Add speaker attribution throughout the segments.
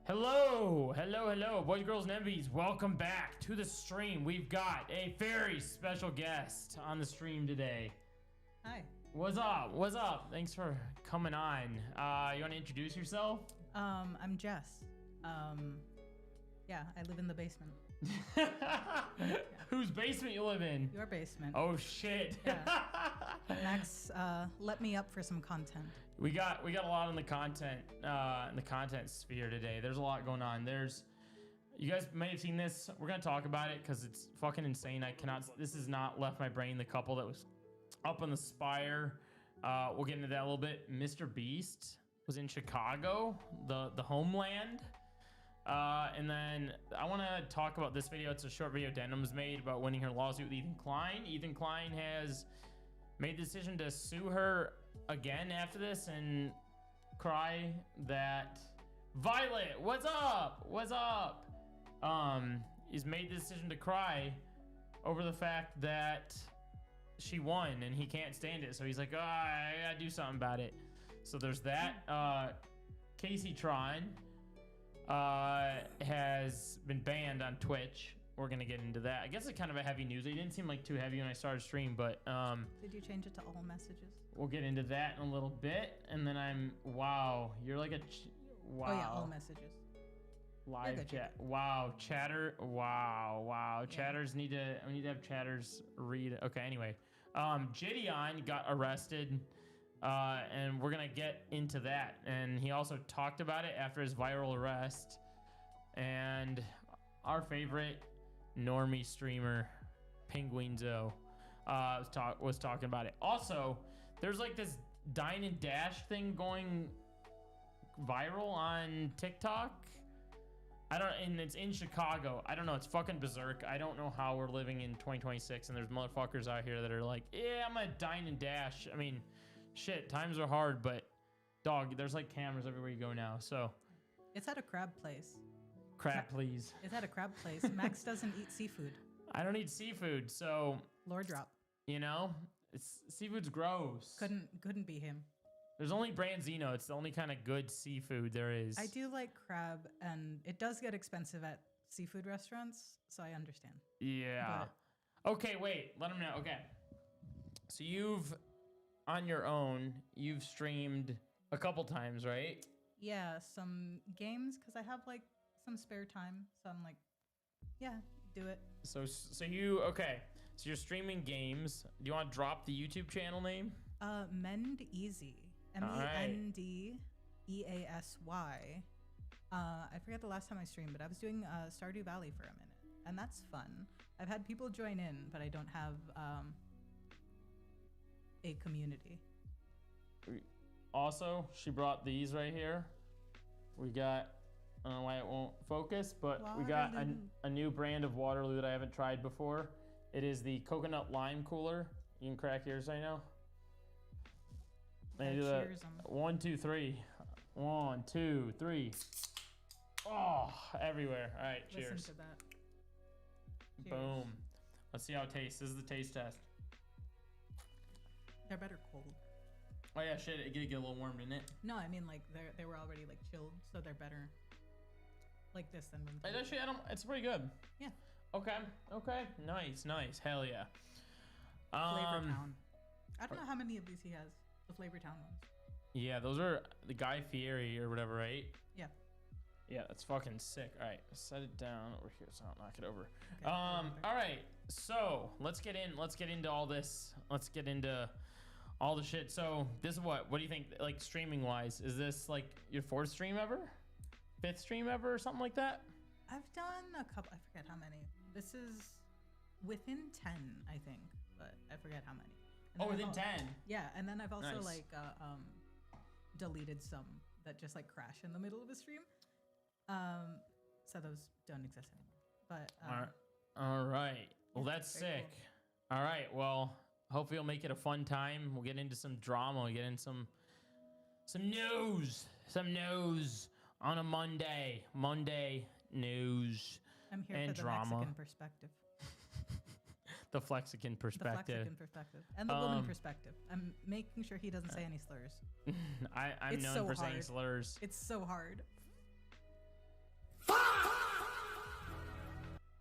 Speaker 1: Hello, boys, girls, and MVs. Welcome back to the stream. We've got a very special guest on the stream today.
Speaker 2: Hi.
Speaker 1: What's up? Thanks for coming on. You want to introduce yourself?
Speaker 2: I'm Jess. Yeah, I live in the basement.
Speaker 1: Whose basement you live in?
Speaker 2: Your basement.
Speaker 1: Oh shit.
Speaker 2: Yeah. Max, let me up for some content.
Speaker 1: We got a lot in the content sphere today. There's a lot going on. You guys may have seen this. We're gonna talk about it because it's fucking insane. This has not left my brain. The couple that was up on the spire. We'll get into that a little bit. Mr. Beast was in Chicago, the homeland. And then I want to talk about this video. It's a short video Denims made about winning her lawsuit with Ethan Klien. Ethan Klien has made the decision to sue her again after this and cry that Violet, what's up? He's made the decision to cry over the fact that she won and he can't stand it. So he's like, I gotta do something about it. So there's that. Casey Tron has been banned on Twitch. We're gonna get into that. I guess it's kind of a heavy news. It didn't seem like too heavy when I started stream, but
Speaker 2: did you change it to all messages?
Speaker 1: We'll get into that in a little bit. And then you're like wow.
Speaker 2: Oh yeah, all messages.
Speaker 1: Live chat. Wow, chatter. Wow. Yeah. Chatters we need to have chatters read. Okay, anyway. Gideon got arrested. And we're gonna get into that. And he also talked about it after his viral arrest. And our favorite normie streamer, Penguinzo, was talking about it. Also, there's like this Dine and Dash thing going viral on TikTok. And it's in Chicago. I don't know. It's fucking berserk. I don't know how we're living in 2026 and there's motherfuckers out here that are like, yeah, I'm gonna Dine and Dash. I mean, shit, times are hard, but dog, there's like cameras everywhere you go now. So
Speaker 2: it's at a crab place.
Speaker 1: Crab, please.
Speaker 2: It's at a crab place. Max doesn't eat seafood.
Speaker 1: I don't eat seafood, so
Speaker 2: Lord drop.
Speaker 1: You know, seafood's gross.
Speaker 2: Couldn't be him.
Speaker 1: There's only Branzino. It's the only kind of good seafood there is.
Speaker 2: I do like crab, and it does get expensive at seafood restaurants, so I understand.
Speaker 1: Yeah. But okay, wait. Let him know. Okay. So on your own, you've streamed a couple times, right?
Speaker 2: Yeah, some games, because I have like some spare time. So I'm like, yeah, do it. So you're streaming games. Do you want to drop the YouTube channel name? Mend Easy. MENDEASY. I forget the last time I streamed, but I was doing Stardew Valley for a minute, and that's fun. I've had people join in, but I don't have a community.
Speaker 1: Also, she brought these right here. We got, I don't know why it won't focus, but Waterloo. We got a new brand of Waterloo that I haven't tried before. It is the coconut lime cooler. You can crack yours right now.
Speaker 2: Cheers.
Speaker 1: 1, 2, 3. 1, 2, 3. Oh, everywhere. All right, cheers.
Speaker 2: Listen to that. Cheers.
Speaker 1: Boom. Let's see how it tastes. This is the taste test.
Speaker 2: They're better cold.
Speaker 1: Oh yeah, shit. It get a little warm, didn't it?
Speaker 2: No, I mean like they were already like chilled, so they're better like this than when.
Speaker 1: Actually, it's pretty good.
Speaker 2: Yeah.
Speaker 1: Okay. Nice. Hell yeah.
Speaker 2: Flavor Town. I don't know how many of these he has. The Flavor Town ones. Yeah,
Speaker 1: those are the Guy Fieri or whatever, right?
Speaker 2: Yeah.
Speaker 1: Yeah, that's fucking sick. All right, set it down over here so I don't knock it over.
Speaker 2: Okay,
Speaker 1: all right, so let's get into all this. Let's get into all the shit. So this is what do you think, like streaming wise? Is this like your 4th stream ever? 5th stream ever or something like that?
Speaker 2: I've done a couple, I forget how many. This is within 10, I think, but I forget how many.
Speaker 1: Within 10?
Speaker 2: Yeah, and then I've also deleted some that just like crash in the middle of a stream. So those don't exist anymore. But
Speaker 1: all right. Well, that's sick. Cool. All right. Well, hopefully you'll make it a fun time. We'll get into some drama. We'll get into some news. Some news on a Monday. Monday news.
Speaker 2: I'm here
Speaker 1: and
Speaker 2: for the
Speaker 1: drama.
Speaker 2: Mexican perspective.
Speaker 1: The Flexican perspective.
Speaker 2: The Flexican perspective. And the woman perspective. I'm making sure he doesn't say any slurs.
Speaker 1: I'm known for saying slurs.
Speaker 2: It's so hard.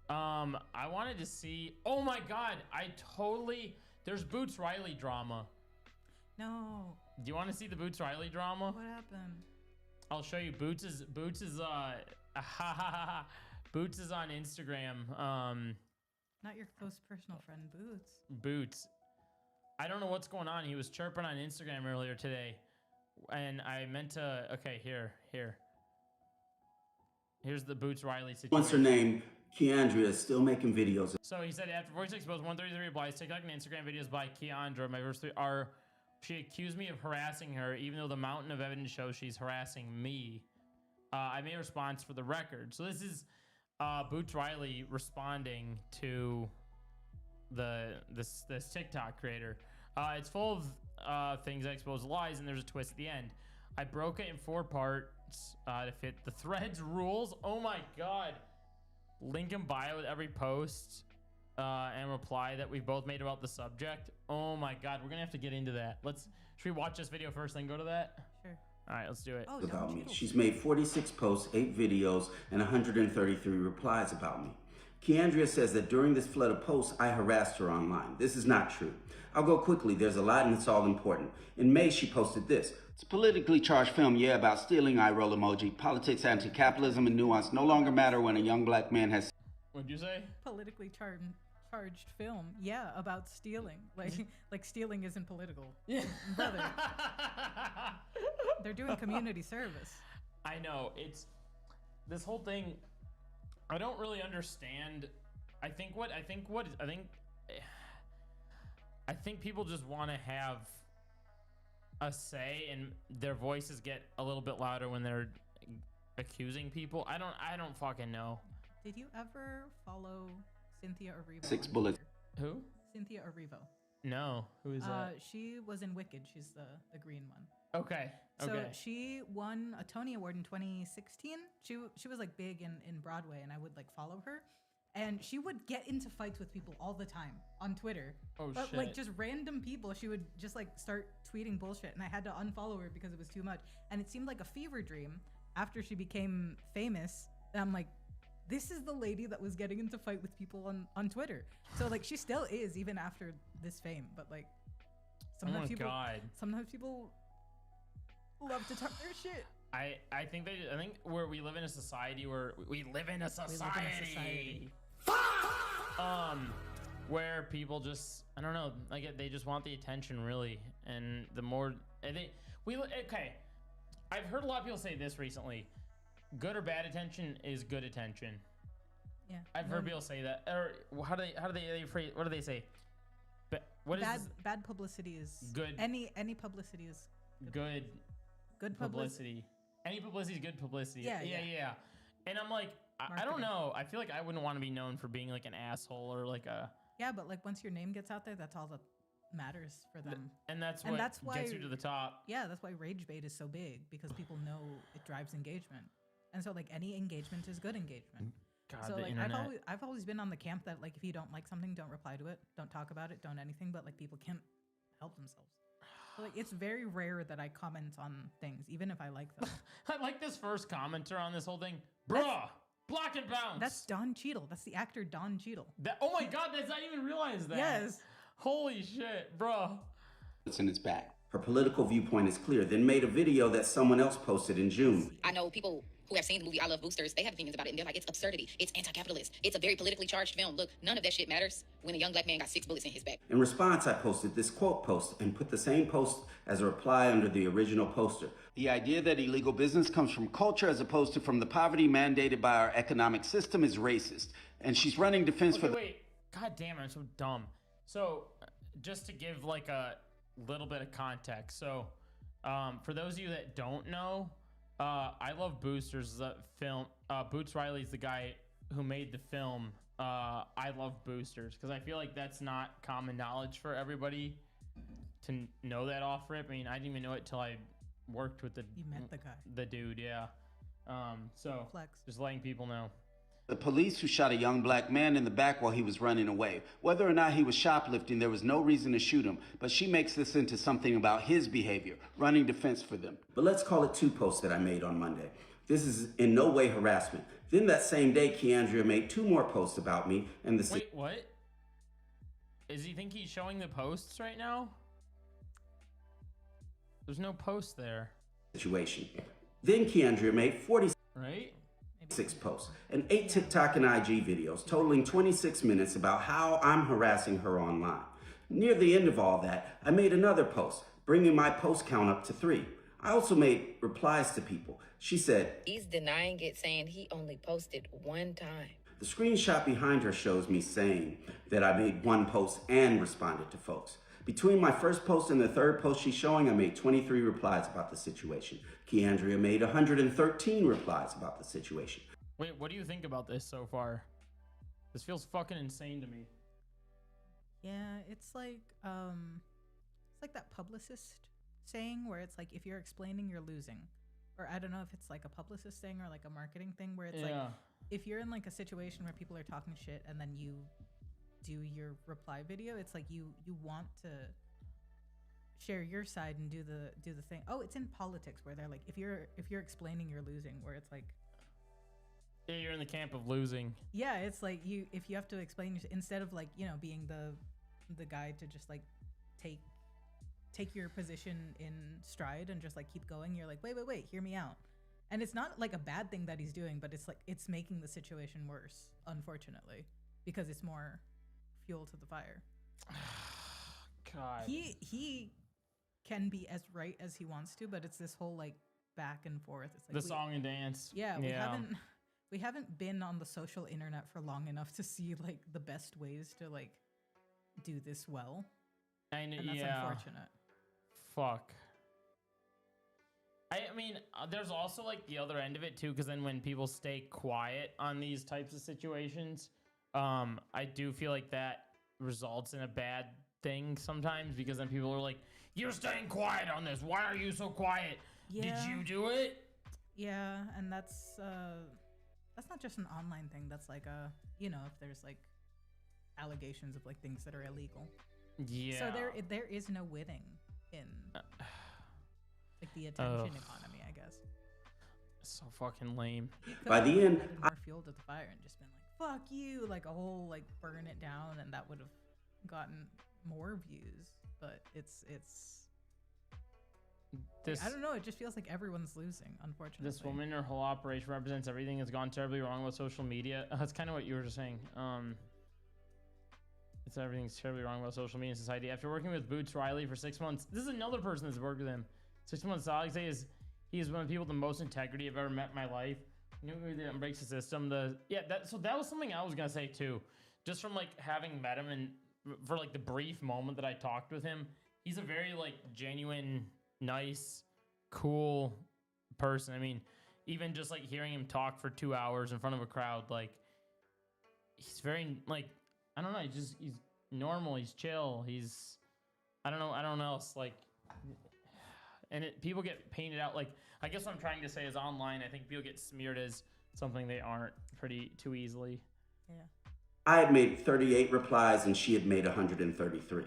Speaker 1: I wanted to see. Oh my God, there's Boots Riley drama.
Speaker 2: No.
Speaker 1: Do you want to see the Boots Riley drama?
Speaker 2: What happened?
Speaker 1: I'll show you. Boots is Boots is on Instagram.
Speaker 2: Not your close personal friend, Boots.
Speaker 1: Boots. I don't know what's going on. He was chirping on Instagram earlier today, and I meant to. Okay, here. Here's the Boots Riley situation.
Speaker 3: What's her name? Keandra is still making videos.
Speaker 1: So he said after 46 posts, 133 replies, TikTok and Instagram videos by Keandra. My first three are, she accused me of harassing her, even though the mountain of evidence shows she's harassing me. I made a response for the record. So this is Boots Riley responding to this TikTok creator. It's full of things that expose lies, and there's a twist at the end. I broke it in 4 parts to fit the thread's rules. Oh my God. Link in bio with every post and reply that we've both made about the subject. Oh my God, we're gonna have to get into that. Should we watch this video first, then go to that?
Speaker 2: Sure.
Speaker 1: All right, let's do it.
Speaker 3: Oh, about me. She's made 46 posts, 8 videos, and 133 replies about me. Keandra says that during this flood of posts, I harassed her online. This is not true. I'll go quickly. There's a lot and it's all important. In May, she posted this. It's a politically charged film, yeah, about stealing, eye roll emoji. Politics, anti-capitalism, and nuance no longer matter when a young black man has...
Speaker 1: What'd you say?
Speaker 2: Politically charged film, yeah, about stealing. Like stealing isn't political. Yeah. Brother. They're doing community service.
Speaker 1: I know. This whole thing, I don't really understand. I think people just want to have a say, and their voices get a little bit louder when they're accusing people. I don't fucking know.
Speaker 2: Did you ever follow Cynthia Erivo?
Speaker 3: 6 bullets.
Speaker 1: Who?
Speaker 2: Cynthia Erivo.
Speaker 1: No. Who is that?
Speaker 2: She was in Wicked. She's the green one.
Speaker 1: Okay.
Speaker 2: So she won a Tony Award in 2016. She was like big in Broadway, and I would like follow her. And she would get into fights with people all the time on Twitter.
Speaker 1: Oh,
Speaker 2: but,
Speaker 1: shit.
Speaker 2: Like just random people. She would just like start tweeting bullshit, and I had to unfollow her because it was too much. And it seemed like a fever dream after she became famous. And I'm like, this is the lady that was getting into fight with people on Twitter. So like she still is even after this fame. But like sometimes people love to talk their shit.
Speaker 1: I think we live in a society where where people just, I don't know, like they just want the attention really, and the more I've heard a lot of people say this recently: good or bad attention is good attention.
Speaker 2: Yeah,
Speaker 1: I've heard people say that. Or how do they phrase? What do they say?
Speaker 2: Bad publicity is
Speaker 1: good.
Speaker 2: Any publicity is
Speaker 1: good. Good publicity.
Speaker 2: publicity.
Speaker 1: Any publicity is good publicity.
Speaker 2: Yeah.
Speaker 1: And I'm like, I don't know. I feel like I wouldn't want to be known for being like an asshole or like a...
Speaker 2: Yeah, but like once your name gets out there, that's all that matters for them.
Speaker 1: And that's why gets you to the top.
Speaker 2: Yeah, that's why rage bait is so big, because people know it drives engagement. And so like any engagement is good engagement.
Speaker 1: God,
Speaker 2: so
Speaker 1: the
Speaker 2: like
Speaker 1: internet.
Speaker 2: I've always been on the camp that like if you don't like something, don't reply to it, don't talk about it, don't anything, but like people can't help themselves. So, like it's very rare that I comment on things, even if I like them.
Speaker 1: I like this first commenter on this whole thing. Bruh, block and bounce.
Speaker 2: That's Don Cheadle. That's the actor Don Cheadle.
Speaker 1: Oh my God, I didn't even realize that.
Speaker 2: Yes.
Speaker 1: Holy shit, bro.
Speaker 3: It's in his back. Her political viewpoint is clear, then made a video that someone else posted in June.
Speaker 4: I know people who have seen the movie I Love Boosters, they have opinions about it, and they're like, it's absurdity, it's anti-capitalist, it's a very politically charged film. Look, none of that shit matters when a young black man got 6 bullets in his back.
Speaker 3: In response, I posted this quote post and put the same post as a reply under the original poster. The idea that illegal business comes from culture as opposed to from the poverty mandated by our economic system is racist. And she's running defense for...
Speaker 1: Wait, God damn it, I'm so dumb. So, just to give like a little bit of context. So, for those of you that don't know, I Love Boosters is a film. Boots Riley's the guy who made the film I Love Boosters, because I feel like that's not common knowledge for everybody to know that off rip. I mean, I didn't even know it till I worked with
Speaker 2: You met the guy.
Speaker 1: the dude, yeah. So
Speaker 2: Flex.
Speaker 1: just letting people know.
Speaker 3: The police who shot a young black man in the back while he was running away. Whether or not he was shoplifting, there was no reason to shoot him, but she makes this into something about his behavior, running defense for them. But let's call it 2 posts that I made on Monday. This is in no way harassment. Then that same day, Keandria made 2 more posts about me and the
Speaker 1: Wait, what? Is he think he's showing the posts right now? There's no post there.
Speaker 3: Situation. Then Keandria made 46 posts and 8 TikTok and IG videos totaling 26 minutes about how I'm harassing her online. Near the end of all that, I made another post, bringing my post count up to 3. I also made replies to people. She said,
Speaker 4: He's denying it, saying he only posted 1 time.
Speaker 3: The screenshot behind her shows me saying that I made 1 post and responded to folks. Between my first post and the third post she's showing, I made 23 replies about the situation. Keandria made 113 replies about the situation.
Speaker 1: Wait, what do you think about this so far? This feels fucking insane to me.
Speaker 2: Yeah, it's like that publicist saying where it's like, if you're explaining, you're losing. Or I don't know if it's like a publicist thing or like a marketing thing where it's like, if you're in like a situation where people are talking shit and then you do your reply video, it's like you want to share your side and do the thing. Oh, it's in politics where they're like, if you're explaining, you're losing, where it's like,
Speaker 1: yeah, you're in the camp of losing.
Speaker 2: Yeah, it's like if you have to explain instead of like, you know, being the guy to just like take your position in stride and just like keep going, you're like, wait, hear me out. And it's not like a bad thing that he's doing, but it's like it's making the situation worse, unfortunately, because it's more fuel to the fire.
Speaker 1: God.
Speaker 2: He can be as right as he wants to, but it's this whole like back and forth. It's like
Speaker 1: the song and dance.
Speaker 2: Yeah, we haven't been on the social internet for long enough to see like the best ways to like do this well. And that's unfortunate.
Speaker 1: Fuck. I mean, there's also like the other end of it too, because then when people stay quiet on these types of situations, I do feel like that results in a bad thing sometimes, because then people are like, you're staying quiet on this. Why are you so quiet?
Speaker 2: Yeah.
Speaker 1: Did you do it?
Speaker 2: Yeah, and that's not just an online thing. That's like you know, if there's like allegations of like things that are illegal.
Speaker 1: Yeah.
Speaker 2: So there is no winning in like the attention economy, I guess.
Speaker 1: So fucking lame.
Speaker 3: By the end,
Speaker 2: more fuel to the fire and just been like, fuck you, like a whole like burn it down, and that would have gotten more views. But it's
Speaker 1: this,
Speaker 2: I don't know, it just feels like everyone's losing, unfortunately.
Speaker 1: This woman, her whole operation represents everything that's gone terribly wrong with social media. That's kind of what you were just saying. It's everything's terribly wrong about social media and society. After working with Boots Riley for 6 months, this is another person that's worked with him. 6 months, all I can say is he is one of the people with the most integrity I've ever met in my life. You know who breaks the system? So that was something I was gonna say too. Just from like having met him and for like the brief moment that I talked with him, he's a very like genuine, nice, cool person. I mean, even just like hearing him talk for 2 hours in front of a crowd, like he's very like, I don't know, he's normal, he's chill, he's I don't know else, like, and people get painted out like, I guess what I'm trying to say is online, I think people get smeared as something they aren't too easily.
Speaker 2: Yeah.
Speaker 3: I had made 38 replies and she had made 133.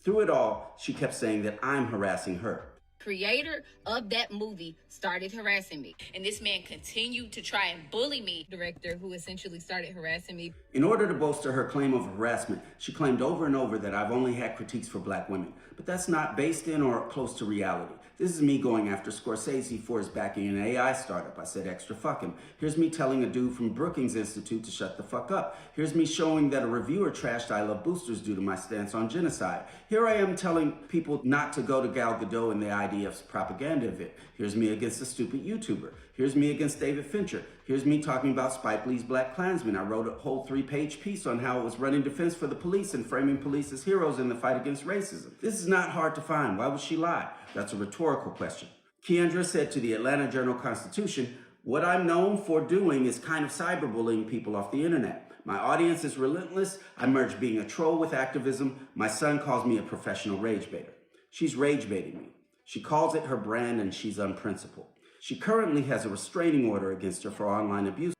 Speaker 3: Through it all, she kept saying that I'm harassing her.
Speaker 4: Creator of that movie started harassing me, and this man continued to try and bully me. Director who essentially started harassing me.
Speaker 3: In order to bolster her claim of harassment, she claimed over and over that I've only had critiques for black women, but that's not based in or close to reality. This is me going after Scorsese for his backing an AI startup. I said extra fuck him. Here's me telling a dude from Brookings Institute to shut the fuck up. Here's me showing that a reviewer trashed I Love Boosters due to my stance on genocide. Here I am telling people not to go to Gal Gadot and the IDF's propaganda event. Here's me against a stupid YouTuber. Here's me against David Fincher. Here's me talking about Spike Lee's Black Klansman. I wrote a whole 3-page piece on how it was running defense for the police and framing police as heroes in the fight against racism. This is not hard to find. Why would she lie? That's a rhetorical question. Keandra said to the Atlanta Journal-Constitution, what I'm known for doing is kind of cyberbullying people off the internet. My audience is relentless. I merge being a troll with activism. My son calls me a professional rage baiter. She's rage baiting me. She calls it her brand and she's unprincipled. She currently has a restraining order against her for online abuse.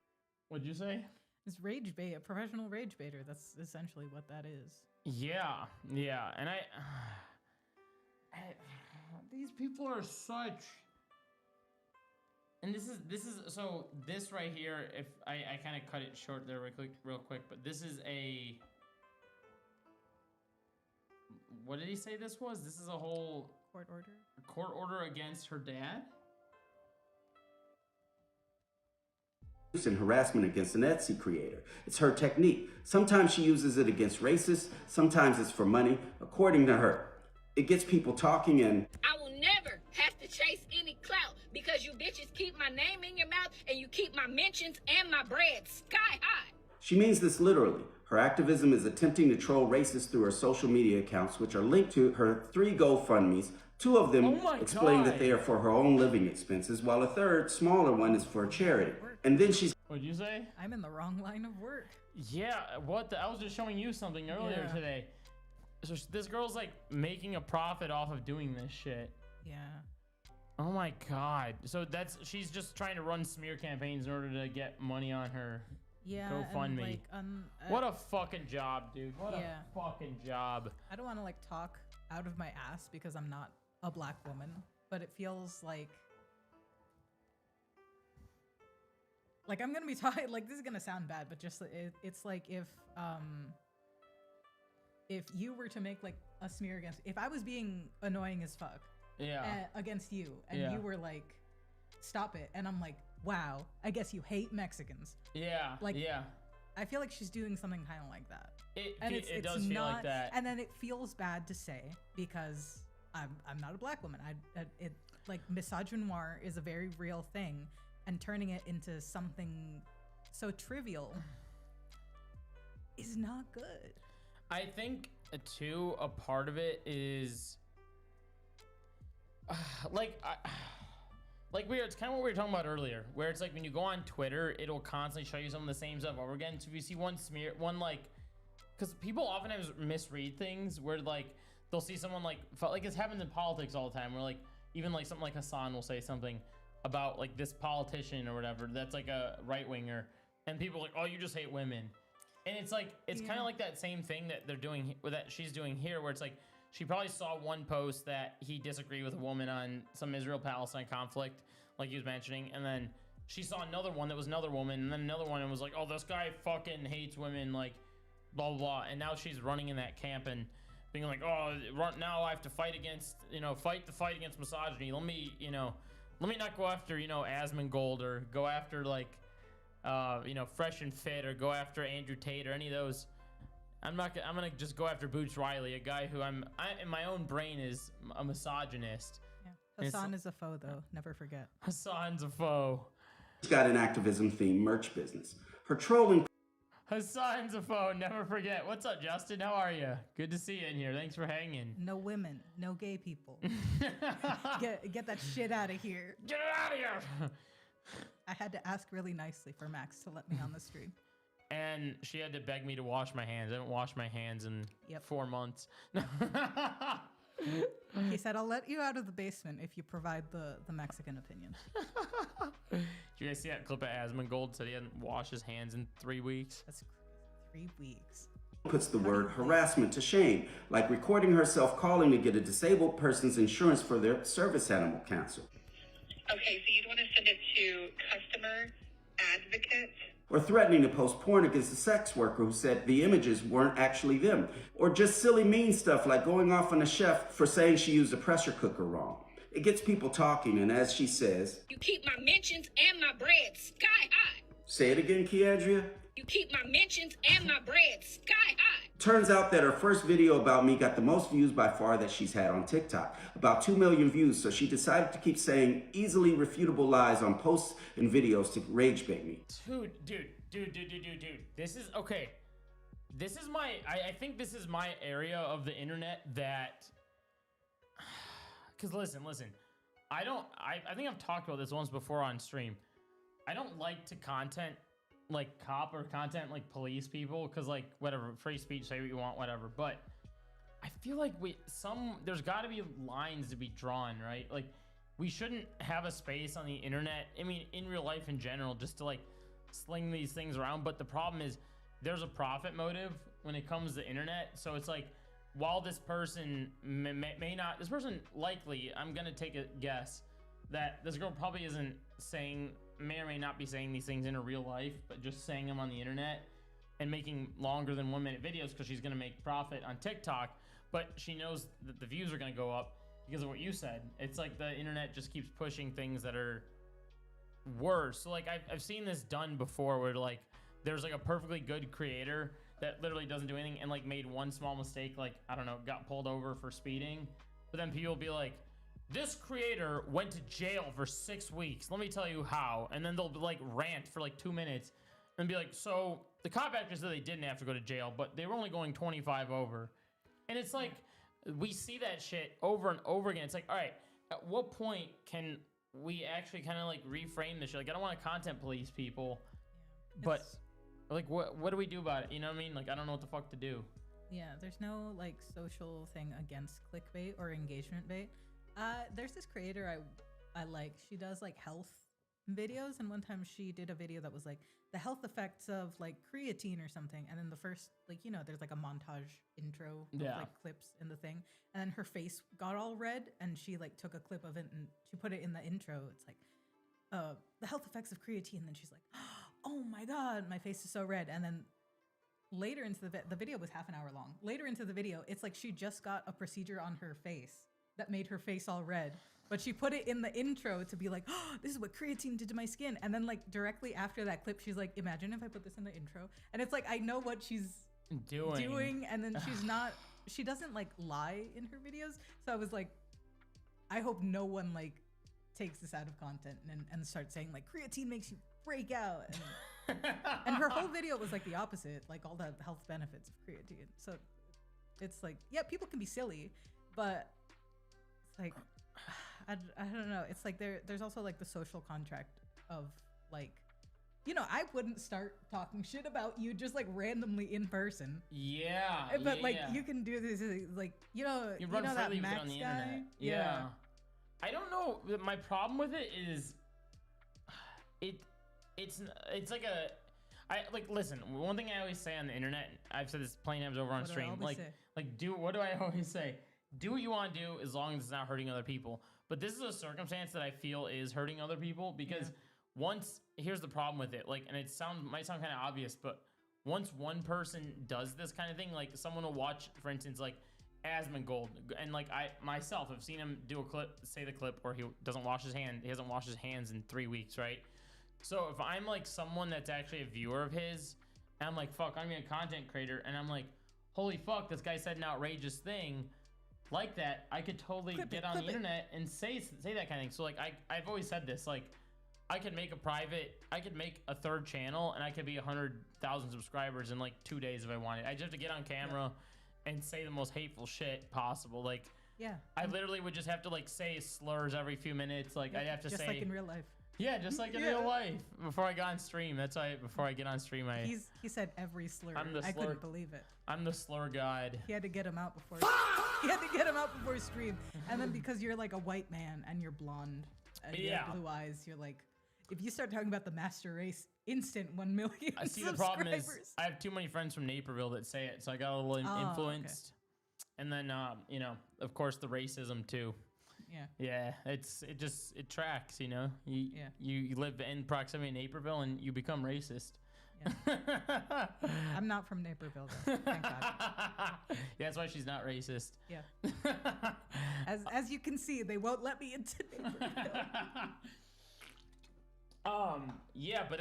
Speaker 1: What'd you say?
Speaker 2: It's rage bait, a professional rage baiter. That's essentially what that is.
Speaker 1: Yeah. And I these people are such And this is so this right here, if I kind of cut it short there real quick, but this is a, what did he say this was? This is a whole court order against her dad?
Speaker 3: And harassment against an Etsy creator. It's her technique. Sometimes she uses it against racists, sometimes it's for money, according to her. It gets people talking and
Speaker 4: I will never have to chase any clout because you bitches keep my name in your mouth and you keep my mentions and my bread sky high.
Speaker 3: She means this literally. Her activism is attempting to troll racists through her social media accounts, which are linked to her 3 GoFundMes. 2 of them explain that they are for her own living expenses, while a third, smaller one is for charity. And then she's...
Speaker 1: What'd you say?
Speaker 2: I'm in the wrong line of work.
Speaker 1: Yeah, what the... I was just showing you something earlier today. So this girl's like making a profit off of doing this shit.
Speaker 2: Yeah.
Speaker 1: Oh my God. So she's just trying to run smear campaigns in order to get money on her GoFundMe.
Speaker 2: Like,
Speaker 1: what a fucking job, dude. What a fucking job.
Speaker 2: I don't want to like talk out of my ass because I'm not a black woman, but it feels like I'm gonna be talking like this is gonna sound bad, but just it's like if you were to make like a smear against, if I was being annoying as fuck against you and you were like stop it, and I'm like, wow, I guess you hate Mexicans.
Speaker 1: Yeah.
Speaker 2: Like, I feel like she's doing something kind of like that.
Speaker 1: It does feel like that.
Speaker 2: And then it feels bad to say because I'm not a black woman. It like misogynoir is a very real thing, and turning it into something so trivial is not good.
Speaker 1: I think too a part of it is it's kind of what we were talking about earlier, where it's like when you go on Twitter, it'll constantly show you some of the same stuff over again. So if you see one smear, because people oftentimes misread things, where like they'll see someone like it happens in politics all the time, where like even like something like Hassan will say something about like this politician or whatever that's like a right winger, and people are like, oh, you just hate women, and it's like it's kind of like that same thing that they're doing that she's doing here, where it's like she probably saw one post that he disagreed with a woman on some Israel-Palestine conflict, like he was mentioning, and then she saw another one that was another woman, and then another one and was like, oh, this guy fucking hates women, like, blah, blah, blah. And now she's running in that camp and being like, oh, now I have to fight against, fight the fight against misogyny. Let me not go after, Asmongold, or go after, like, Fresh and Fit, or go after Andrew Tate, or any of those. I'm gonna just go after Boots Riley, a guy who in my own brain is a misogynist.
Speaker 2: Yeah. Hassan is a foe, though. Never forget.
Speaker 1: Hassan's a foe.
Speaker 3: She's got an activism-themed merch business. Her trolling...
Speaker 1: Hassan's a foe. Never forget. What's up, Justin? How are you? Good to see you in here. Thanks for hanging.
Speaker 2: No women. No gay people. Get that shit out of here.
Speaker 1: Get it out of here.
Speaker 2: I had to ask really nicely for Max to let me on the stream.
Speaker 1: And she had to beg me to wash my hands. I haven't washed my hands in 4 months.
Speaker 2: He said, I'll let you out of the basement if you provide the Mexican opinion.
Speaker 1: Did you guys see that clip of Asmongold? Said he hadn't washed his hands in 3 weeks.
Speaker 2: That's 3 weeks.
Speaker 3: Puts the word harassment to shame, like recording herself calling to get a disabled person's insurance for their service animal canceled.
Speaker 5: Okay, so you'd want to send it to customer advocate.
Speaker 3: Or threatening to post porn against a sex worker who said the images weren't actually them. Or just silly mean stuff like going off on a chef for saying she used a pressure cooker wrong. It gets people talking, and as she says,
Speaker 4: you keep my mentions and my bread sky high.
Speaker 3: Say it again, Keandria.
Speaker 4: You keep my mentions and my bread sky high.
Speaker 3: Turns out that her first video about me got the most views by far that she's had on TikTok. About 2 million views, so she decided to keep saying easily refutable lies on posts and videos to rage bait me.
Speaker 1: Dude. This is, okay. This is I think this is my area of the internet that, because listen. I think I've talked about this once before on stream. I don't like to content like cop or content like police people, because like whatever, free speech, say what you want, whatever, but I feel like there's got to be lines to be drawn, right? Like we shouldn't have a space on the internet, I mean in real life in general, just to like sling these things around. But the problem is there's a profit motive when it comes to internet. So it's like, while this person may not, this person likely, I'm gonna take a guess, that this girl probably isn't saying, may or may not be saying these things in her real life, but just saying them on the internet and making longer than 1 minute videos because she's going to make profit on TikTok. But she knows that the views are going to go up because of what you said. It's like the internet just keeps pushing things that are worse. So like I've seen this done before where like there's like a perfectly good creator that literally doesn't do anything and like made one small mistake, like I don't know, got pulled over for speeding. But then people will be like, this creator went to jail for 6 weeks. Let me tell you how. And then they'll like rant for like 2 minutes and be like, so the cop actually said they didn't have to go to jail, but they were only going 25 over. And it's like, we see that shit over and over again. It's like, all right, at what point can we actually kind of like reframe this shit? Like, I don't want to content police people, but like, what do we do about it? You know what I mean? Like, I don't know what the fuck to do.
Speaker 2: Yeah, there's no like social thing against clickbait or engagement bait. There's this creator I like. She does like health videos, and one time she did a video that was like the health effects of like creatine or something, and then the first, like, you know, there's like a montage intro of like clips in the thing, and then her face got all red, and she like took a clip of it and she put it in the intro. It's like the health effects of creatine, and then she's like, oh my god, my face is so red. And then later into the video was half an hour long. Later into the video, it's like she just got a procedure on her face that made her face all red, but she put it in the intro to be like, oh, this is what creatine did to my skin. And then like directly after that clip, she's like, imagine if I put this in the intro. And it's like, I know what she's doing, and then she doesn't like lie in her videos. So I was like, I hope no one like takes this out of content and starts saying like creatine makes you break out. And her whole video was like the opposite, like all the health benefits of creatine. So it's like, yeah, people can be silly, but it's like, I don't know. It's like there's also like the social contract of like, you know, I wouldn't start talking shit about you just like randomly in person.
Speaker 1: Yeah.
Speaker 2: But like you can do this, like, you know that Max guy?
Speaker 1: Internet. Yeah. I don't know. My problem with it is it's like listen, one thing I always say on the internet, I've said this plenty times over on stream, what do I always say? Do what you want to do as long as it's not hurting other people. But this is a circumstance that I feel is hurting other people because here's the problem with it. Like, and might sound kind of obvious, but once one person does this kind of thing, like someone will watch, for instance, like Asmongold, and like I myself have seen him do a clip, say the clip where he doesn't wash his hand. He hasn't washed his hands in 3 weeks, right? So if I'm like someone that's actually a viewer of his, and I'm like, fuck, I'm a content creator, and I'm like, holy fuck, this guy said an outrageous thing like that, I could totally get on the internet and say that kind of thing. So like I've always said this, like I could make a third channel and I could be 100,000 subscribers in like 2 days if I wanted. I just have to get on camera and say the most hateful shit possible. Like, I literally would just have to like say slurs every few minutes. Like I'd have to
Speaker 2: just
Speaker 1: say,
Speaker 2: like in real life.
Speaker 1: Yeah, just like in real life. Before I got on stream, before I get on stream,
Speaker 2: he said every slur. I couldn't believe it.
Speaker 1: I'm the slur god.
Speaker 2: He had to get him out before. He had to get him out before stream, and then because you're like a white man and you're blonde and you have blue eyes, you're like, if you start talking about the master race, instant 1 million. I see. The problem is
Speaker 1: I have too many friends from Naperville that say it, so I got a little influenced. Okay. And then you know, of course, the racism too. Yeah, it tracks, you know. You live in proximity to Naperville and you become racist.
Speaker 2: Yeah. I'm not from Naperville though. Thank God.
Speaker 1: Yeah, that's why she's not racist.
Speaker 2: Yeah. As you can see, they won't let me into Naperville.
Speaker 1: Yeah, but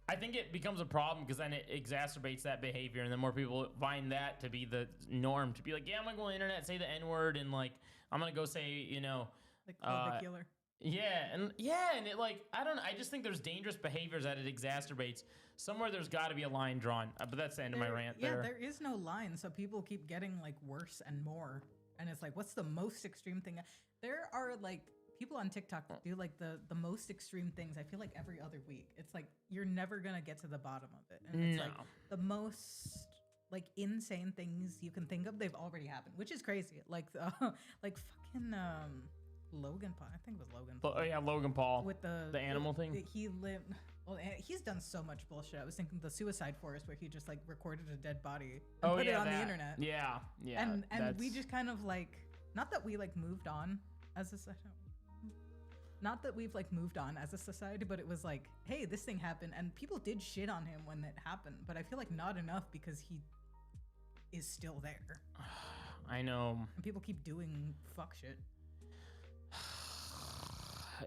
Speaker 1: I think it becomes a problem because then it exacerbates that behavior, and then more people find that to be the norm, to be like, yeah, I'm gonna go on the internet, say the N-word, and like I'm gonna go say, you know,
Speaker 2: like the killer.
Speaker 1: Yeah, and it like I don't know. I just think there's dangerous behaviors that it exacerbates. Somewhere there's got to be a line drawn. But that's the end of my rant.
Speaker 2: Yeah, there is no line, so people keep getting like worse and more, and it's like, what's the most extreme thing? There are like people on TikTok that do like the most extreme things. I feel like every other week. It's like you're never gonna get to the bottom of it, and it's like the most like insane things you can think of, they've already happened, which is crazy. Like like fucking Logan Paul. I think it was Logan Paul.
Speaker 1: Oh yeah, Logan Paul
Speaker 2: with the
Speaker 1: animal thing.
Speaker 2: He lived. Well, he's done so much bullshit. I was thinking the Suicide Forest, where he just like recorded a dead body and put it on the internet.
Speaker 1: Yeah.
Speaker 2: And we just kind of like, not that we like moved on as a not that we've like moved on as a society, but it was like, hey, this thing happened, and people did shit on him when it happened, but I feel like not enough because he is still there.
Speaker 1: I know.
Speaker 2: And people keep doing fuck shit.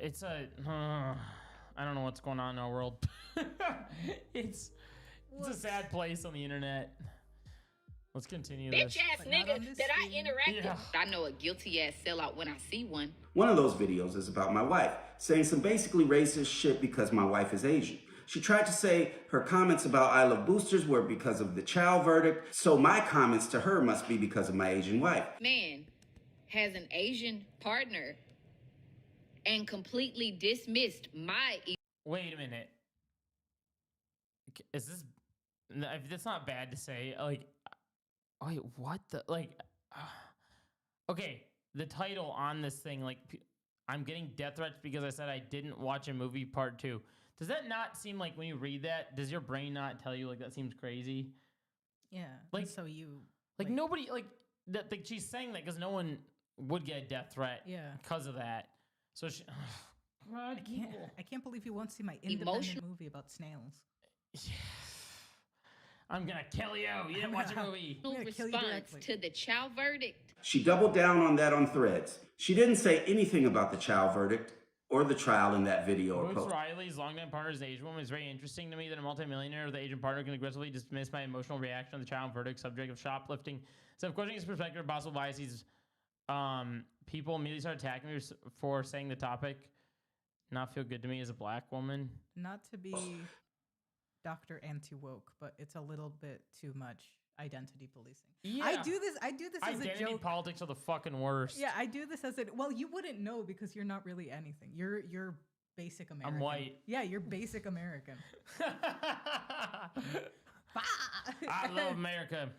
Speaker 1: It's a I don't know what's going on in our world. It's a sad place on the internet. Let's continue this.
Speaker 4: Bitch ass nigga that I interacted with. I know a guilty ass sellout when I see one.
Speaker 3: One of those videos is about my wife, saying some basically racist shit because my wife is Asian. She tried to say her comments about I Love Boosters were because of the Chow verdict, so my comments to her must be because of my Asian wife.
Speaker 4: Man has an Asian partner and completely dismissed my...
Speaker 1: Wait a minute. Is this... That's not bad to say. Like, wait, what the... Like, okay, the title on this thing, like, I'm getting death threats because I said I didn't watch a movie part 2. Does that not seem like when you read that, does your brain not tell you like that seems crazy?
Speaker 2: Yeah.
Speaker 1: Like,
Speaker 2: so you
Speaker 1: like nobody like that. Like she's saying that because no one would get a death threat.
Speaker 2: Yeah.
Speaker 1: Because of that. So she. God,
Speaker 2: I can't believe you won't see my independent movie about snails.
Speaker 1: Yeah. I'm gonna kill you. You didn't watch a movie.
Speaker 4: Response to the Chow verdict.
Speaker 3: She doubled down on that on Threads. She didn't say anything about the Chow verdict or the trial in that video or
Speaker 1: Bruce
Speaker 3: post.
Speaker 1: Riley's longtime partner is an Asian woman. It's very interesting to me that a multimillionaire with an Asian partner can aggressively dismiss my emotional reaction to the child verdict subject of shoplifting. So, of questioning his perspective of possible biases, people immediately start attacking me for saying the topic not feel good to me as a black woman.
Speaker 2: Not to be Dr. Anti-Woke, but it's a little bit too much identity policing. Yeah. I do this as a joke.
Speaker 1: Identity politics are the fucking worst.
Speaker 2: Yeah, I do this as well, you wouldn't know because you're not really anything. You're basic American.
Speaker 1: I'm white.
Speaker 2: Yeah, you're basic American.
Speaker 1: I love America.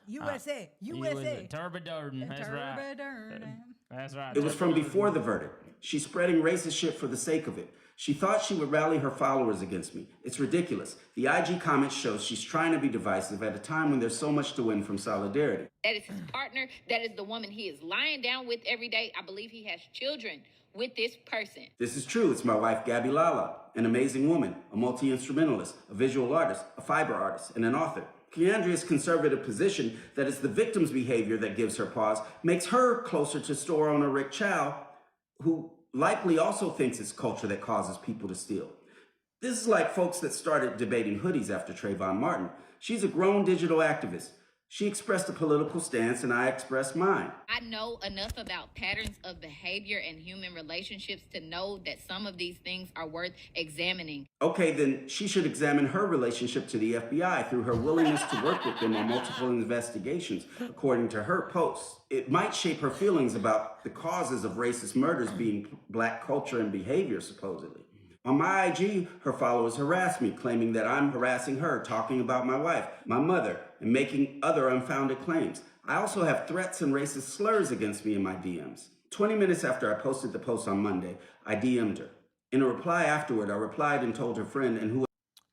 Speaker 2: USA. USA.
Speaker 1: Turbidurden. That's right. That's right.
Speaker 3: It was from before the verdict. She's spreading racist shit for the sake of it. She thought she would rally her followers against me. It's ridiculous. The IG comment shows she's trying to be divisive at a time when there's so much to win from solidarity.
Speaker 4: That is his partner. That is the woman he is lying down with every day. I believe he has children with this person.
Speaker 3: This is true. It's my wife, Gabby Lala, an amazing woman, a multi-instrumentalist, a visual artist, a fiber artist, and an author. Keandria's conservative position that it's the victim's behavior that gives her pause makes her closer to store owner Rick Chow, who likely also thinks it's culture that causes people to steal. This is like folks that started debating hoodies after Trayvon Martin. She's a grown digital activist. She expressed a political stance and I expressed mine.
Speaker 4: I know enough about patterns of behavior and human relationships to know that some of these things are worth examining.
Speaker 3: Okay, then she should examine her relationship to the FBI through her willingness to work with them on multiple investigations, according to her posts. It might shape her feelings about the causes of racist murders being black culture and behavior, supposedly. On my IG, her followers harass me, claiming that I'm harassing her, talking about my wife, my mother, and making other unfounded claims. I also have threats and racist slurs against me in my DMs. 20 minutes after I posted the post on Monday, I DM'd her. In a reply afterward, I replied and told her friend and who...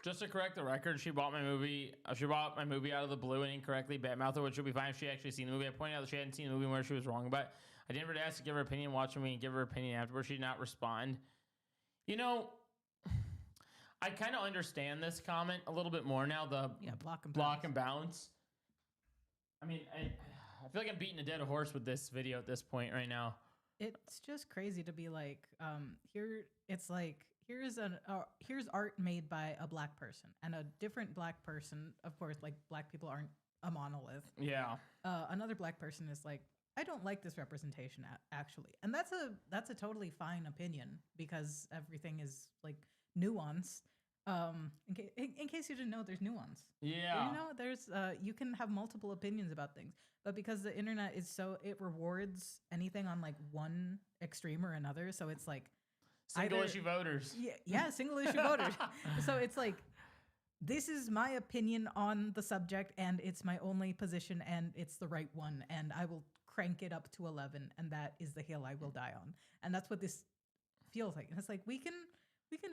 Speaker 1: Just to correct the record, she bought my movie. She bought my movie out of the blue and incorrectly badmouthed her, which would be fine if she actually seen the movie. I pointed out that she hadn't seen the movie where she was wrong about it. I didn't really ask to give her opinion, watching me and give her opinion afterwards. She did not respond. You know, I kind of understand this comment a little bit more now. The block and bounce. I mean, I feel like I'm beating a dead horse with this video at this point right now.
Speaker 2: It's just crazy to be like, here. It's like here's art made by a black person and a different black person. Of course, like black people aren't a monolith.
Speaker 1: Yeah.
Speaker 2: Another black person is like, I don't like this representation actually, and that's a totally fine opinion because everything is like nuance. In case you didn't know, there's nuance.
Speaker 1: Yeah.
Speaker 2: You know, there's you can have multiple opinions about things, but because the internet is it rewards anything on like one extreme or another, so it's like
Speaker 1: single issue voters.
Speaker 2: Yeah, single issue voters. So it's like, this is my opinion on the subject, and it's my only position, and it's the right one, and I will crank it up to 11, and that is the hill I will die on. And that's what this feels like. And it's like, we can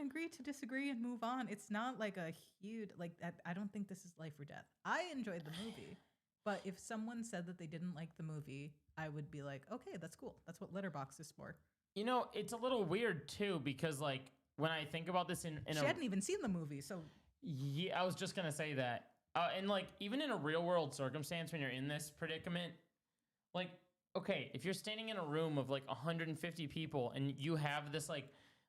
Speaker 2: agree to disagree and move on. It's not like a huge, like, I don't think this is life or death. I enjoyed the movie, but if someone said that they didn't like the movie, I would be like, okay, that's cool. That's what Letterboxd is for.
Speaker 1: You know, it's a little weird too because like when I think about this
Speaker 2: she hadn't even seen the movie, so
Speaker 1: yeah, I was just gonna say that. And like even in a real world circumstance, when you're in this predicament, like okay, if you're standing in a room of like 150 people and you have this like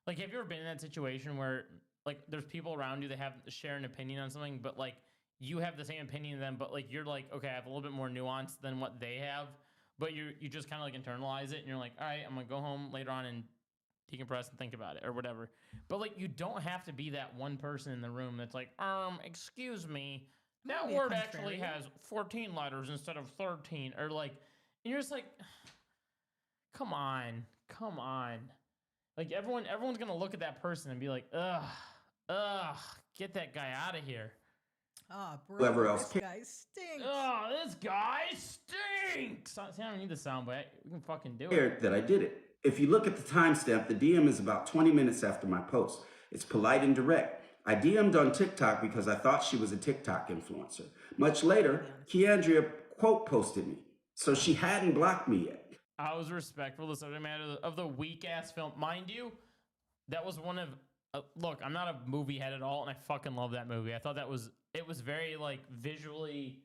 Speaker 1: have you ever been in that situation where like there's people around you that have share an opinion on something, but like you have the same opinion as them, but like you're like, okay, I have a little bit more nuance than what they have, but you just kind of like internalize it and you're like, all right, I'm gonna go home later on and decompress and think about it or whatever. But like you don't have to be that one person in the room that's like, excuse me, that word actually has 14 letters instead of 13, or like, and you're just like, come on. Like everyone's gonna look at that person and be like, ugh, get that guy out of here.
Speaker 2: Ah, bro, this guy stinks.
Speaker 1: Oh, this guy stinks. I don't need the sound, but we can fucking do it.
Speaker 3: That I did it. If you look at the timestamp, the DM is about 20 minutes after my post. It's polite and direct. I DM'd on TikTok because I thought she was a TikTok influencer. Much later, Keandria quote posted me, so she hadn't blocked me yet.
Speaker 1: I was respectful of the subject matter of the weak-ass film. Mind you, that was one of... look, I'm not a movie head at all, and I fucking love that movie. I thought that was... It was very, like, visually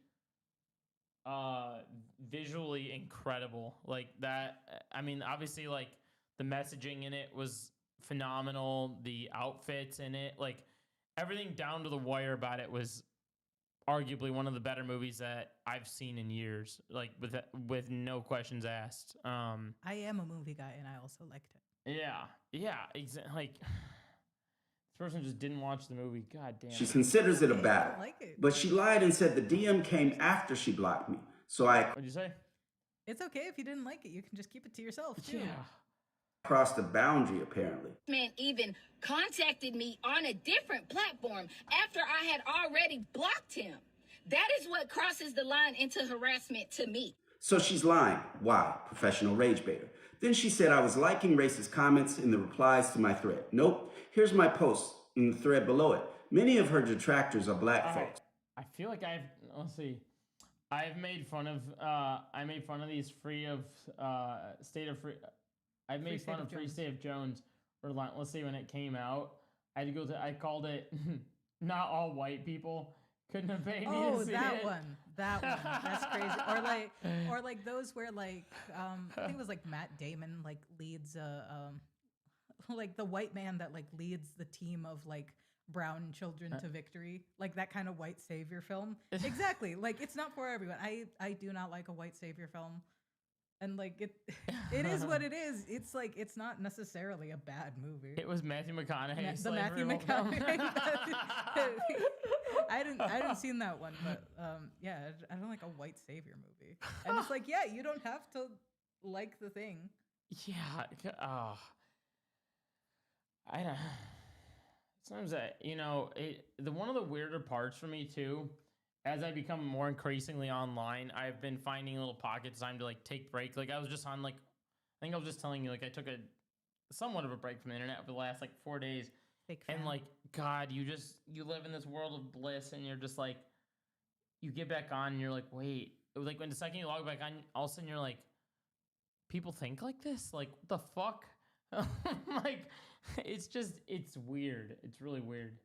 Speaker 1: incredible. Like, that... I mean, obviously, like, the messaging in it was phenomenal. The outfits in it, like, everything down to the wire about it was arguably one of the better movies that I've seen in years, like with no questions asked.
Speaker 2: I am a movie guy, and I also liked it.
Speaker 1: Yeah, exactly. Like this person just didn't watch the movie. God damn.
Speaker 3: She considers it a battle, but she lied and said the DM came after she blocked me. So
Speaker 1: What'd you say?
Speaker 2: It's okay if you didn't like it. You can just keep it to yourself too.
Speaker 1: Yeah.
Speaker 3: Crossed the boundary, apparently.
Speaker 4: Man even contacted me on a different platform after I had already blocked him. That is what crosses the line into harassment to me.
Speaker 3: So she's lying. Why? Professional rage baiter. Then she said I was liking racist comments in the replies to my thread. Nope. Here's my post in the thread below it. Many of her detractors are black folks.
Speaker 1: I feel like let's see. I made fun of these free of state of free. I made fun of Free State of Jones relentlessly when it came out. I called it not all white people couldn't have paid me to see
Speaker 2: that
Speaker 1: it.
Speaker 2: one. That's crazy. Or like those where like I think it was like Matt Damon like leads like the white man that like leads the team of like brown children to victory, like that kind of white savior film. Exactly. Like it's not for everyone. I do not like a white savior film. And like it is what it is. It's like it's not necessarily a bad movie.
Speaker 1: It was Matthew McConaughey.
Speaker 2: The Matthew McConaughey. I didn't seen that one, but yeah, I don't like a white savior movie. And it's like, yeah, you don't have to like the thing.
Speaker 1: Yeah. I don't. Sometimes one of the weirder parts for me too. As I become more increasingly online, I've been finding little pockets of time to like take breaks. Like I was just on like, I think I was just telling you, like I took somewhat of a break from the internet for the last like 4 days. And like, God, you live in this world of bliss and you're just like, you get back on and you're like, wait, like when the second you log back on, all of a sudden you're like, people think like this? Like what the fuck? Like, it's weird. It's really weird.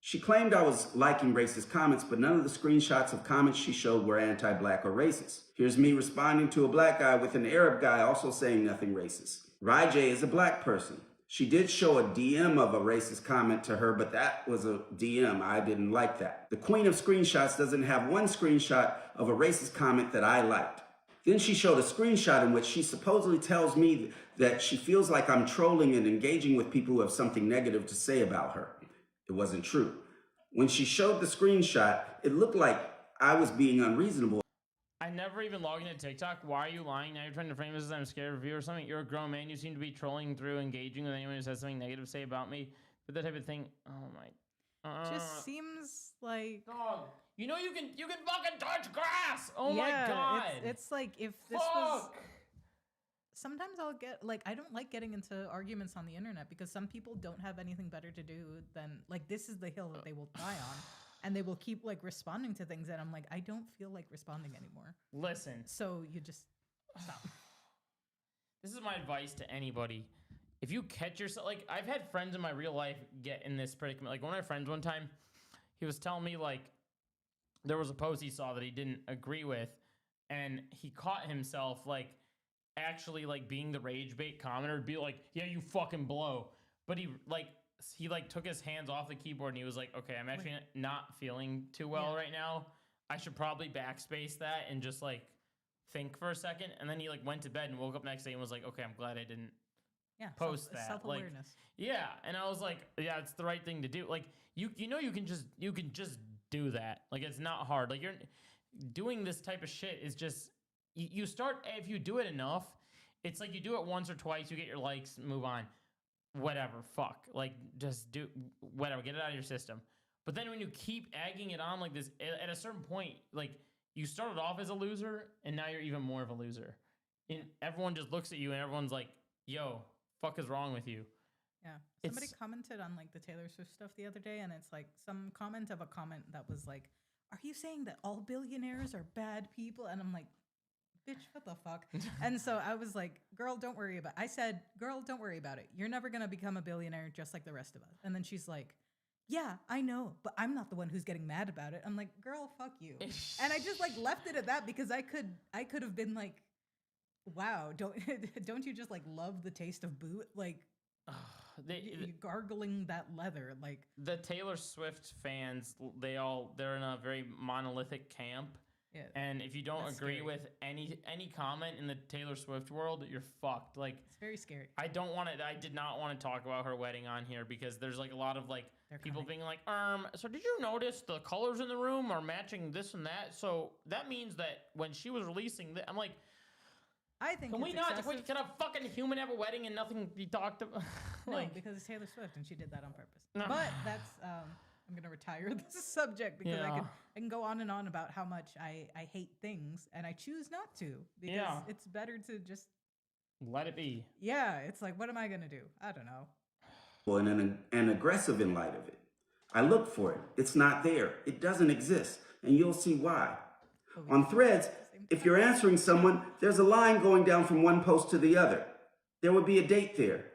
Speaker 3: She claimed I was liking racist comments, but none of the screenshots of comments she showed were anti-black or racist. Here's me responding to a black guy with an Arab guy also saying nothing racist. Rai J is a black person. She did show a DM of a racist comment to her, but that was a DM. I didn't like that. The queen of screenshots doesn't have one screenshot of a racist comment that I liked. Then she showed a screenshot in which she supposedly tells me that she feels like I'm trolling and engaging with people who have something negative to say about her. It wasn't true. When she showed the screenshot, it looked like I was being unreasonable.
Speaker 1: I never even logged into TikTok. Why are you lying? Now you're trying to frame this as I'm scared of you or something. You're a grown man. You seem to be trolling through engaging with anyone who says something negative to say about me. But that type of thing. Oh my.
Speaker 2: Just seems like.
Speaker 1: Dog. You know you can fucking touch grass. Oh my God.
Speaker 2: It's like if this was. Sometimes I'll get like I don't like getting into arguments on the internet because some people don't have anything better to do than like this is the hill that they will die on, and they will keep like responding to things that I'm like I don't feel like responding anymore.
Speaker 1: Listen.
Speaker 2: So you just stop.
Speaker 1: this is my advice to anybody. If you catch yourself, like I've had friends in my real life get in this predicament. Like one of my friends one time, he was telling me like there was a post he saw that he didn't agree with, and he caught himself like actually like being the rage bait commenter, be like, yeah, you fucking blow. But he took his hands off the keyboard and he was like, okay, I'm actually not feeling too well right now. I should probably backspace that and just like think for a second. And then he like went to bed and woke up next day and was like, okay, I'm glad I didn't post that.
Speaker 2: Self-awareness.
Speaker 1: Like, yeah. And I was like, yeah, it's the right thing to do. Like you can just do that. Like it's not hard. Like you're doing this type of shit is just, you start, if you do it enough, it's like you do it once or twice, you get your likes, move on. Whatever, fuck. Like, just do whatever, get it out of your system. But then when you keep egging it on like this, at a certain point, like, you started off as a loser, and now you're even more of a loser. And everyone just looks at you, and everyone's like, yo, fuck is wrong with you?
Speaker 2: Yeah. Somebody commented on, like, the Taylor Swift stuff the other day, and it's, like, some comment of a comment that was like, are you saying that all billionaires are bad people? And I'm like, bitch, what the fuck? And so I was like, girl, don't worry about it. I said, girl, don't worry about it. You're never going to become a billionaire just like the rest of us. And then she's like, yeah, I know, but I'm not the one who's getting mad about it. I'm like, girl, fuck you. And I just like left it at that because I could have been like, wow, don't you just like love the taste of boot? Like you're gargling that leather. Like
Speaker 1: the Taylor Swift fans, they're in a very monolithic camp.
Speaker 2: Yeah,
Speaker 1: and if you don't agree
Speaker 2: scary.
Speaker 1: with any comment in the Taylor Swift world, you're fucked. Like
Speaker 2: it's very scary.
Speaker 1: I did not want to talk about her wedding on here because there's like a lot of like people being like, so did you notice the colors in the room are matching this and that? So that means that when she was releasing I'm like,
Speaker 2: I think
Speaker 1: can a fucking human have a wedding and nothing be talked about?
Speaker 2: No, because it's Taylor Swift and she did that on purpose. But that's I'm gonna retire this subject because I can go on and on about how much I hate things and I choose not to because it's better to just
Speaker 1: let it be.
Speaker 2: Yeah, it's like, what am I gonna do? I don't know.
Speaker 3: Well, and aggressive in light of it. I look for it. It's not there. It doesn't exist, and you'll see why. On Threads, if you're answering someone, there's a line going down from one post to the other. There would be a date there.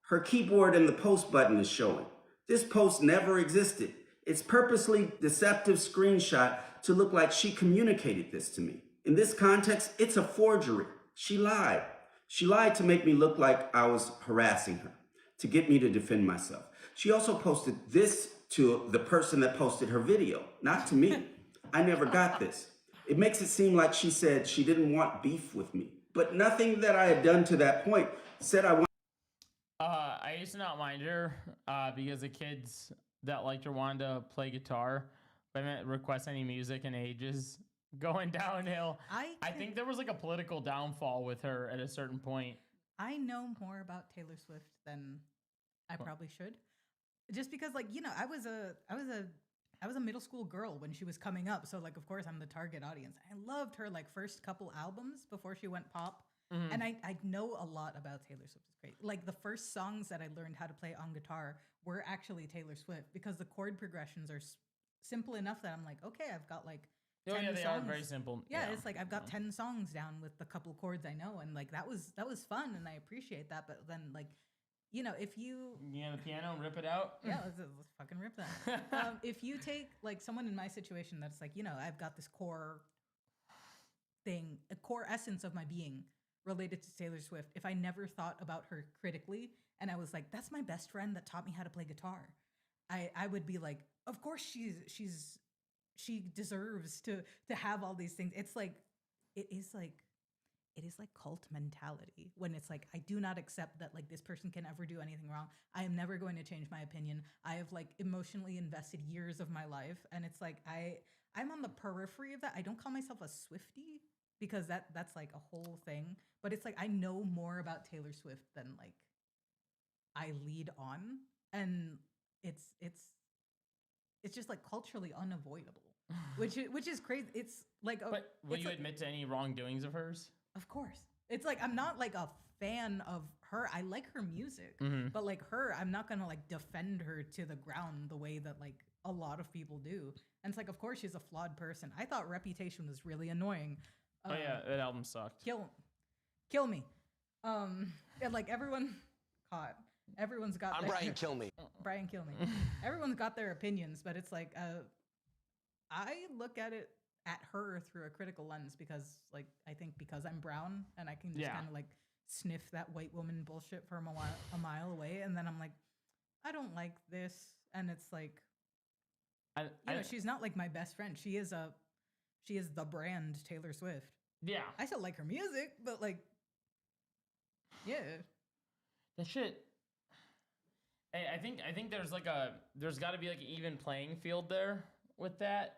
Speaker 3: Her keyboard and the post button is showing. This post never existed. It's purposely deceptive screenshot to look like she communicated this to me. In this context, it's a forgery. She lied. She lied to make me look like I was harassing her, to get me to defend myself. She also posted this to the person that posted her video, not to me. I never got this. It makes it seem like she said she didn't want beef with me, but nothing that I had done to that point said I want.
Speaker 1: I used to not mind her because the kids that liked her wanted to play guitar, but I meant request any music in ages going downhill. I think there was like a political downfall with her at a certain point.
Speaker 2: I know more about Taylor Swift than I probably should, just because like, you know, I was a middle school girl when she was coming up. So like, of course I'm the target audience. I loved her like first couple albums before she went pop. Mm-hmm. And I know a lot about Taylor Swift. It's great. Like the first songs that I learned how to play on guitar were actually Taylor Swift because the chord progressions are simple enough that I'm like, okay, I've got like 10 songs.
Speaker 1: They are very simple.
Speaker 2: Yeah, it's like I've got 10 songs down with the couple chords I know, and like that was fun, and I appreciate that. But then like, you know, if you
Speaker 1: the piano and rip it out,
Speaker 2: let's fucking rip that. If you take like someone in my situation that's like, you know, I've got this core thing, a core essence of my being related to Taylor Swift. If I never thought about her critically, and I was like, that's my best friend that taught me how to play guitar, I would be like, of course she deserves to have all these things. It's like it is like cult mentality when it's like, I do not accept that like this person can ever do anything wrong. I am never going to change my opinion. I have like emotionally invested years of my life, and it's like I'm on the periphery of that. I don't call myself a Swiftie because that's like a whole thing, but it's like I know more about Taylor Swift than like I lead on, and it's just like culturally unavoidable, which is crazy. It's like,
Speaker 1: but will you admit to any wrongdoings of hers?
Speaker 2: Of course. It's like, I'm not like a fan of her. I like her music, but like her, I'm not going to like defend her to the ground the way that like a lot of people do. And it's like, of course she's a flawed person. I thought Reputation was really annoying.
Speaker 1: That album sucked.
Speaker 2: Kill me. And like everyone's got
Speaker 6: I'm Brian Kilme.
Speaker 2: Brian Kilme. Everyone's got their opinions, but it's like I look at it at her through a critical lens because like I think because I'm brown and I can just kind of like sniff that white woman bullshit from a mile away, and then I'm like, I don't like this, and it's like, she's not like my best friend. She is the brand Taylor Swift.
Speaker 1: Yeah,
Speaker 2: I still like her music, but like, yeah,
Speaker 1: that shit. I think there's got to be like an even playing field there with that.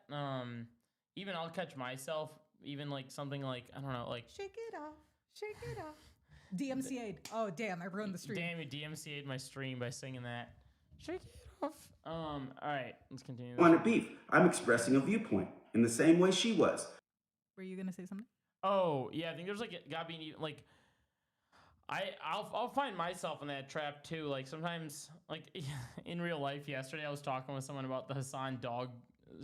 Speaker 1: Even I'll catch myself, even like something like, I don't know, like
Speaker 2: shake it off. DMCA'd. Oh damn, I ruined the stream.
Speaker 1: Damn, you DMCA'd my stream by singing that. Shake it off. All right, let's continue.
Speaker 3: Wanted beef. I'm expressing a viewpoint in the same way she was.
Speaker 2: Were you gonna say something?
Speaker 1: Oh yeah, I think there's like gotta be like I'll find myself in that trap too. Like sometimes, like in real life, yesterday I was talking with someone about the Hassan dog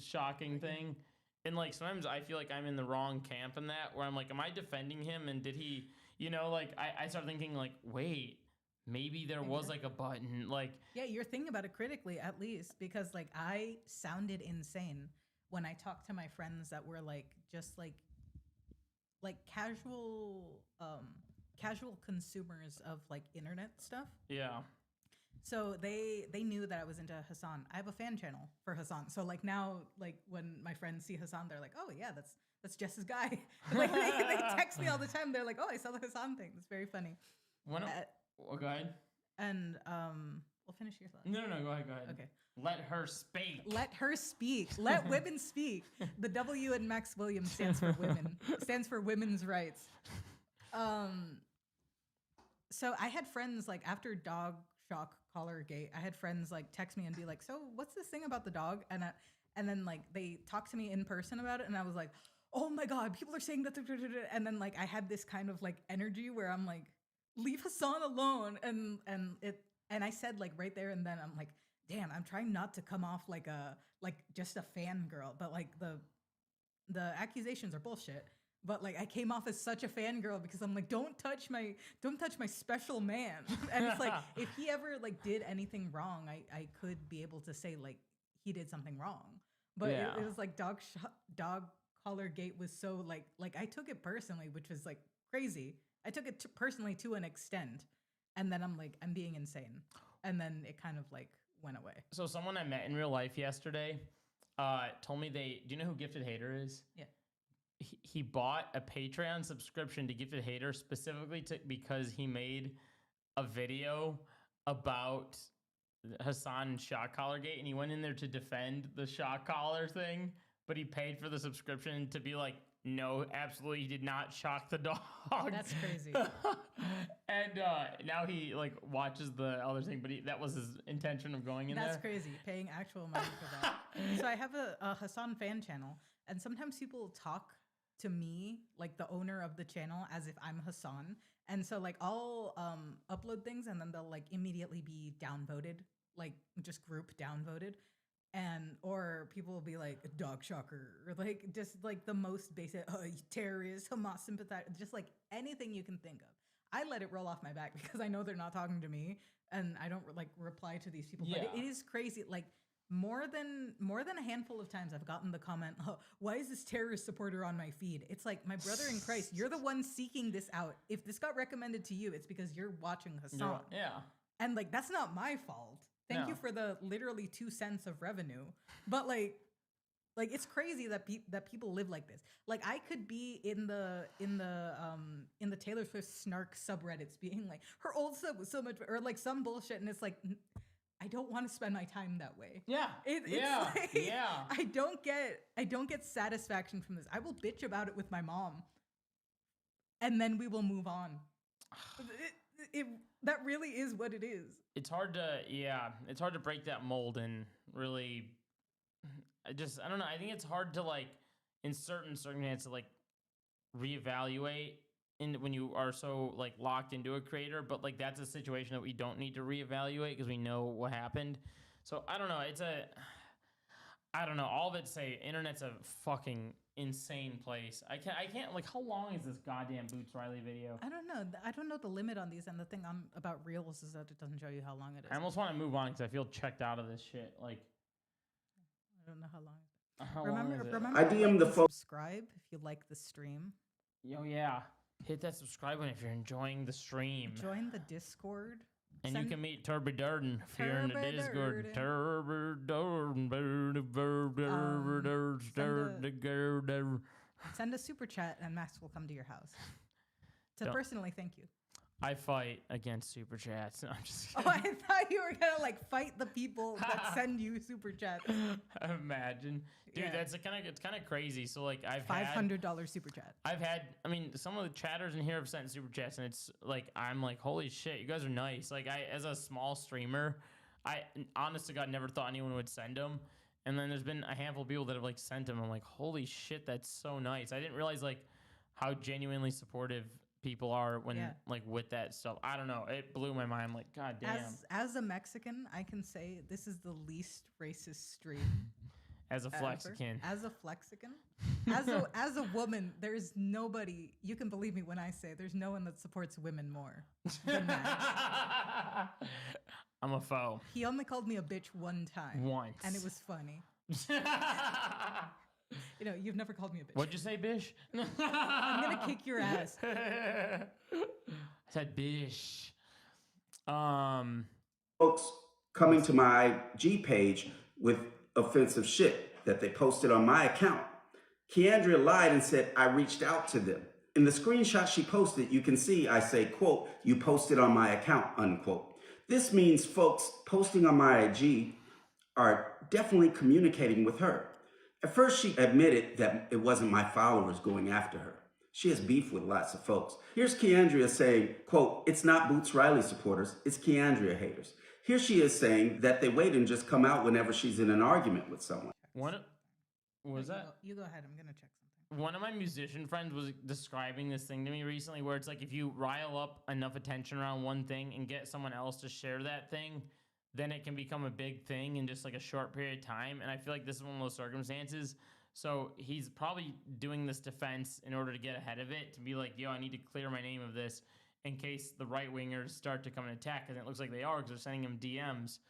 Speaker 1: shocking thing, and like sometimes I feel like I'm in the wrong camp in that, where I'm like, am I defending him? And did he, like I start thinking like, wait, maybe there was like a button, like
Speaker 2: yeah, you're thinking about it critically at least, because like I sounded insane when I talked to my friends that were like just like casual consumers of like internet stuff.
Speaker 1: Yeah.
Speaker 2: So they knew that I was into Hassan. I have a fan channel for Hassan. So like now, like when my friends see Hassan, they're like, oh yeah, that's Jess's guy. Like they text me all the time. They're like, oh, I saw the Hassan thing. It's very funny.
Speaker 1: Go ahead.
Speaker 2: And we'll finish your thought.
Speaker 1: No, go ahead.
Speaker 2: Okay.
Speaker 1: Let her speak.
Speaker 2: Let her speak. Let women speak. The W in Max Williams stands for women. Stands for women's rights. So I had friends like after dog shock collar gate, I had friends like text me and be like, so what's this thing about the dog? And then like they talked to me in person about it, and I was like, oh my God, people are saying that. And then like I had this kind of like energy where I'm like, leave Hassan alone. And I said like right there and then, I'm like, damn, I'm trying not to come off like just a fangirl, but like the accusations are bullshit. But like I came off as such a fangirl because I'm like, don't touch my special man. And it's like if he ever like did anything wrong, I could be able to say like he did something wrong. But it was like dog collar gate was so like I took it personally, which was like crazy. I took it personally to an extent, and then I'm like, I'm being insane, and then it kind of like went away.
Speaker 1: So someone I met in real life yesterday told me do you know who Gifted Hater is?
Speaker 2: Yeah.
Speaker 1: He bought a Patreon subscription to Gifted Hater specifically because he made a video about Hassan and shock collar gate, and he went in there to defend the shock collar thing, but he paid for the subscription to be like, no, absolutely, he did not shock the dog.
Speaker 2: That's crazy.
Speaker 1: And now he like watches the other thing, but that was his intention of going in there.
Speaker 2: That's crazy, paying actual money for that. So I have a Hassan fan channel, and sometimes people talk to me, like the owner of the channel, as if I'm Hassan. And so like I'll upload things and then they'll like immediately be downvoted, like just group downvoted. Or people will be like dog shocker, or like just like the most basic terrorist, Hamas sympathizer, just like anything you can think of. I let it roll off my back because I know they're not talking to me and I don't like reply to these people. Yeah. But it is crazy. Like more than a handful of times I've gotten the comment, oh, why is this terrorist supporter on my feed? It's like, my brother in Christ, you're the one seeking this out. If this got recommended to you, it's because you're watching Hassan.
Speaker 1: Yeah.
Speaker 2: And like, that's not my fault. Thank you for the literally 2 cents of revenue. But like it's crazy that people live like this. Like I could be in the Taylor Swift snark subreddits being like, her old sub was so much, or like some bullshit, and it's like, I don't want to spend my time that way.
Speaker 1: Yeah.
Speaker 2: It's like, I don't get satisfaction from this. I will bitch about it with my mom, and then we will move on. That really is what it is.
Speaker 1: It's hard to break that mold and really, I don't know. I think it's hard to like, in certain circumstances, like reevaluate when you are so like locked into a creator, but like that's a situation that we don't need to reevaluate because we know what happened. So I don't know. I don't know. All of it say internet's a fucking insane place. I can't like, how long is this goddamn Boots Riley video?
Speaker 2: I don't know. I don't know the limit on these, and the thing about Reels is that it doesn't show you how long it is.
Speaker 1: I almost want to move on because I feel checked out of this shit. Like,
Speaker 2: I don't know how long.
Speaker 1: Remember,
Speaker 2: I DM the subscribe if you like the stream.
Speaker 1: Yo, yeah. Hit that subscribe button if you're enjoying the stream.
Speaker 2: Join the Discord.
Speaker 1: And you can meet Turby Durden if you're in the Discord.
Speaker 2: Send a super chat and Max will come to your house to personally thank you.
Speaker 1: I fight against super chats. No, I'm just kidding.
Speaker 2: Oh, I thought you were gonna like fight the people that send you super chats.
Speaker 1: Imagine, dude. Yeah. It's kind of crazy. So like, I've
Speaker 2: $500 super chat.
Speaker 1: I mean, some of the chatters in here have sent super chats, and it's like, I'm like, holy shit, you guys are nice. Like, as a small streamer, I honest to God never thought anyone would send them. And then there's been a handful of people that have like sent them. I'm like, holy shit, that's so nice. I didn't realize like how genuinely supportive people are when like with that stuff. I don't know. It blew my mind. I'm like, god damn.
Speaker 2: As a Mexican, I can say this is the least racist stream.
Speaker 1: As a Flexican.
Speaker 2: As a Flexican. As a woman, there's nobody, you can believe me when I say there's no one that supports women more than Max.
Speaker 1: I'm a foe.
Speaker 2: He only called me a bitch one time.
Speaker 1: Once.
Speaker 2: And it was funny. You know, you've never called me a bitch.
Speaker 1: What'd you say, bish?
Speaker 2: I'm gonna kick your ass.
Speaker 1: I said bish.
Speaker 3: Folks coming to my G page with offensive shit that they posted on my account. Keandria lied and said I reached out to them. In the screenshot she posted, you can see I say, quote, "You posted on my account," unquote. This means folks posting on my IG are definitely communicating with her. At first, she admitted that it wasn't my followers going after her. She has beef with lots of folks. Here's Keandria saying, quote, "It's not Boots Riley supporters, it's Keandria haters." Here she is saying that they wait and just come out whenever she's in an argument with someone.
Speaker 1: What was that?
Speaker 2: You go ahead, I'm gonna check something.
Speaker 1: One of my musician friends was describing this thing to me recently where it's like if you rile up enough attention around one thing and get someone else to share that thing, then it can become a big thing in just like a short period of time. And I feel like this is one of those circumstances. So he's probably doing this defense in order to get ahead of it, to be like, yo, I need to clear my name of this in case the right wingers start to come and attack. And it looks like they are because they're sending him DMs.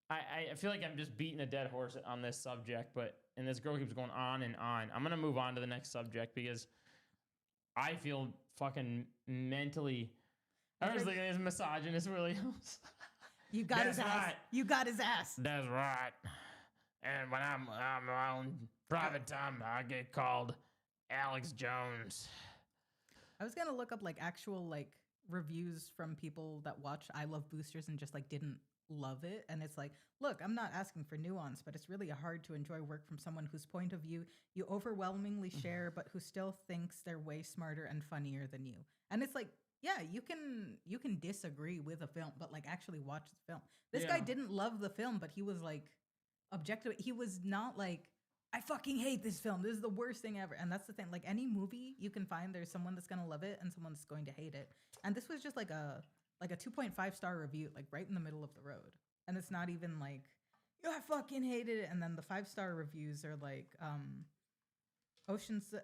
Speaker 1: I feel like I'm just beating a dead horse on this subject, and this girl keeps going on and on. I'm going to move on to the next subject because I feel fucking mentally... I was thinking his misogynist Williams.
Speaker 2: You got his ass. You got his ass.
Speaker 1: That's right. And when I'm on private time, I get called Alex Jones.
Speaker 2: I was gonna look up like actual like reviews from people that watched I Love Boosters and just like didn't love it. And it's like, look, I'm not asking for nuance, but it's really hard to enjoy work from someone whose point of view you overwhelmingly share, but who still thinks they're way smarter and funnier than you. And it's like, yeah, you can disagree with a film, but like actually watch the film. This guy didn't love the film, but he was like objective. He was not like, I fucking hate this film. This is the worst thing ever. And that's the thing. Like any movie you can find, there's someone that's gonna love it and someone that's going to hate it. And this was just like a 2.5 star review, like right in the middle of the road. And it's not even like, yo, I fucking hated it. And then the 5-star reviews are like,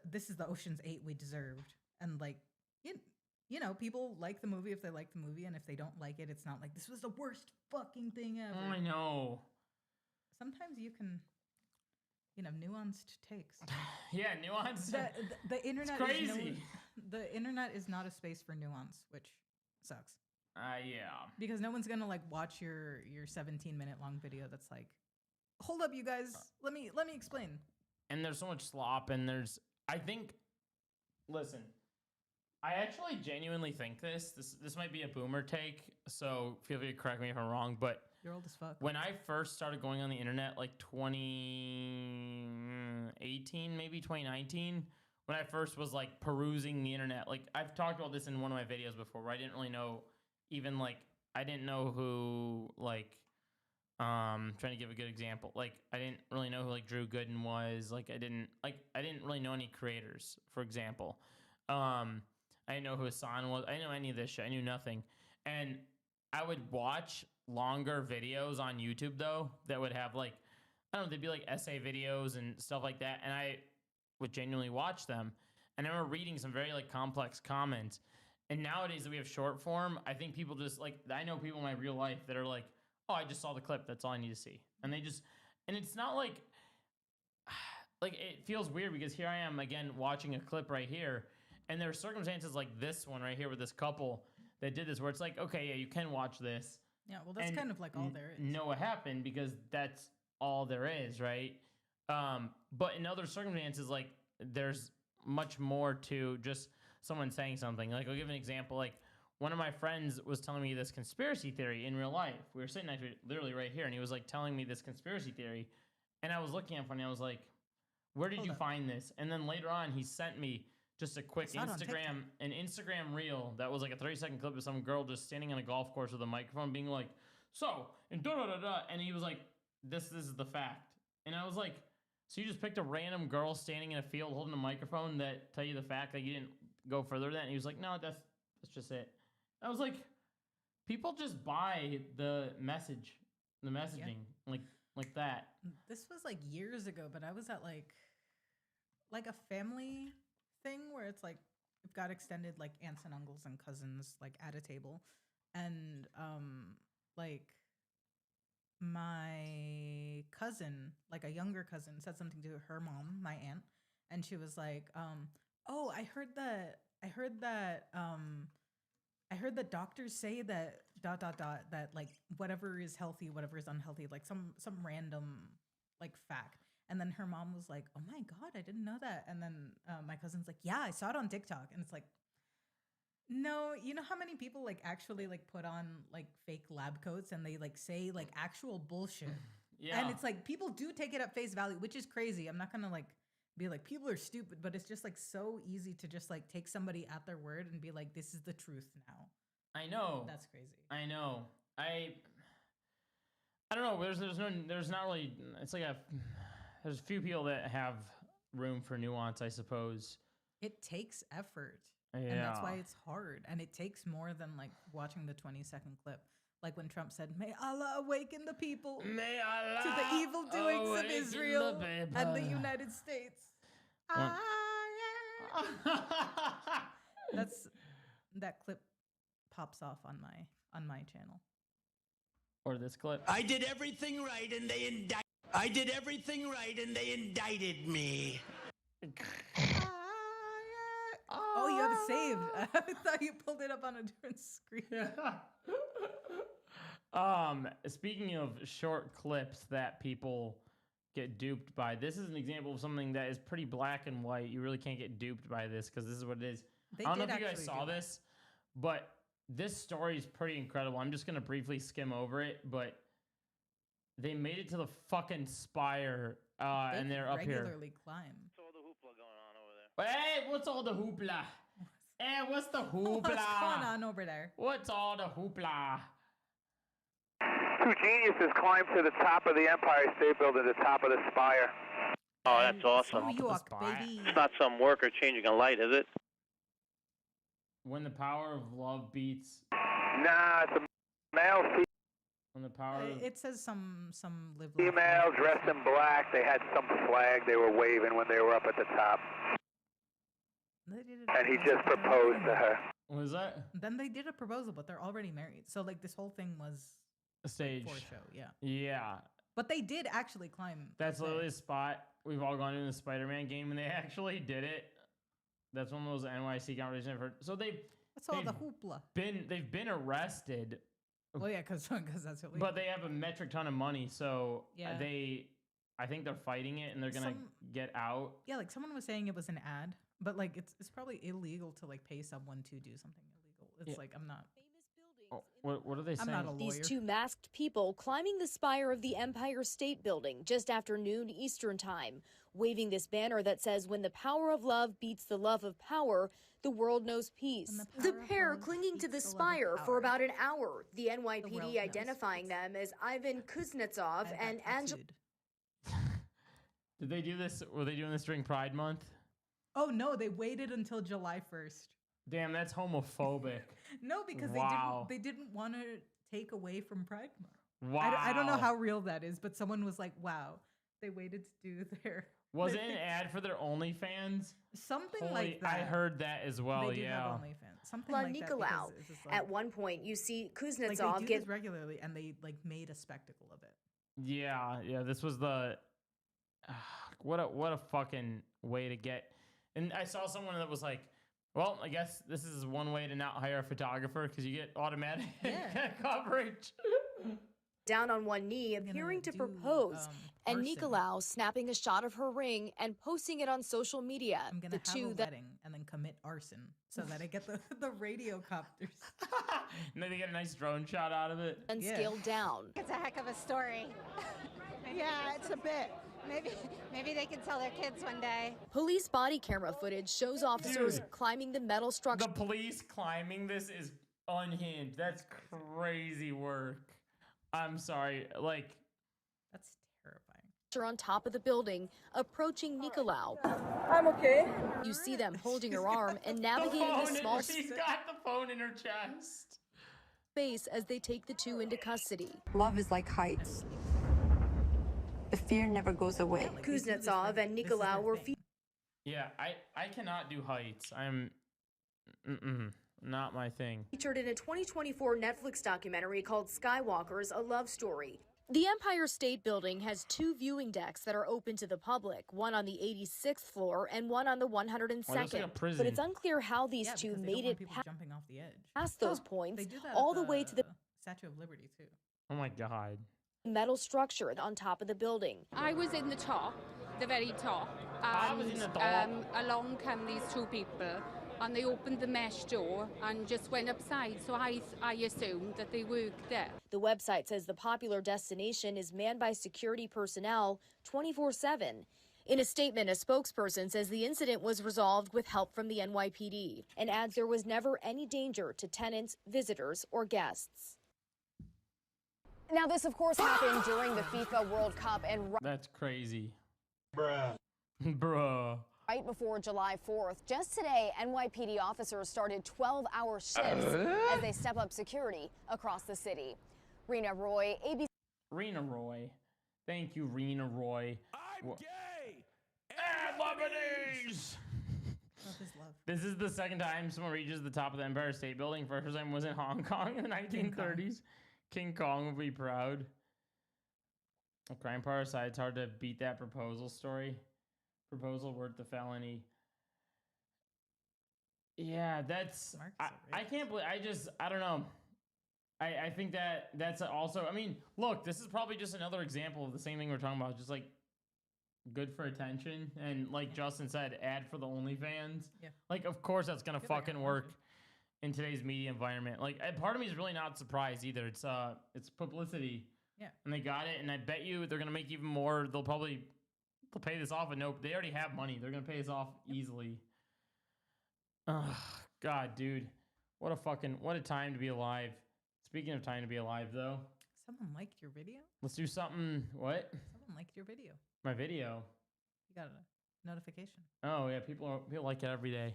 Speaker 2: this is the Ocean's 8 we deserved. And like, you know, people like the movie if they like the movie, and if they don't like it, it's not like this was the worst fucking thing ever.
Speaker 1: Oh, I know.
Speaker 2: Sometimes you can, nuanced takes.
Speaker 1: Yeah, nuance.
Speaker 2: The internet
Speaker 1: it's crazy.
Speaker 2: The internet is not a space for nuance, which sucks.
Speaker 1: Yeah. Because
Speaker 2: no one's gonna like watch your 17-minute long video that's like, hold up, you guys, let me explain.
Speaker 1: And there's so much slop, and listen. I actually genuinely think this might be a boomer take, so feel free to correct me if I'm wrong, but
Speaker 2: you're old as fuck.
Speaker 1: When I first started going on the internet, like 2018, maybe 2019, when I first was like perusing the internet, like I've talked about this in one of my videos before, where I didn't really know I didn't know who trying to give a good example. Like I didn't really know who like Drew Gooden was. Like I didn't really know any creators, for example. I didn't know who Hassan was. I didn't know any of this shit. I knew nothing. And I would watch longer videos on YouTube, though, that would have, like, I don't know, they'd be like essay videos and stuff like that, and I would genuinely watch them. And I remember reading some very like complex comments. And nowadays that we have short form, I think people just like, I know people in my real life that are like, oh, I just saw the clip. That's all I need to see. And they just, and it's not like it feels weird because here I am again watching a clip right here. And there are circumstances like this one right here with this couple that did this where it's like, okay, yeah, you can watch this.
Speaker 2: Yeah, well, that's kind of like all there is.
Speaker 1: Know what happened because that's all there is, right? But in other circumstances, like there's much more to just someone saying something. Like I'll give an example. Like one of my friends was telling me this conspiracy theory in real life. We were sitting actually literally right here, and he was like telling me this conspiracy theory, and I was looking at it and I was like, "Where did you find this?" And then later on, he sent me just a quick an Instagram reel that was like a 30-second clip of some girl just standing on a golf course with a microphone, being like, "So and da da da da," and he was like, "This is the fact," and I was like. So you just picked a random girl standing in a field holding a microphone that tell you the fact that you didn't go further than that? And he was like, no, that's just it. I was like, people just buy the messaging, like that.
Speaker 2: This was like years ago, but I was at like a family thing where it's like we've got extended like aunts and uncles and cousins like at a table, and like my cousin, like a younger cousin, said something to her mom, my aunt, and she was like, oh, I heard that doctors say that ... that like whatever is healthy, whatever is unhealthy, like some random like fact. And then her mom was like, oh my God, I didn't know that. And then my cousin's like, yeah, I saw it on TikTok. And it's like, no, you know how many people like actually like put on like fake lab coats and they like say like actual bullshit. Yeah. And it's like people do take it at face value, which is crazy. I'm not gonna like be like people are stupid, but it's just like so easy to just like take somebody at their word and be like, this is the truth now.
Speaker 1: I know.
Speaker 2: That's crazy.
Speaker 1: I know. I don't know. There's not really. It's like there's a few people that have room for nuance, I suppose.
Speaker 2: It takes effort.
Speaker 1: Yeah.
Speaker 2: And that's why it's hard. And it takes more than like watching the 20-second clip. Like when Trump said, may Allah awaken the people
Speaker 1: may Allah
Speaker 2: to the evil doings of Israel and the United States. That clip pops off on my channel.
Speaker 1: Or this clip.
Speaker 6: I did everything right and they indicted me.
Speaker 2: Oh, you have it saved. I thought you pulled it up on a different screen.
Speaker 1: Speaking of short clips that people get duped by, this is an example of something that is pretty black and white. You really can't get duped by this because this is what it is. I don't know if you guys saw this, but this story is pretty incredible. I'm just going to briefly skim over it, but they made it to the fucking spire, and they're up here.
Speaker 2: Regularly climb.
Speaker 1: Hey, what's all the hoopla? Hey, what's the hoopla?
Speaker 2: What's going on over there?
Speaker 1: What's all the hoopla?
Speaker 7: Two geniuses climbed to the top of the Empire State Building, the top of the spire.
Speaker 8: Oh, that's awesome.
Speaker 2: New York, baby.
Speaker 8: It's not some worker changing a light, is it?
Speaker 1: When the power of love beats.
Speaker 7: Nah, it's a male.
Speaker 1: When the power of...
Speaker 2: It says some live.
Speaker 7: Female dressed in black. They had some flag they were waving when they were up at the top. And he just proposed to her.
Speaker 1: What was that?
Speaker 2: Then they did a proposal, but they're already married. So like this whole thing was
Speaker 1: a stage
Speaker 2: for show. Yeah.
Speaker 1: Yeah.
Speaker 2: But they did actually climb.
Speaker 1: That's literally a spot we've all gone to in the Spider-Man game, and they actually did it. That's one of those NYC conversations I've heard. So
Speaker 2: that's all the hoopla.
Speaker 1: They've been arrested.
Speaker 2: Well, yeah, because that's what.
Speaker 1: But they have a metric ton of money, so yeah. I think they're fighting it, and they're gonna get out.
Speaker 2: Yeah, like someone was saying it was an ad, but like it's probably illegal to like pay someone to do something illegal. It's like I'm not.
Speaker 1: What are they saying?
Speaker 2: I'm not a lawyer.
Speaker 9: These two masked people climbing the spire of the Empire State Building just after noon Eastern time, waving this banner that says, when the power of love beats the love of power, the world knows peace. The pair clinging to the spire for about an hour, the NYPD identifying them as Ivan Kuznetsov and Angela.
Speaker 1: Did they do this? Were they doing this during Pride Month?
Speaker 2: Oh, no, they waited until July 1st.
Speaker 1: Damn, that's homophobic.
Speaker 2: No, because they didn't want to take away from Pride Month.
Speaker 1: Wow.
Speaker 2: I don't know how real that is, but someone was like, wow, They waited to do their.
Speaker 1: Was it an ad for their OnlyFans?
Speaker 2: Something like that.
Speaker 1: I heard that as well.
Speaker 2: They do have OnlyFans. Something like
Speaker 9: Nicolau.
Speaker 2: that. It's just like,
Speaker 9: At one point, you see Kuznetsov
Speaker 2: like they do this regularly, and they like made a spectacle of it.
Speaker 1: Yeah. This was the what a fucking way to get. And I saw someone that was like, well, I guess this is one way to not hire a photographer because you get automatic coverage.
Speaker 9: Down on one knee, appearing to propose, and Nicolau snapping a shot of her ring and posting it on social media.
Speaker 2: I'm gonna have a wedding and then commit arson so that I get the radio copters.
Speaker 1: And then they get a nice drone shot out of it.
Speaker 9: And scaled down.
Speaker 10: It's a heck of a story. Yeah, it's a bit. Maybe they can tell their kids one day.
Speaker 9: Police body camera footage shows officers climbing the metal structure.
Speaker 1: The police climbing this is unhinged. That's crazy work. I'm sorry, like...
Speaker 2: That's terrifying.
Speaker 9: On top of the building, approaching Nicolau.
Speaker 11: I'm okay.
Speaker 9: You see them holding her arm and navigating the small...
Speaker 1: She's got the phone in her chest.
Speaker 9: Space as they take the two into custody.
Speaker 11: Love is like heights. The fear never goes away.
Speaker 9: Kuznetsov and Nicolau were...
Speaker 1: Yeah, I cannot do heights. I'm... not my thing.
Speaker 9: Featured in a 2024 Netflix documentary called Skywalkers, A Love Story. The Empire State Building has 2 viewing decks that are open to the public, one on the 86th floor and one on the 102nd.
Speaker 1: Like a prison.
Speaker 9: But it's unclear how these two made it
Speaker 2: jumping off the edge.
Speaker 9: Past those points,
Speaker 2: they do that
Speaker 9: all the way to the
Speaker 2: Statue of Liberty too.
Speaker 1: Oh my God.
Speaker 9: Metal structure on top of the building.
Speaker 12: I was in the top, the very top.
Speaker 1: I was in the top.
Speaker 12: Along come these 2 people. And they opened the mesh door and just went upside. So I assumed that they worked there.
Speaker 9: The website says the popular destination is manned by security personnel 24/7. In a statement, a spokesperson says the incident was resolved with help from the NYPD and adds there was never any danger to tenants, visitors, or guests. Now, this, of course, happened during the FIFA World Cup and...
Speaker 1: That's crazy.
Speaker 13: Bruh.
Speaker 1: Bruh.
Speaker 9: Right before July 4th, just today, NYPD officers started 12-hour shifts as they step up security across the city. Rena Roy, ABC.
Speaker 1: Rena Roy. Thank you, Rena Roy.
Speaker 6: I'm gay!
Speaker 1: And Lebanese!
Speaker 2: Love is love.
Speaker 1: This is the second time someone reaches the top of the Empire State Building. First time was in Hong Kong in the 1930s. King Kong would be proud. A crime part aside, it's hard to beat that proposal story. Proposal worth the felony. Yeah, that's... I can't believe... I don't know. I think that's also... I mean, look, this is probably just another example of the same thing we're talking about. Just, like, good for attention. And, like Justin said, ad for the OnlyFans.
Speaker 2: Yeah.
Speaker 1: Like, of course that's going to fucking work in today's media environment. Like, part of me is really not surprised either. It's publicity.
Speaker 2: Yeah.
Speaker 1: And they got it, and I bet you they're going to make even more. They'll pay this off, and no, they already have money. They're gonna pay this off easily. Oh, God, dude, what a time to be alive. Speaking of time to be alive, though,
Speaker 2: someone liked your video.
Speaker 1: Let's do something. What?
Speaker 2: Someone liked your video.
Speaker 1: My video.
Speaker 2: You got a notification.
Speaker 1: Oh yeah, people like it every day.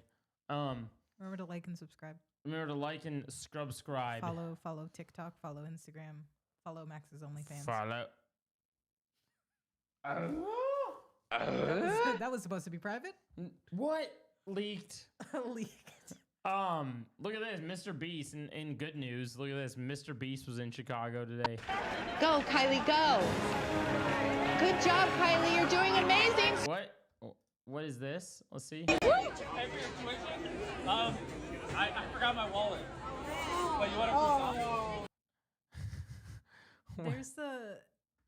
Speaker 2: Remember to like and subscribe.
Speaker 1: Remember to like and subscribe.
Speaker 2: Follow TikTok. Follow Instagram. Follow Max's OnlyFans.
Speaker 1: Follow.
Speaker 2: That was supposed to be private.
Speaker 1: What? Leaked.
Speaker 2: Leaked.
Speaker 1: Look at this, Mr. Beast. In good news, look at this. Mr. Beast was in Chicago today.
Speaker 12: Go, Kylie, go. Good job, Kylie. You're doing amazing.
Speaker 1: What is this? Let's see.
Speaker 14: I forgot my wallet. But you want to
Speaker 2: There's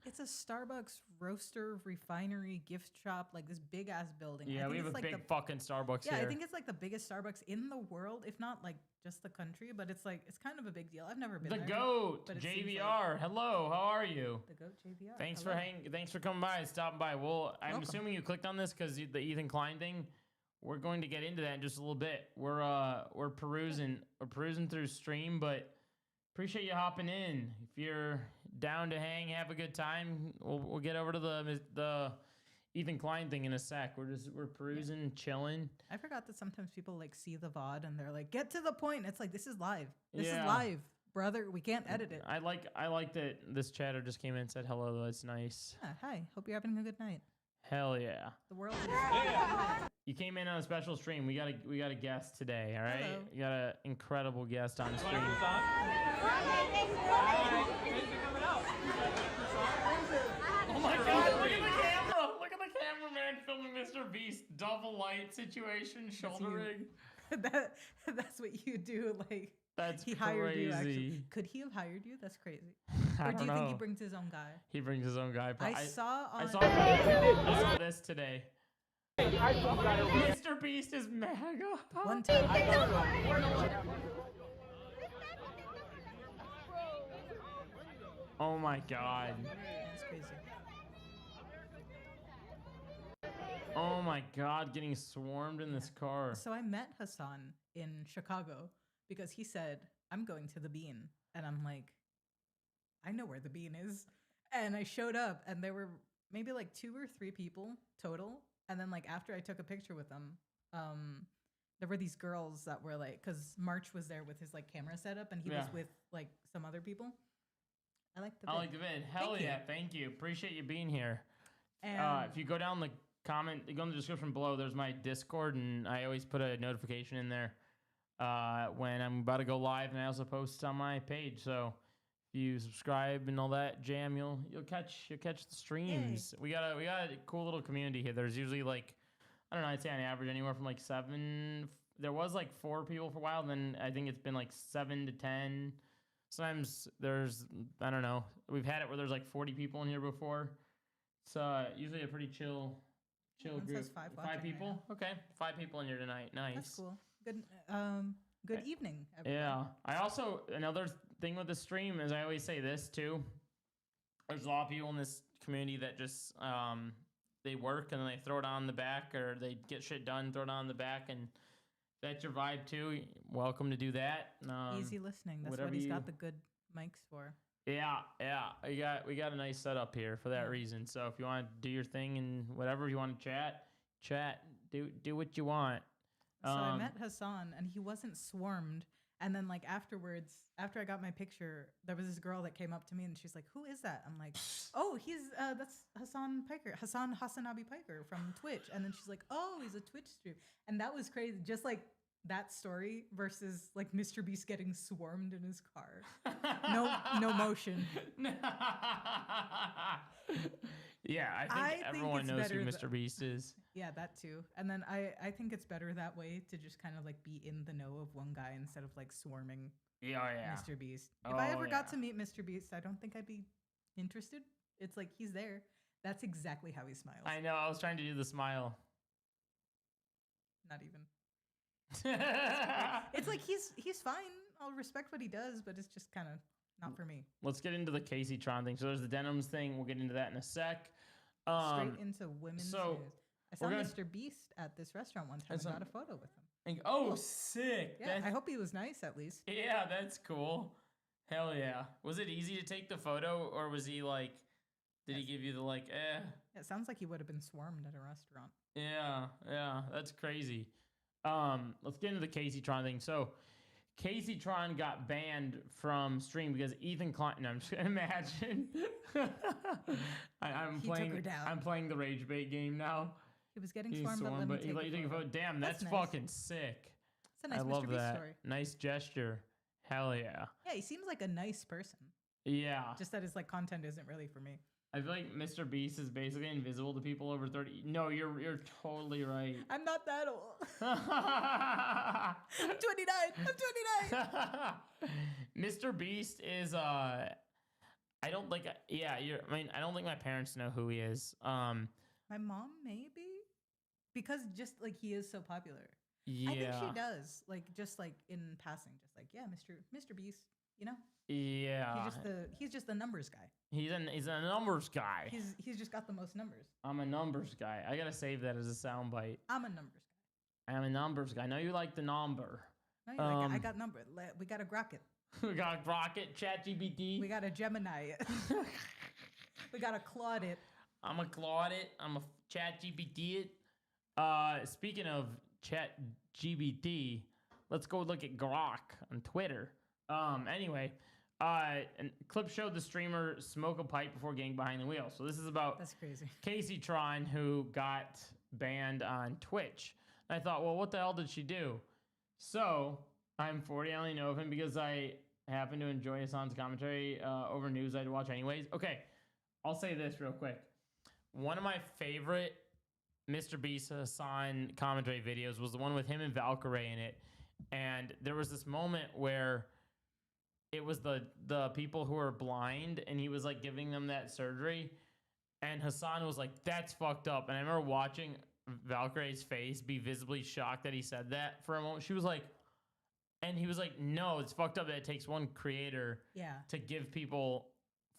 Speaker 2: it's a Starbucks roaster refinery gift shop, like this big ass building.
Speaker 1: Yeah, we have a big fucking Starbucks here.
Speaker 2: Yeah, I think it's like the biggest Starbucks in the world, if not like just the country. But it's like it's kind of a big deal. I've never been there.
Speaker 1: The GOAT, JVR. Hello, how are you?
Speaker 2: The GOAT, JVR.
Speaker 1: Thanks for coming by and stopping by. Well, I'm assuming you clicked on this because the Ethan Klein thing. We're going to get into that in just a little bit. We're perusing through stream, but appreciate you hopping in. If you're down to hang, have a good time, we'll get over to the Ethan Klein thing in a sec. We're perusing, chilling.
Speaker 2: I forgot that sometimes people like see the VOD and they're like, get to the point. It's like, this is live. This is live. brother. We can't edit it.
Speaker 1: I like that this chatter just came in and said hello. That's nice.
Speaker 2: Yeah, hi. Hope you're having a good night.
Speaker 1: Hell yeah.
Speaker 2: The world is
Speaker 1: You came in on a special stream. We got a guest today, all right?
Speaker 2: Hello.
Speaker 1: We got an incredible guest on stream. Oh my god, look at the camera! Look at the cameraman filming Mr. Beast. Double light situation, shoulder rig.
Speaker 2: That's what you do, like
Speaker 1: That's
Speaker 2: he hired you actually.
Speaker 1: crazy.
Speaker 2: Could he have hired you? That's crazy.
Speaker 1: I
Speaker 2: Or
Speaker 1: don't
Speaker 2: do you think he
Speaker 1: know.
Speaker 2: brings his own guy?
Speaker 1: He brings his own guy.
Speaker 2: I saw
Speaker 1: I saw this today. Mr. Beast is mega.
Speaker 2: One time.
Speaker 1: Oh my god.
Speaker 2: That's crazy.
Speaker 1: Oh my god, getting swarmed in this car.
Speaker 2: So I met Hassan in Chicago because he said, I'm going to the Bean. And I'm like, I know where the Bean is. And I showed up and there were maybe like 2 or 3 people total. And then like after I took a picture with them, there were these girls that were like, because March was there with his like camera setup and he was with like some other people. I like the vid.
Speaker 1: I like the vid. Hell yeah, thank you. Appreciate you being here.
Speaker 2: And
Speaker 1: if you go down the comment, go in the description below, there's my Discord, and I always put a notification in there when I'm about to go live, and I also post on my page. So if you subscribe and all that jam, you'll catch the streams. We got a cool little community here. There's usually like, I don't know, I'd say on average anywhere from like 7. There was like 4 people for a while, then I think it's been like 7 to 10. Sometimes there's, I don't know, we've had it where there's like 40 people in here before. It's usually a pretty chill group.
Speaker 2: Says 5
Speaker 1: people?
Speaker 2: right
Speaker 1: Okay, 5 people in here tonight. Nice.
Speaker 2: That's cool. Good evening, everybody.
Speaker 1: Yeah. I also, another thing with the stream is I always say this too. There's a lot of people in this community that just, they work and then they throw it on the back, or they get shit done, throw it on the back, and that's your vibe too. Welcome to do that.
Speaker 2: Easy listening. That's what he's got the good mics for.
Speaker 1: Yeah. We got a nice setup here for that reason. So if you want to do your thing and whatever, you want to chat, do what you want.
Speaker 2: So I met Hassan and he wasn't swarmed. And then like afterwards, after I got my picture, there was this girl that came up to me and she's like, "Who is that?" I'm like, "Oh, that's Hassan Piker, Hassanabi Piker from Twitch." And then she's like, "Oh, he's a Twitch stream." And that was crazy. Just like that story versus like Mr. Beast getting swarmed in his car. No motion.
Speaker 1: Yeah, I think everyone knows who Mr. Beast is.
Speaker 2: Yeah, that too. And then I think it's better that way to just kind of like be in the know of one guy instead of like swarming Mr. Beast. If I ever got to meet Mr. Beast, I don't think I'd be interested. It's like he's there. That's exactly how he smiles.
Speaker 1: I know. I was trying to do the smile.
Speaker 2: Not even. It's like he's fine. I'll respect what he does, but it's just kind of not for me.
Speaker 1: Let's get into the Casey Tron thing. So there's the Denims thing. We'll get into that in a sec.
Speaker 2: Straight into women's news. I saw Mr. Beast at this restaurant one time and got a photo with him.
Speaker 1: Oh, sick.
Speaker 2: Yeah, I hope he was nice at least.
Speaker 1: Yeah, that's cool. Hell yeah. Was it easy to take the photo, or was he like, did he give you the like, eh?
Speaker 2: It sounds like he would have been swarmed at a restaurant.
Speaker 1: Yeah, that's crazy. Let's get into the Casey Tron thing. So Casey Tron got banned from stream because Ethan Klien. No, I'm just gonna imagine. I'm playing the rage bait game now.
Speaker 2: He was getting swarmed, but he let you take a photo.
Speaker 1: Damn, that's nice. Fucking sick.
Speaker 2: It's a nice
Speaker 1: I love
Speaker 2: Mr. Beast
Speaker 1: that.
Speaker 2: Story.
Speaker 1: Nice gesture. Hell yeah.
Speaker 2: Yeah, he seems like a nice person.
Speaker 1: Yeah.
Speaker 2: Just that his like content isn't really for me.
Speaker 1: I feel like Mr. Beast is basically invisible to people over 30. No, you're totally right.
Speaker 2: I'm not that old. I'm 29.
Speaker 1: Mr. Beast is I don't think I don't think my parents know who he is.
Speaker 2: My mom maybe, because just like he is so popular.
Speaker 1: Yeah.
Speaker 2: I think she does. Like just like in passing, just like Mr. Beast, you know?
Speaker 1: Yeah.
Speaker 2: He's just the numbers guy.
Speaker 1: He's a numbers guy.
Speaker 2: He's just got the most numbers.
Speaker 1: I'm a numbers guy. I gotta save that as a soundbite.
Speaker 2: I'm a numbers guy.
Speaker 1: I'm a numbers guy. I know you like the number.
Speaker 2: No, I got number. We got a Grocket.
Speaker 1: We got a Grocket, ChatGPT.
Speaker 2: We got a Gemini. We got a Claude it.
Speaker 1: I'm a Claude it. I'm a ChatGPT it. Speaking of ChatGPT, let's go look at Grok on Twitter. Anyway, and clip showed the streamer smoke a pipe before getting behind the wheel. So this is about
Speaker 2: That's crazy.
Speaker 1: Casey Tron, who got banned on Twitch. And I thought, well, what the hell did she do? So I'm 40. I only know of him because I happen to enjoy Hassan's commentary over news I'd watch anyways. Okay, I'll say this real quick. One of my favorite Mr. Beast Hassan commentary videos was the one with him and Valkyrie in it. And there was this moment where it was the people who are blind and he was like giving them that surgery. And Hassan was like, that's fucked up. And I remember watching Valkyrie's face be visibly shocked that he said that for a moment. She was like, and he was like, no, it's fucked up that it takes one creator to give people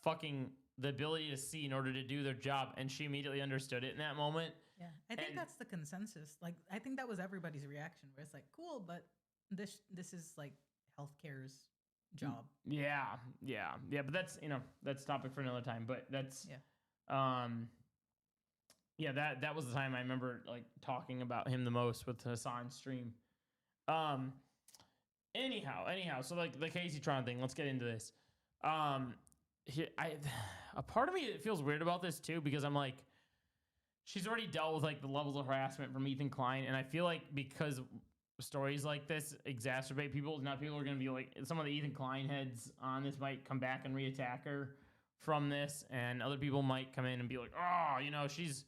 Speaker 1: fucking the ability to see in order to do their job. And she immediately understood it in that moment.
Speaker 2: Yeah, I think that's the consensus. Like, I think that was everybody's reaction where it's like, cool, but this is like healthcare's job.
Speaker 1: Yeah. But that's, that's topic for another time. But that's, that was the time I remember like talking about him the most with Hassan's stream. Anyhow, so like the Casey Tron thing, let's get into this. A part of me, it feels weird about this too, because I'm like, she's already dealt with like the levels of harassment from Ethan Klien. And I feel like because stories like this exacerbate people, now people are going to be like, some of the Ethan Klien heads on this might come back and reattack her from this. And other people might come in and be like, oh, she's,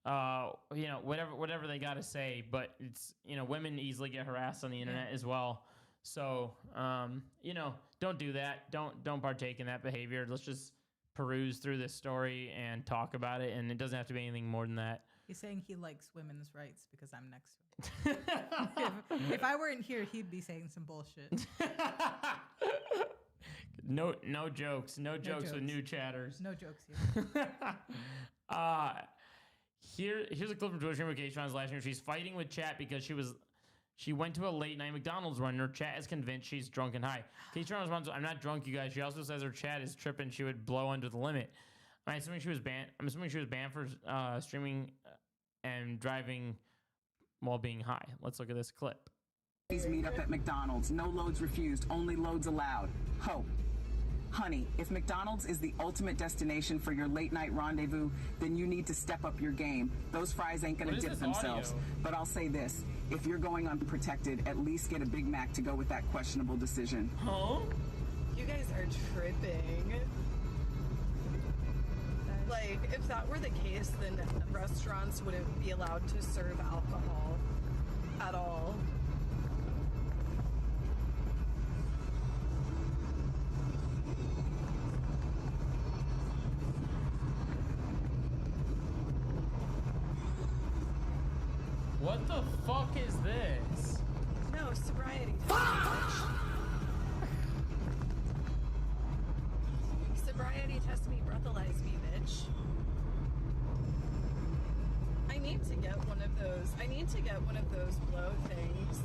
Speaker 1: whatever they got to say. But it's, women easily get harassed on the internet as well. So, don't do that. Don't partake in that behavior. Let's just peruse through this story and talk about it. And it doesn't have to be anything more than that.
Speaker 2: He's saying he likes women's rights because I'm next to him. if I weren't here, he'd be saying some bullshit.
Speaker 1: No jokes. No jokes with new chatters.
Speaker 2: No jokes
Speaker 1: here. Here's a clip from Twitch streamer Casey Tron's last year. She's fighting with chat because she went to a late night McDonald's run. Her chat is convinced she's drunk and high. Casey Tron responds, I'm not drunk, you guys. She also says her chat is tripping. She would blow under the limit. I'm assuming she was banned for streaming and driving while being high. Let's look at this clip.
Speaker 13: Please meet up at McDonald's. No loads refused. Only loads allowed. Hope. Honey, if McDonald's is the ultimate destination for your late night rendezvous, then you need to step up your game. Those fries ain't gonna dip themselves. But I'll say this, if you're going unprotected, at least get a Big Mac to go with that questionable decision.
Speaker 1: Huh?
Speaker 15: You guys are tripping. Like, if that were the case, then restaurants wouldn't be allowed to serve alcohol at all.
Speaker 1: What the fuck is this?
Speaker 15: No, sobriety. Sobriety test me, breathalyze me, bitch. I need to get one of those. I need to get one of those blow things.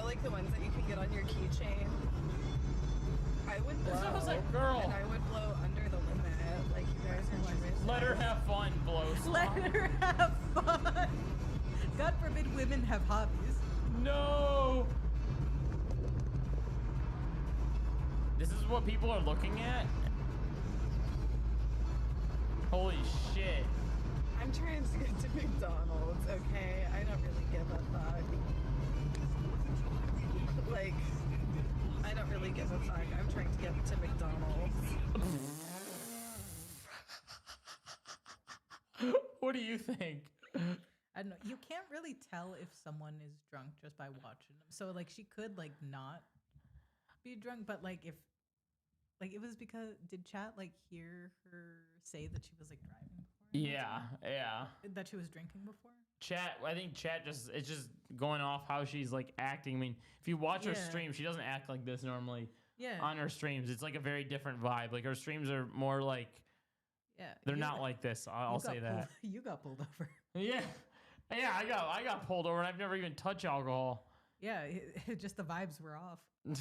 Speaker 15: Like the ones that you can get on your keychain. I would blow.
Speaker 1: This was a girl.
Speaker 15: And I would blow under the limit. Like, you guys are tripping.
Speaker 1: Let her have fun, blow.
Speaker 2: Let her have fun. God forbid women have hobbies.
Speaker 1: No. This is what people are looking at? Holy shit.
Speaker 15: I'm trying to get to McDonald's, okay? I don't really give a fuck. Like, I don't really give a fuck. I'm trying to get to McDonald's.
Speaker 1: What do you think?
Speaker 2: I don't know. You can't really tell if someone is drunk just by watching them. So, like, she could, like, not be drunk, but, like, if, like, it was because, did chat, like, hear her say that she was, like, driving before?
Speaker 1: Yeah.
Speaker 2: That she was drinking before?
Speaker 1: I think chat it's just going off how she's, like, acting. I mean, if you watch her stream, she doesn't act like this normally.
Speaker 2: Yeah.
Speaker 1: On her streams, it's, like, a very different vibe. Like, her streams are more, like, they're not like this. I'll say that.
Speaker 2: You got pulled over.
Speaker 1: Yeah, I got pulled over, and I've never even touched alcohol.
Speaker 2: Yeah, just the vibes were off. They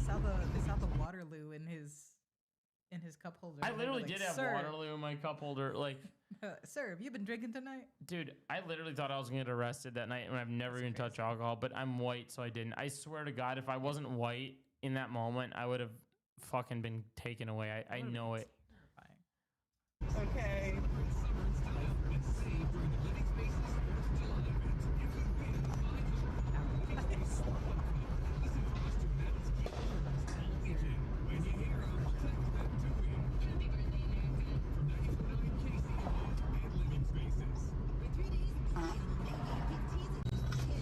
Speaker 2: saw the Waterloo in his cup holder.
Speaker 1: I literally did have Waterloo in my cup holder. Like,
Speaker 2: Sir, have you been drinking tonight?
Speaker 1: Dude, I literally thought I was gonna get arrested that night, and I've never even touched alcohol. But I'm white, so I didn't. I swear to God, if I wasn't white in that moment, I would have fucking been taken away. I know it.
Speaker 15: Okay.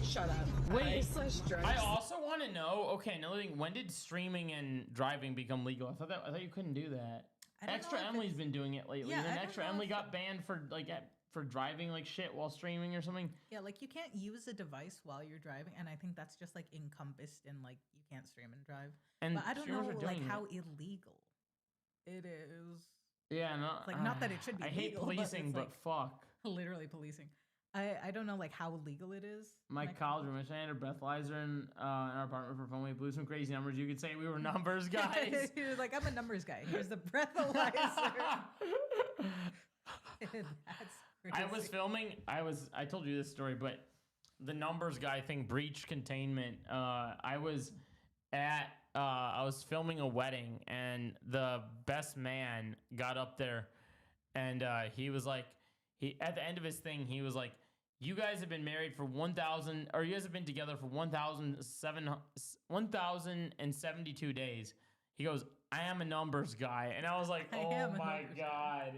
Speaker 15: Shut up.
Speaker 1: Wait, I also want to know. Okay, another thing. When did streaming and driving become legal? I thought you couldn't do that. Extra Emily's been doing it lately.
Speaker 2: Yeah,
Speaker 1: and then Extra Emily got banned for for driving like shit while streaming or something.
Speaker 2: Yeah, like you can't use a device while you're driving, and I think that's just like encompassed in like you can't stream and drive.
Speaker 1: And
Speaker 2: but I don't
Speaker 1: streamers
Speaker 2: know
Speaker 1: are doing
Speaker 2: like how
Speaker 1: it.
Speaker 2: illegal it is.
Speaker 1: Yeah, no.
Speaker 2: Like not that it should be.
Speaker 1: I hate
Speaker 2: legal,
Speaker 1: policing, but
Speaker 2: it's,
Speaker 1: fuck.
Speaker 2: Literally policing. I don't know like how legal it is.
Speaker 1: My college roommate, I had a breathalyzer in our apartment for fun. We blew some crazy numbers. You could say we were numbers guys.
Speaker 2: He was like, I'm a numbers guy. Here's the breathalyzer. That's
Speaker 1: I was filming. I told you this story, but the numbers guy thing breached containment. I was filming a wedding, and the best man got up there, and he was like, at the end of his thing, he was like, you guys have been married for 1,000, or you guys have been together for 1,072 days. He goes, I am a numbers guy. And I was like, oh my God,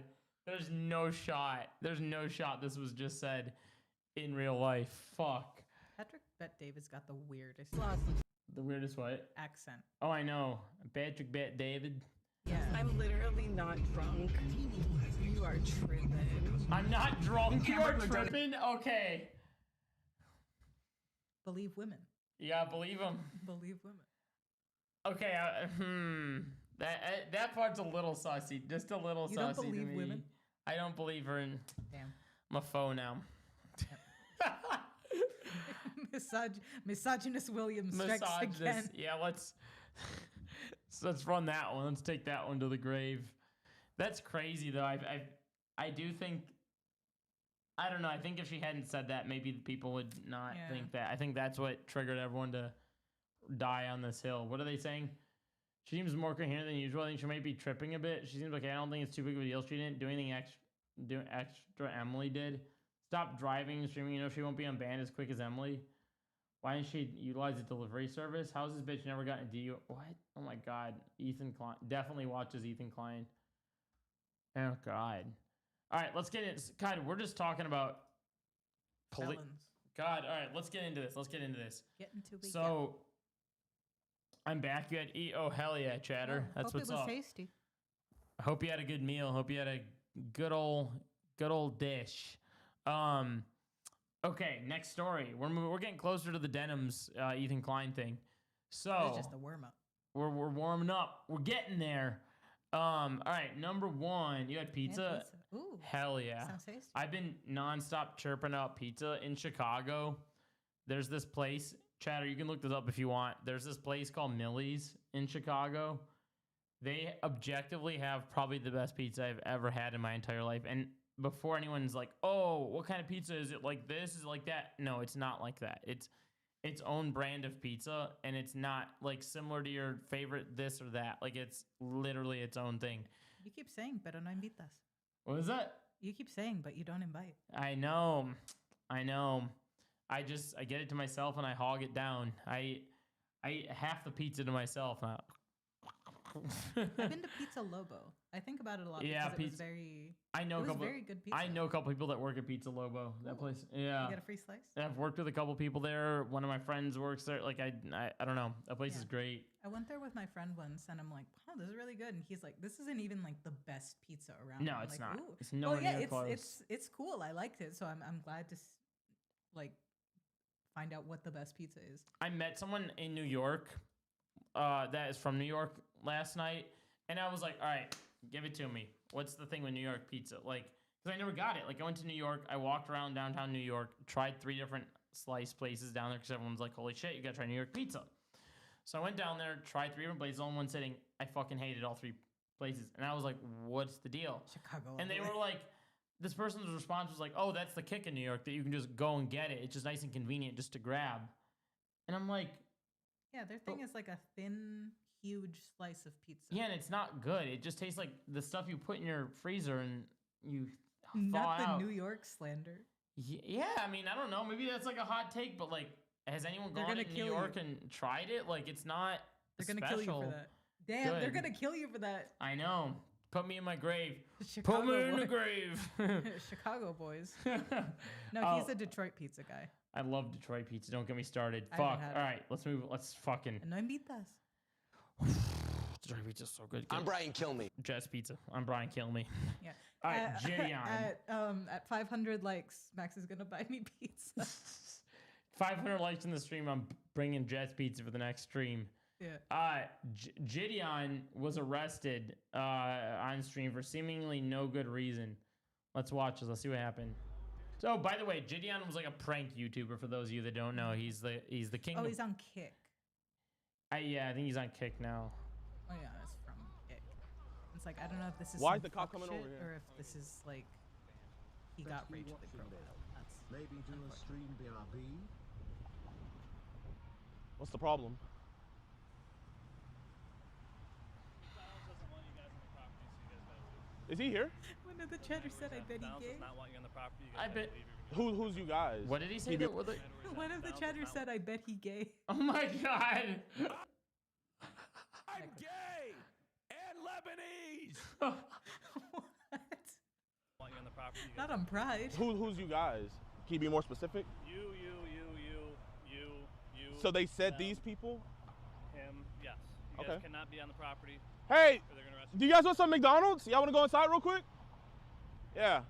Speaker 1: there's no shot. There's no shot this was just said in real life. Fuck.
Speaker 2: Patrick Bet David's got the weirdest.
Speaker 1: The weirdest what?
Speaker 2: Accent.
Speaker 1: Oh, I know. Patrick Bet David.
Speaker 15: Yeah. I'm literally not drunk. You are tripping.
Speaker 1: I'm not drunk. You are tripping? Okay.
Speaker 2: Believe women.
Speaker 1: Yeah, believe them.
Speaker 2: Believe women.
Speaker 1: Okay, that part's a little sussy. Just a little
Speaker 2: You
Speaker 1: sussy
Speaker 2: don't believe
Speaker 1: to me.
Speaker 2: women?
Speaker 1: I don't believe her in...
Speaker 2: Damn.
Speaker 1: I'm a foe now.
Speaker 2: Misogynist Williams strikes again.
Speaker 1: Yeah, let's run that one. Let's take that one to the grave. That's crazy though. I do think, I don't know. I think if she hadn't said that, maybe people would not think that. I think that's what triggered everyone to die on this hill. What are they saying? She seems more coherent than usual. I think she might be tripping a bit. She seems like, I don't think it's too big of a deal. She didn't do anything extra Emily did. Stop driving and streaming. You know she won't be unbanned as quick as Emily. Why didn't she utilize the delivery service? How's this bitch never gotten a DU? What? Oh my God. Ethan Klien. Definitely watches Ethan Klien. Oh God. All right, let's get in. God, we're just talking about
Speaker 2: Felons.
Speaker 1: God, all right, let's get into this.
Speaker 2: Get into it.
Speaker 1: So I'm back. You had oh hell yeah, Chatter. That's
Speaker 2: hope
Speaker 1: what's
Speaker 2: it was
Speaker 1: up.
Speaker 2: Tasty.
Speaker 1: I hope you had a good meal. Hope you had a good old dish. Okay, next story. We're getting closer to the Denims Ethan Klien thing. So
Speaker 2: It's just a warm up.
Speaker 1: We're warming up. We're getting there. All right, number one, you had pizza.
Speaker 2: Yeah, Ooh,
Speaker 1: hell yeah.
Speaker 2: sounds tasty.
Speaker 1: I've been nonstop chirping out pizza in Chicago. There's this place, Chatter, you can look this up if you want. There's this place called Millie's in Chicago. They objectively have probably the best pizza I've ever had in my entire life. And before anyone's like, oh, what kind of pizza is it, like this? Is it like that? No, it's not like that. It's its own brand of pizza, and it's not like similar to your favorite this or that. Like it's literally its own thing.
Speaker 2: You keep saying, pero no invitas.
Speaker 1: What is that?
Speaker 2: You keep saying, but you don't invite.
Speaker 1: I know. I get it to myself and I hog it down. I eat half the pizza to myself.
Speaker 2: I've been to Pizza Lobo. I think about it a lot because it was very. Very good pizza.
Speaker 1: I know a couple people that work at Pizza Lobo. That place. Yeah.
Speaker 2: You get a free slice.
Speaker 1: I've worked with a couple people there. One of my friends works there. Like I don't know. That place is great.
Speaker 2: I went there with my friend once, and I'm like, "Wow, this is really good." And he's like, "This isn't even like the best pizza around."
Speaker 1: No,
Speaker 2: I'm
Speaker 1: it's
Speaker 2: like,
Speaker 1: not.
Speaker 2: Ooh.
Speaker 1: It's nowhere near close.
Speaker 2: It's cool. I liked it, so I'm glad to like find out what the best pizza is.
Speaker 1: I met someone in New York that is from New York last night, and I was like, all right, give it to me. What's the thing with New York pizza? Like, because I never got it. Like, I went to New York, I walked around downtown New York, tried 3 different slice places down there because everyone's like, holy shit, you gotta try New York pizza. So I went down there, tried 3 different places, all in one sitting. I fucking hated all 3 places. And I was like, what's the deal?
Speaker 2: Chicago.
Speaker 1: And they this person's response was like, "Oh, that's the kick in New York that you can just go and get it. It's just nice and convenient just to grab." And I'm like,
Speaker 2: yeah, their thing is like a thin, huge slice of pizza.
Speaker 1: yeah, and it's not good. It just tastes like the stuff you put in your freezer and you thaw
Speaker 2: Not the
Speaker 1: out.
Speaker 2: New York slander.
Speaker 1: Yeah, I mean, I don't know. Maybe that's like a hot take, but like, has anyone gone to New York and tried it? Like, it's not.
Speaker 2: They're gonna kill you for that. Damn, they're gonna kill you for that.
Speaker 1: I know. Put me in my grave.
Speaker 2: Chicago
Speaker 1: Put me in
Speaker 2: boy.
Speaker 1: the grave.
Speaker 2: Chicago boys. No, he's a Detroit pizza guy.
Speaker 1: I love Detroit pizza. Don't get me started.
Speaker 2: I
Speaker 1: Fuck.
Speaker 2: haven't had
Speaker 1: All
Speaker 2: it.
Speaker 1: right, let's move. Let's fucking.
Speaker 2: No invitas.
Speaker 1: Detroit pizza's so good.
Speaker 6: I'm Brian Kilme.
Speaker 1: Jazz Pizza. I'm Brian Kilme.
Speaker 2: Yeah.
Speaker 1: All right, Gideon.
Speaker 2: At 500 likes, Max is gonna buy me pizza.
Speaker 1: 500 likes in the stream. I'm bringing Jazz Pizza for the next stream.
Speaker 2: Yeah.
Speaker 1: Gideon was arrested on stream for seemingly no good reason. Let's watch this. Let's see what happened. So, by the way, Gideon was like a prank YouTuber. For those of you that don't know, he's the king.
Speaker 2: Oh, he's on Kick.
Speaker 1: Yeah, I think he's on Kick now.
Speaker 2: Oh yeah, that's from Kick. It's like I don't know if this is
Speaker 16: why is the cop coming over here,
Speaker 2: or if this is like he got racially profiled.
Speaker 17: Maybe do a stream BRB.
Speaker 16: What's the problem? Is he here?
Speaker 2: One of the chatters said, "I bet he gay."
Speaker 1: I bet.
Speaker 16: Who's you guys?
Speaker 1: What did he say?
Speaker 2: One of the chatters said, "I bet he gay."
Speaker 1: Oh my god.
Speaker 6: I'm gay and Lebanese.
Speaker 2: What? Not on Pride.
Speaker 16: Who's you guys? Can you be more specific?
Speaker 14: You.
Speaker 16: So they said these people?
Speaker 14: Him, yes. You guys cannot be on the property.
Speaker 16: Hey,
Speaker 14: or they're gonna arrest
Speaker 16: do you guys want some McDonald's? Y'all want to go inside real quick? Yeah.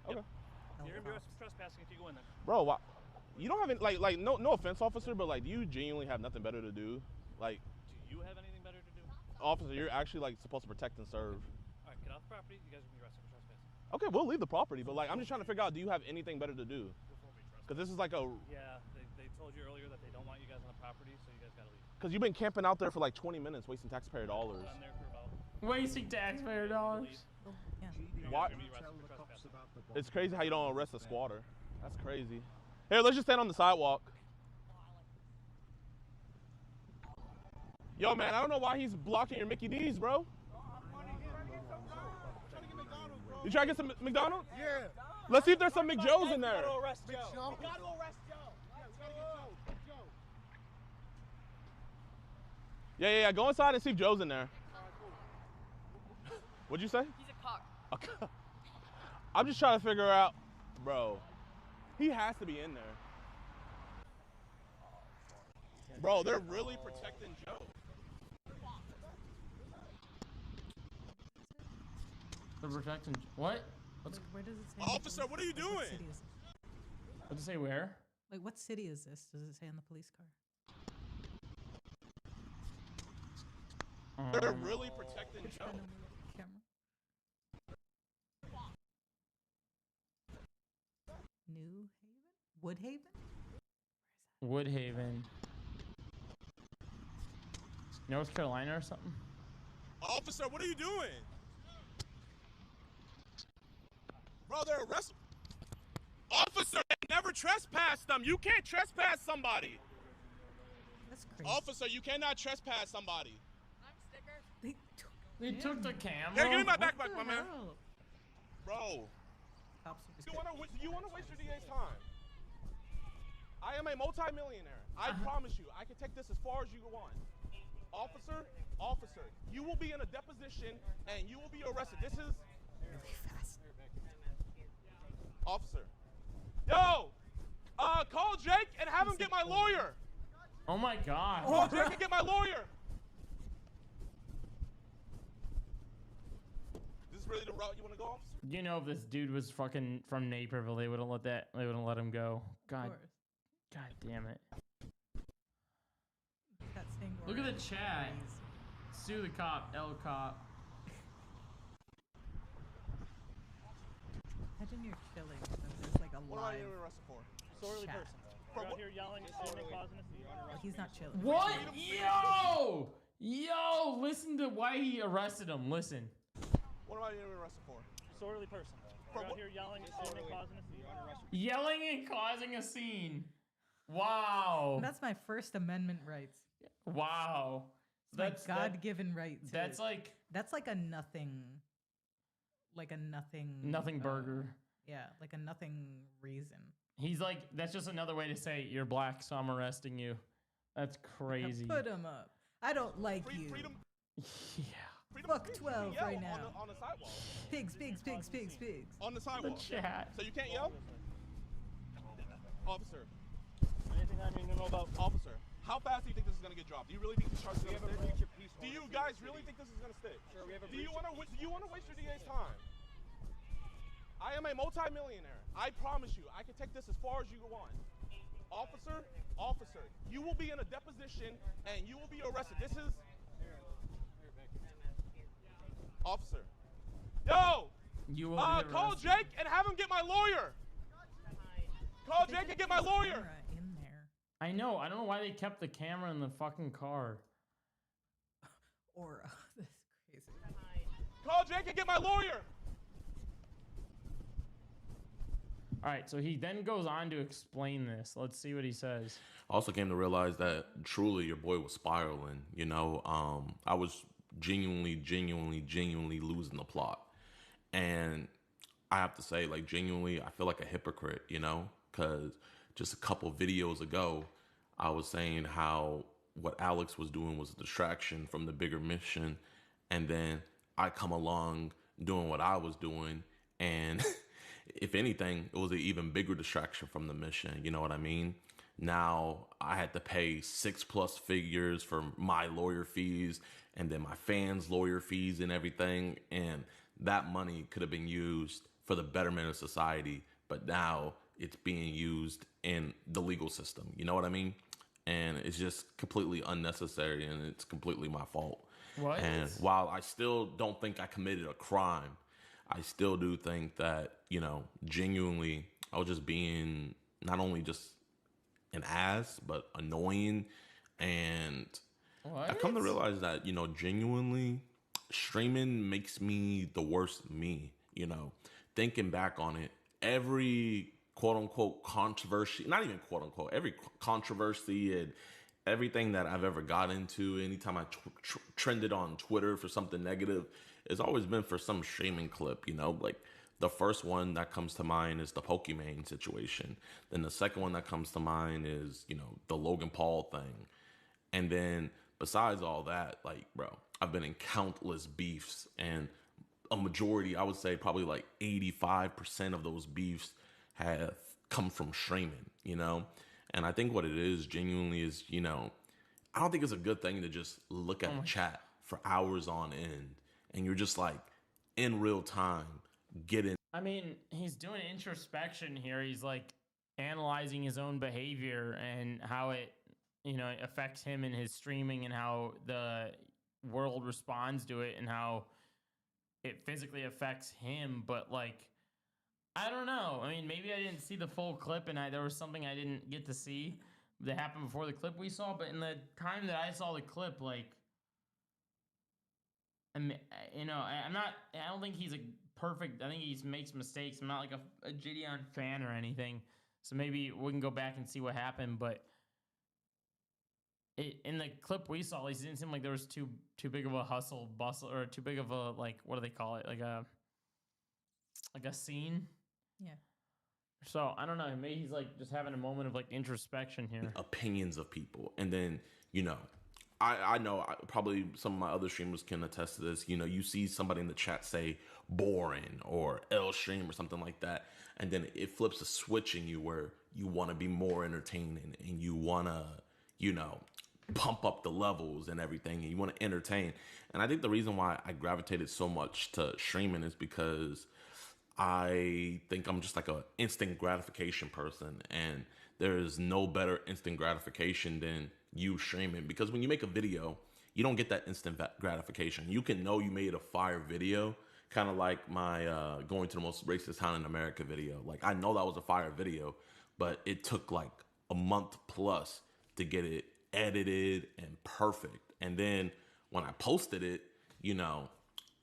Speaker 16: Okay.
Speaker 14: You're gonna be trespassing if you go in there.
Speaker 16: Bro, why? You don't have any, like no offense, officer, but like, do you genuinely have nothing better to do? Like,
Speaker 14: do you have anything better to do?
Speaker 16: Officer, you're actually like supposed to protect and serve.
Speaker 14: All right, get off the property. You guys are gonna be arrested for trespassing.
Speaker 16: Okay, we'll leave the property, but like, I'm just trying to figure out, do you have anything better to do? Because this is like a.
Speaker 14: Yeah, they told you earlier that they don't want you guys on the property, so you guys gotta leave.
Speaker 16: Because you've been camping out there for like 20 minutes, wasting taxpayer dollars.
Speaker 14: I'm there for about.
Speaker 1: Wasting taxpayer dollars.
Speaker 16: Why? It's crazy how you don't arrest a squatter. That's crazy. Here, let's just stand on the sidewalk. Yo, man, I don't know why he's blocking your Mickey D's, bro. You trying to get some McDonald's?
Speaker 17: Yeah.
Speaker 16: Let's see if there's some McJoes in there.
Speaker 17: We gotta arrest Joe.
Speaker 16: Yeah. Go inside and see if Joe's in there. What'd you say?
Speaker 18: He's a cock.
Speaker 16: I'm just trying to figure out, bro. He has to be in there. Bro, they're really protecting Joe.
Speaker 1: They're protecting what?
Speaker 2: Where does it say?
Speaker 16: Officer, what are you doing?
Speaker 1: What does it say where?
Speaker 2: Like, what city is this? Does it say on the police car?
Speaker 16: They're really protecting Joe.
Speaker 2: Camera. New Haven? Woodhaven?
Speaker 1: Woodhaven. North Carolina or something?
Speaker 16: Officer, what are you doing? Bro, they're arresting. Officer, never trespass them. You can't trespass somebody.
Speaker 2: That's crazy.
Speaker 16: Officer, you cannot trespass somebody.
Speaker 1: They took the camera.
Speaker 16: Here, give me my backpack, my man. Bro. Do you want to waste your DA's time? I am a multi-millionaire. I promise you, I can take this as far as you want. Officer, you will be in a deposition and you will be arrested. This is
Speaker 2: really fast.
Speaker 16: Officer. Yo! Call Jake and have him get my lawyer.
Speaker 1: Oh my god.
Speaker 16: Call Jake and get my lawyer. This is really the route you want to go, officer?
Speaker 1: You know, if this dude was fucking from Naperville, they wouldn't let him go. God damn it. Look at the chat. Sue the cop, L cop.
Speaker 2: Imagine you're chilling and there's like a
Speaker 16: What am I
Speaker 2: live
Speaker 16: getting arrested for? Disorderly
Speaker 2: chat.
Speaker 16: person.
Speaker 14: You're out here yelling, screaming, causing a scene.
Speaker 2: Oh, he's not chilling.
Speaker 1: What? Yo, listen to why he arrested him. Listen.
Speaker 16: What am I being arrested for?
Speaker 14: Disorderly person. You're out here yelling and causing a scene.
Speaker 1: Yelling and causing a scene. Wow.
Speaker 2: That's my First Amendment rights.
Speaker 1: Wow.
Speaker 2: That's my God-given right.
Speaker 1: That's like
Speaker 2: a nothing.
Speaker 1: Nothing burger.
Speaker 2: Yeah, like a nothing reason.
Speaker 1: He's like, that's just another way to say you're black, so I'm arresting you. That's crazy.
Speaker 2: Put him up. I don't like you.
Speaker 16: Freedom.
Speaker 1: Yeah.
Speaker 2: Fuck 12 right now.
Speaker 16: On the sidewalk.
Speaker 2: Pigs.
Speaker 16: On the sidewalk.
Speaker 1: The chat.
Speaker 16: So you can't yell? Officer.
Speaker 14: Anything I need to know about?
Speaker 16: Officer, how fast do you think this is going to get dropped? Do you really think this charge is going to stick? Do you guys really think this is going to stick?
Speaker 14: Sure, we have a
Speaker 16: do you want to waste your DA's time? I am a multi-millionaire. I promise you, I can take this as far as you want. Officer, you will be in a deposition and you will be arrested. This is... Officer. Yo!
Speaker 1: You will be
Speaker 16: call Jake and have him get my lawyer. Call Jake and get my lawyer.
Speaker 2: In there.
Speaker 1: I know. I don't know why they kept the camera in the fucking car.
Speaker 2: Or this is crazy.
Speaker 16: Call Jake and get my lawyer.
Speaker 1: All right, so he then goes on to explain this. Let's see what he says.
Speaker 18: I also came to realize that truly your boy was spiraling. You know, I was genuinely losing the plot. And I have to say, like, genuinely, I feel like a hypocrite, you know, because just a couple videos ago, I was saying how what Alex was doing was a distraction from the bigger mission. And then I come along doing what I was doing, and if anything, it was an even bigger distraction from the mission. You know what I mean? Now I had to pay 6+ figures for my lawyer fees and then my fans' lawyer fees and everything. And that money could have been used for the betterment of society. But now it's being used in the legal system. You know what I mean? And it's just completely unnecessary, and it's completely my fault.
Speaker 1: What?
Speaker 18: And while I still don't think I committed a crime, I still do think that, you know, genuinely, I was just being not only just an ass, but annoying. And
Speaker 1: what?
Speaker 18: I come to realize that, you know, genuinely, streaming makes me the worst me. You know, thinking back on it, every quote unquote controversy, not even quote unquote, every controversy and everything that I've ever got into, anytime I trended on Twitter for something negative, it's always been for some streaming clip, you know, like the first one that comes to mind is the Pokemon situation. Then the second one that comes to mind is, you know, the Logan Paul thing. And then besides all that, like, bro, I've been in countless beefs, and a majority, I would say probably like 85% of those beefs have come from streaming, you know? And I think what it is genuinely is, you know, I don't think it's a good thing to just look at a chat for hours on end. And you're just like in real time getting.
Speaker 1: I mean, he's doing introspection here. He's like analyzing his own behavior and how it, you know, affects him in his streaming and how the world responds to it and how it physically affects him. But like, I don't know. I mean, maybe I didn't see the full clip and there was something I didn't get to see that happened before the clip we saw. But in the time that I saw the clip, like, I mean, you know, I don't think he's a perfect, I think he makes mistakes. I'm not like a Gideon fan or anything. So maybe we can go back and see what happened. But in the clip we saw, at least it didn't seem like there was too big of a hustle bustle, or too big of a, like, what do they call it? Like a scene.
Speaker 2: Yeah.
Speaker 1: So I don't know. Maybe he's like just having a moment of like introspection here.
Speaker 18: Opinions of people. And then, you know, I know probably some of my other streamers can attest to this. You know, you see somebody in the chat say boring or L stream or something like that. And then it flips a switch in you where you want to be more entertaining and you want to, you know, pump up the levels and everything. And you want to entertain. And I think the reason why I gravitated so much to streaming is because I think I'm just like a instant gratification person. And there is no better instant gratification than you streaming, because when you make a video, you don't get that instant gratification. You can know you made a fire video, kind of like my going to the most racist town in America video. Like, I know that was a fire video, but it took like a month plus to get it edited and perfect. And then when I posted it, you know,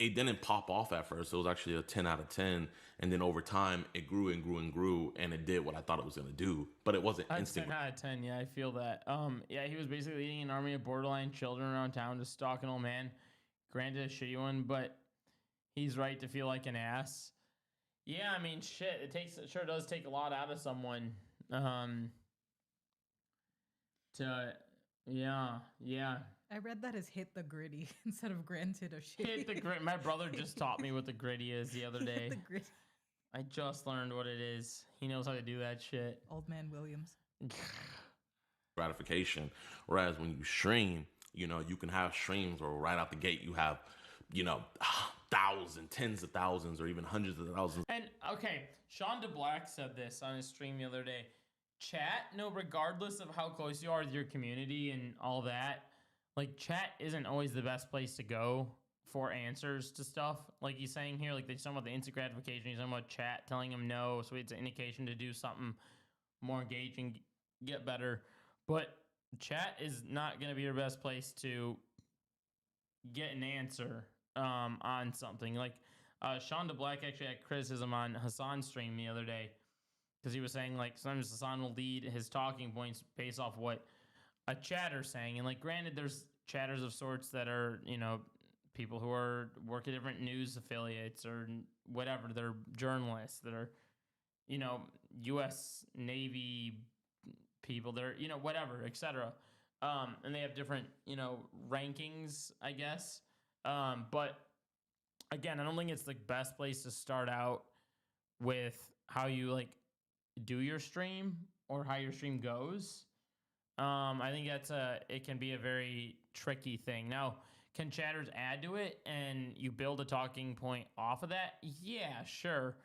Speaker 18: it didn't pop off at first. It was actually a 10 out of 10. And then over time, it grew and grew and grew, and it did what I thought it was going to do. But it wasn't instant.
Speaker 1: 10 out of 10, yeah, I feel that. Yeah, he was basically leading an army of borderline children around town to stalk an old man. Granted, a shitty one, but he's right to feel like an ass. Yeah, I mean, shit, it sure does take a lot out of someone. Yeah.
Speaker 2: I read that as hit the gritty instead of granted a shitty.
Speaker 1: Hit the grit. My brother just taught me what the gritty is the other day.
Speaker 2: Hit the gritty.
Speaker 1: I just learned what it is. He knows how to do that shit.
Speaker 2: Old man Williams.
Speaker 18: Gratification. Whereas when you stream, you know, you can have streams where right out the gate you have, you know, thousands, tens of thousands, or even hundreds of thousands.
Speaker 1: And okay, Sean DeBlack said this on his stream the other day. Chat, no, regardless of how close you are with your community and all that, like chat isn't always the best place to go for answers to stuff. Like he's saying here, like he's talking about the instant gratification. He's talking about chat telling him no, so it's an indication to do something more engaging, get better. But chat is not going to be your best place to get an answer on something. Like Sean DeBlack actually had criticism on Hassan's stream the other day because he was saying like sometimes Hassan will lead his talking points based off what a chatter's saying. And like granted, there's chatters of sorts that are, you know, people who work at different news affiliates or whatever. They're journalists that are, you know, U.S. Navy people. They're, you know, whatever, etc. And they have different, you know, rankings, I guess. But again, I don't think it's the best place to start out with how you like do your stream or how your stream goes. I think it can be a very tricky thing. Now, can chatters add to it and you build a talking point off of that? Yeah, sure.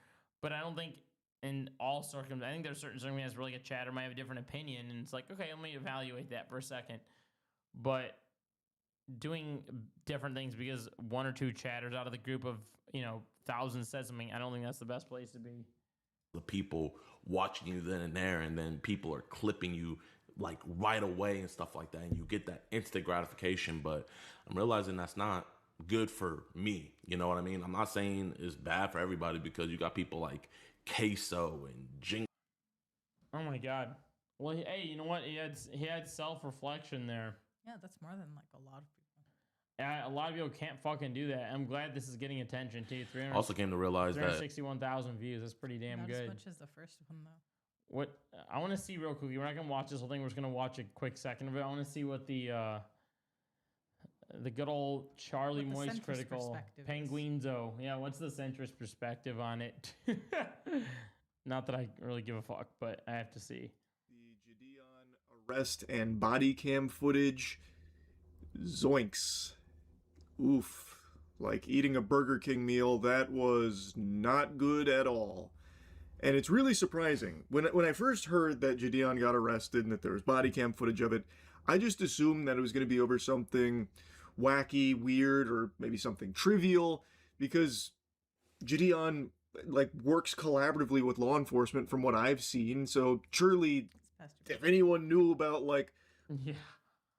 Speaker 1: But I don't think in all circumstances, I think there's certain circumstances where like a chatter might have a different opinion and it's like, okay, let me evaluate that for a second. But doing different things because one or two chatters out of the group of, you know, thousands said something, I don't think that's the best place to be.
Speaker 18: The people watching you then and there, and then people are clipping you like right away and stuff like that, and you get that instant gratification. But I'm realizing that's not good for me. You know what I mean? I'm not saying it's bad for everybody because you got people like Queso and Jing.
Speaker 1: Oh my God. Well, hey, you know what? He had self-reflection there.
Speaker 2: Yeah, that's more than like a lot of people.
Speaker 1: Yeah, a lot of people can't fucking do that. I'm glad this is getting attention too.
Speaker 18: Also came to realize that
Speaker 1: 361,000 views. That's pretty damn
Speaker 2: Not
Speaker 1: good.
Speaker 2: as much as the first one though.
Speaker 1: What I want to see real quickly. We're not gonna watch this whole thing. We're just gonna watch a quick second of it. I want to see what the good old Charlie Moist critical Penguinzo. Yeah, what's the centrist perspective on it? Not that I really give a fuck, but I have to see.
Speaker 19: The Gideon arrest and body cam footage. Zoinks. Oof. Like eating a Burger King meal, that was not good at all. And it's really surprising. When I first heard that Gideon got arrested and that there was body cam footage of it, I just assumed that it was going to be over something wacky, weird, or maybe something trivial, because Gideon like works collaboratively with law enforcement from what I've seen. So surely if anyone knew about like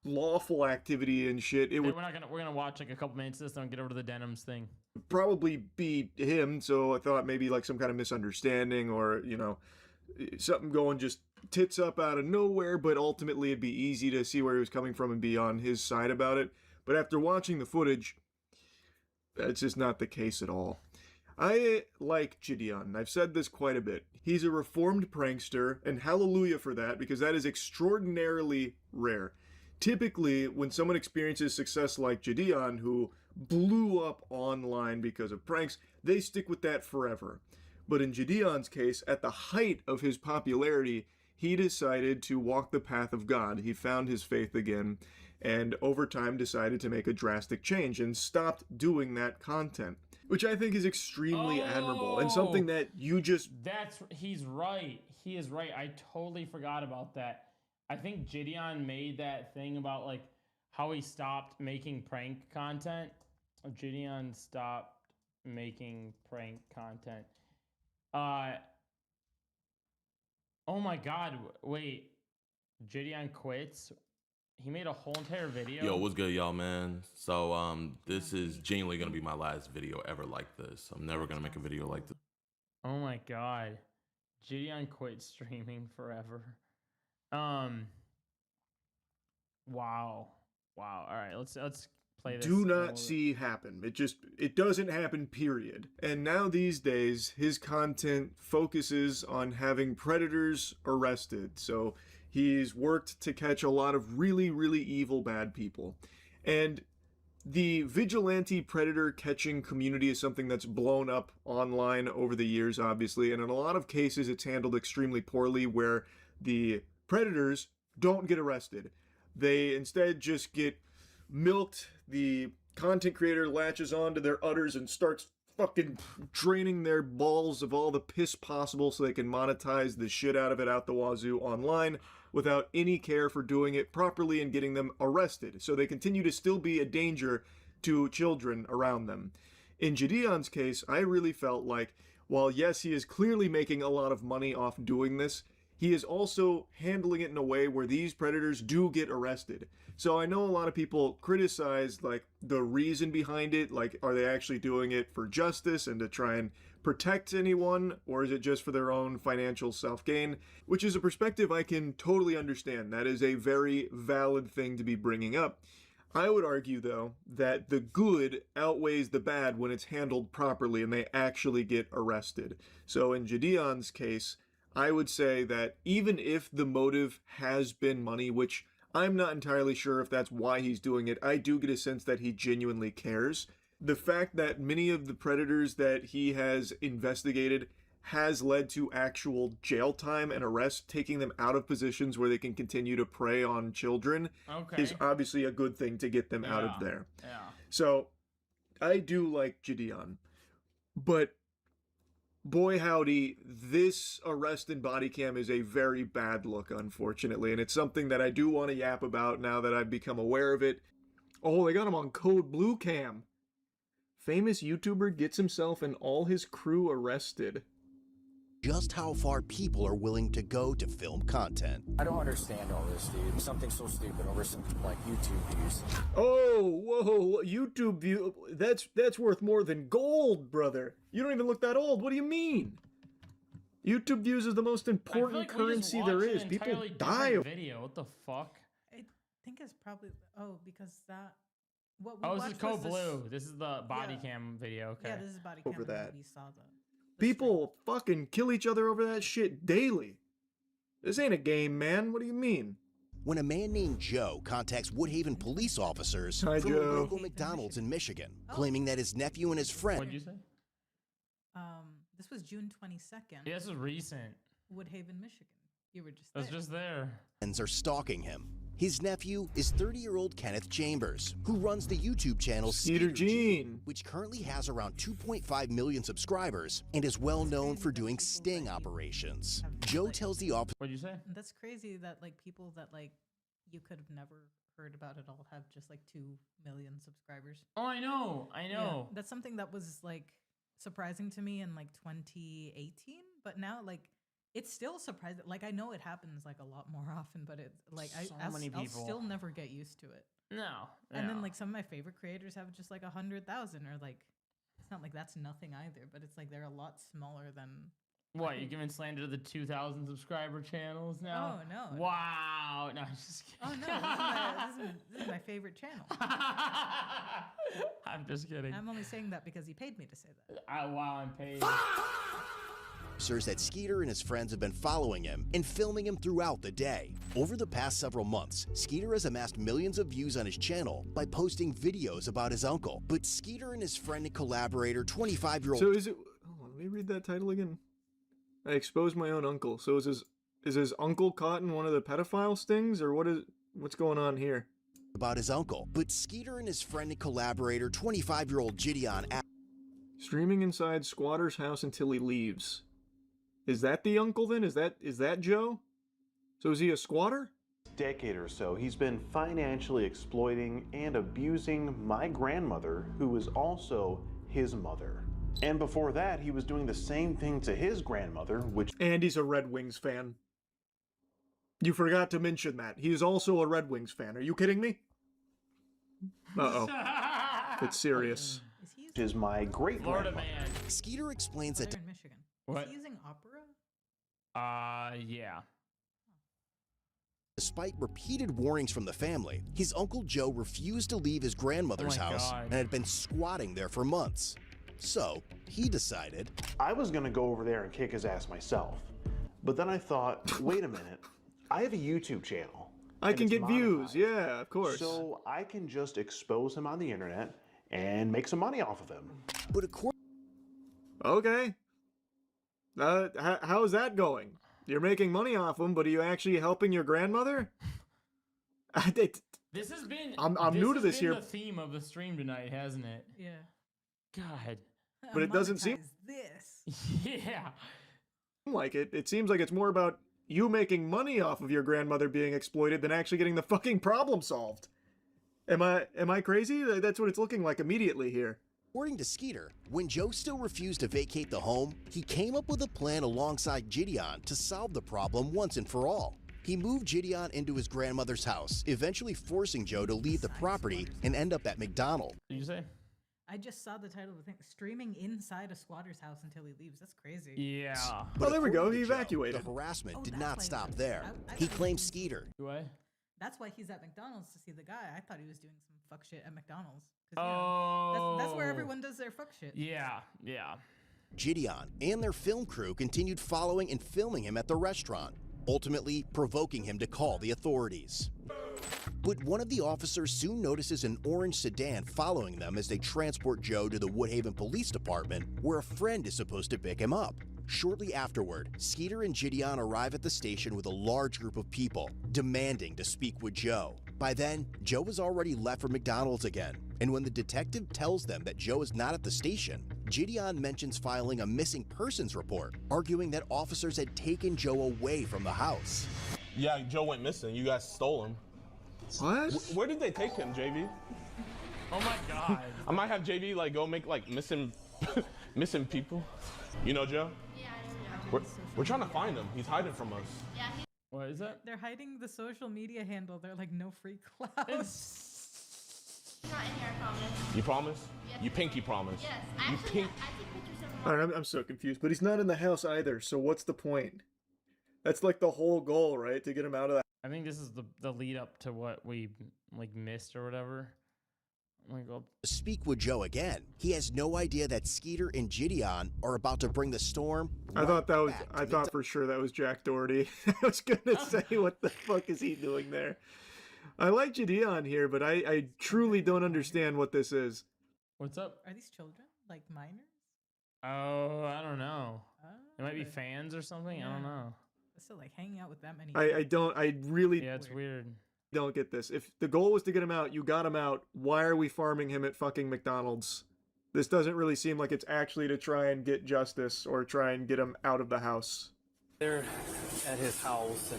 Speaker 19: lawful activity and shit,
Speaker 1: we're gonna watch like a couple minutes of this and get over to the Denims thing.
Speaker 19: Probably be him. So I thought maybe like some kind of misunderstanding or, you know, something going just tits up out of nowhere, but ultimately it'd be easy to see where he was coming from and be on his side about it. But after watching the footage, that's just not the case at all. I like Gideon. I've said this quite a bit. He's a reformed prankster, and hallelujah for that, because that is extraordinarily rare. Typically, when someone experiences success like Gideon, who blew up online because of pranks, they stick with that forever. But in Gideon's case, at the height of his popularity, he decided to walk the path of God. He found his faith again, and over time decided to make a drastic change and stopped doing that content, which I think is extremely admirable and something that you just...
Speaker 1: He's right. He is right. I totally forgot about that. I think Gideon made that thing about like how he stopped making prank content. Gideon stopped making prank content. Oh my God! Wait, Gideon quits. He made a whole entire video.
Speaker 18: Yo, what's good, y'all, man? So, this is genuinely gonna be my last video ever like this. I'm never gonna make a video like this.
Speaker 1: Oh my god. Gideon quit streaming forever. Wow. Wow. All right, let's play this.
Speaker 19: Do not see happen. It doesn't happen, period. And now these days, his content focuses on having predators arrested. So he's worked to catch a lot of really, really evil bad people. And the vigilante predator catching community is something that's blown up online over the years, obviously, and in a lot of cases it's handled extremely poorly, where the predators don't get arrested. They instead just get milked. The content creator latches onto their udders and starts fucking draining their balls of all the piss possible so they can monetize the shit out of it out the wazoo online, without any care for doing it properly and getting them arrested. So they continue to still be a danger to children around them. In Gideon's case, I really felt like, while yes, he is clearly making a lot of money off doing this, he is also handling it in a way where these predators do get arrested. So I know a lot of people criticize like the reason behind it, like are they actually doing it for justice and to try and protect anyone, or is it just for their own financial self-gain? Which is a perspective I can totally understand. That is a very valid thing to be bringing up. I would argue, though, that the good outweighs the bad when it's handled properly and they actually get arrested. So in Gideon's case, I would say that even if the motive has been money, which I'm not entirely sure if that's why he's doing it, I do get a sense that he genuinely cares. The fact that many of the predators that he has investigated has led to actual jail time and arrest, taking them out of positions where they can continue to prey on children, is obviously a good thing to get them out of there.
Speaker 1: Yeah.
Speaker 19: So I do like Gideon, but boy howdy, this arrest in body cam is a very bad look, unfortunately, and it's something that I do want to yap about now that I've become aware of it. Oh, they got him on Code Blue Cam. Famous YouTuber gets himself and all his crew arrested.
Speaker 20: Just how far people are willing to go to film content.
Speaker 21: I don't understand all this, dude. Something so stupid over some, like, YouTube views.
Speaker 19: Oh, whoa, YouTube view, that's worth more than gold, brother. You don't even look that old. What do you mean? YouTube views is the most important currency there is. People die of
Speaker 1: video. What the fuck?
Speaker 2: I think it's probably because that. What
Speaker 1: Oh, this is Code Blue. This is the body cam video. Okay.
Speaker 2: Yeah, this is body cam.
Speaker 19: Over that.
Speaker 2: We saw that.
Speaker 19: People fucking kill each other over that shit daily. This ain't a game, man. What do you mean?
Speaker 20: When a man named Joe contacts Woodhaven police officers
Speaker 19: Hi,
Speaker 20: from
Speaker 19: Joe.
Speaker 20: a local McDonald's in Michigan, claiming that his nephew and his friend...
Speaker 1: What'd you say?
Speaker 2: This was June 22nd.
Speaker 1: Yeah, this is recent.
Speaker 2: Woodhaven, Michigan. You were just
Speaker 1: there. I was just there.
Speaker 20: ...friends are stalking him. His nephew is 30-year-old Kenneth Chambers, who runs the YouTube channel
Speaker 19: Skeeter Gene,
Speaker 20: which currently has around 2.5 million subscribers and is well known for doing sting operations. Joe tells the officer...
Speaker 1: What'd you say?
Speaker 2: That's crazy that, like, people that, like, you could have never heard about at all have just, like, 2 million subscribers.
Speaker 1: Oh, I know.
Speaker 2: Yeah, that's something that was, like, surprising to me in, like, 2018, but now, like, it's still surprising. Like, I know it happens like a lot more often, but it's like I'll still never get used to it.
Speaker 1: No.
Speaker 2: And then like some of my favorite creators have just like 100,000, or like it's not like that's nothing either, but it's like they're a lot smaller than.
Speaker 1: What, you're giving slander to the 2,000 subscriber channels now?
Speaker 2: Oh no!
Speaker 1: Wow! No, I'm just kidding.
Speaker 2: Oh no! This is my favorite channel.
Speaker 1: I'm just kidding.
Speaker 2: I'm only saying that because he paid me to say that.
Speaker 1: Wow, I'm paid.
Speaker 20: That Skeeter and his friends have been following him and filming him throughout the day. Over the past several months, Skeeter has amassed millions of views on his channel by posting videos about his uncle. But Skeeter and his friend and collaborator, 25-year-old...
Speaker 19: So is it... Hold on, let me read that title again. I exposed my own uncle. So is his uncle caught in one of the pedophile stings, or what's going on here?
Speaker 20: About his uncle. But Skeeter and his friend and collaborator, 25-year-old Gideon...
Speaker 19: Streaming inside squatter's house until he leaves. Is that the uncle then? Is that Joe? So is he a squatter?
Speaker 22: Decade or so, he's been financially exploiting and abusing my grandmother, who was also his mother. And before that, he was doing the same thing to his grandmother, which...
Speaker 19: And he's a Red Wings fan. You forgot to mention that. He is also a Red Wings fan. Are you kidding me? Uh-oh. It's serious.
Speaker 22: Is my great
Speaker 1: Florida
Speaker 22: grandmother.
Speaker 1: man.
Speaker 20: Skeeter explains that.
Speaker 2: They're in Michigan.
Speaker 1: What?
Speaker 2: Is he using opera?
Speaker 1: Yeah.
Speaker 20: Despite repeated warnings from the family, his Uncle Joe refused to leave his grandmother's house and had been squatting there for months. So he decided,
Speaker 22: I was gonna go over there and kick his ass myself. But then I thought, wait a minute, I have a YouTube channel.
Speaker 19: I can get views, yeah, of course.
Speaker 22: So I can just expose him on the internet and make some money off of him.
Speaker 20: But according...
Speaker 19: Okay. How's that going? You're making money off him, but are you actually helping your grandmother?
Speaker 1: This has been.
Speaker 19: I'm new to this here.
Speaker 1: The theme of the stream tonight, hasn't it?
Speaker 2: Yeah.
Speaker 1: God.
Speaker 19: But it doesn't seem.
Speaker 2: This.
Speaker 1: Yeah.
Speaker 19: Like it. It seems like it's more about you making money off of your grandmother being exploited than actually getting the fucking problem solved. Am I crazy? That's what it's looking like immediately here.
Speaker 20: According to Skeeter, when Joe still refused to vacate the home, he came up with a plan alongside Gideon to solve the problem once and for all. He moved Gideon into his grandmother's house, eventually forcing Joe to leave the property and end up at McDonald's.
Speaker 1: What did you say?
Speaker 2: I just saw the title of the thing, streaming inside a squatter's house until he leaves. That's crazy.
Speaker 1: Yeah.
Speaker 19: Well, there we go. He evacuated.
Speaker 20: The harassment did not stop there. He claimed Skeeter.
Speaker 2: That's why he's at McDonald's, to see the guy. I thought he was doing some fuck shit at McDonald's. That's where everyone does their fuck shit.
Speaker 1: Yeah, yeah.
Speaker 20: Gideon and their film crew continued following and filming him at the restaurant, ultimately provoking him to call the authorities. But one of the officers soon notices an orange sedan following them as they transport Joe to the Woodhaven Police Department, where a friend is supposed to pick him up. Shortly afterward, Skeeter and Gideon arrive at the station with a large group of people, demanding to speak with Joe. By then, Joe has already left for McDonald's again, and when the detective tells them that Joe is not at the station, Gideon mentions filing a missing persons report, arguing that officers had taken Joe away from the house.
Speaker 16: Yeah, Joe went missing. You guys stole him.
Speaker 19: What?
Speaker 16: Where did they take him, JV?
Speaker 1: Oh my God.
Speaker 16: I might have JV like go make like missing people. You know Joe?
Speaker 10: Yeah, I know Joe.
Speaker 16: We're trying to find him. He's hiding from us.
Speaker 10: Yeah.
Speaker 1: What is that?
Speaker 2: They're hiding the social media handle. They're like, no free cloud.
Speaker 10: He's not in here, I promise.
Speaker 16: You promise?
Speaker 10: Yes.
Speaker 16: You pinky promise?
Speaker 10: Yes.
Speaker 16: You
Speaker 10: I take pictures of him.
Speaker 19: All right, I'm so confused. But he's not in the house either, so what's the point? That's like the whole goal, right? To get him out of that.
Speaker 1: I think this is the lead up to what we like missed or whatever. Oh my God.
Speaker 20: To speak with Joe again, he has no idea that Skeeter and Gideon are about to bring the storm.
Speaker 19: I thought for sure that was Jack Doherty. I was gonna say, what the fuck is he doing there? I like Gideon here, but I truly don't understand what this is.
Speaker 1: What's up?
Speaker 2: Are these children? Like minors?
Speaker 1: Oh, I don't know. It might be fans or something. I don't know.
Speaker 2: Still, like hanging out with that many.
Speaker 19: I really.
Speaker 1: Yeah, it's weird.
Speaker 19: Don't get this. If the goal was to get him out, you got him out. Why are we farming him at fucking McDonald's? This doesn't really seem like it's actually to try and get justice or try and get him out of the house.
Speaker 14: They're at his house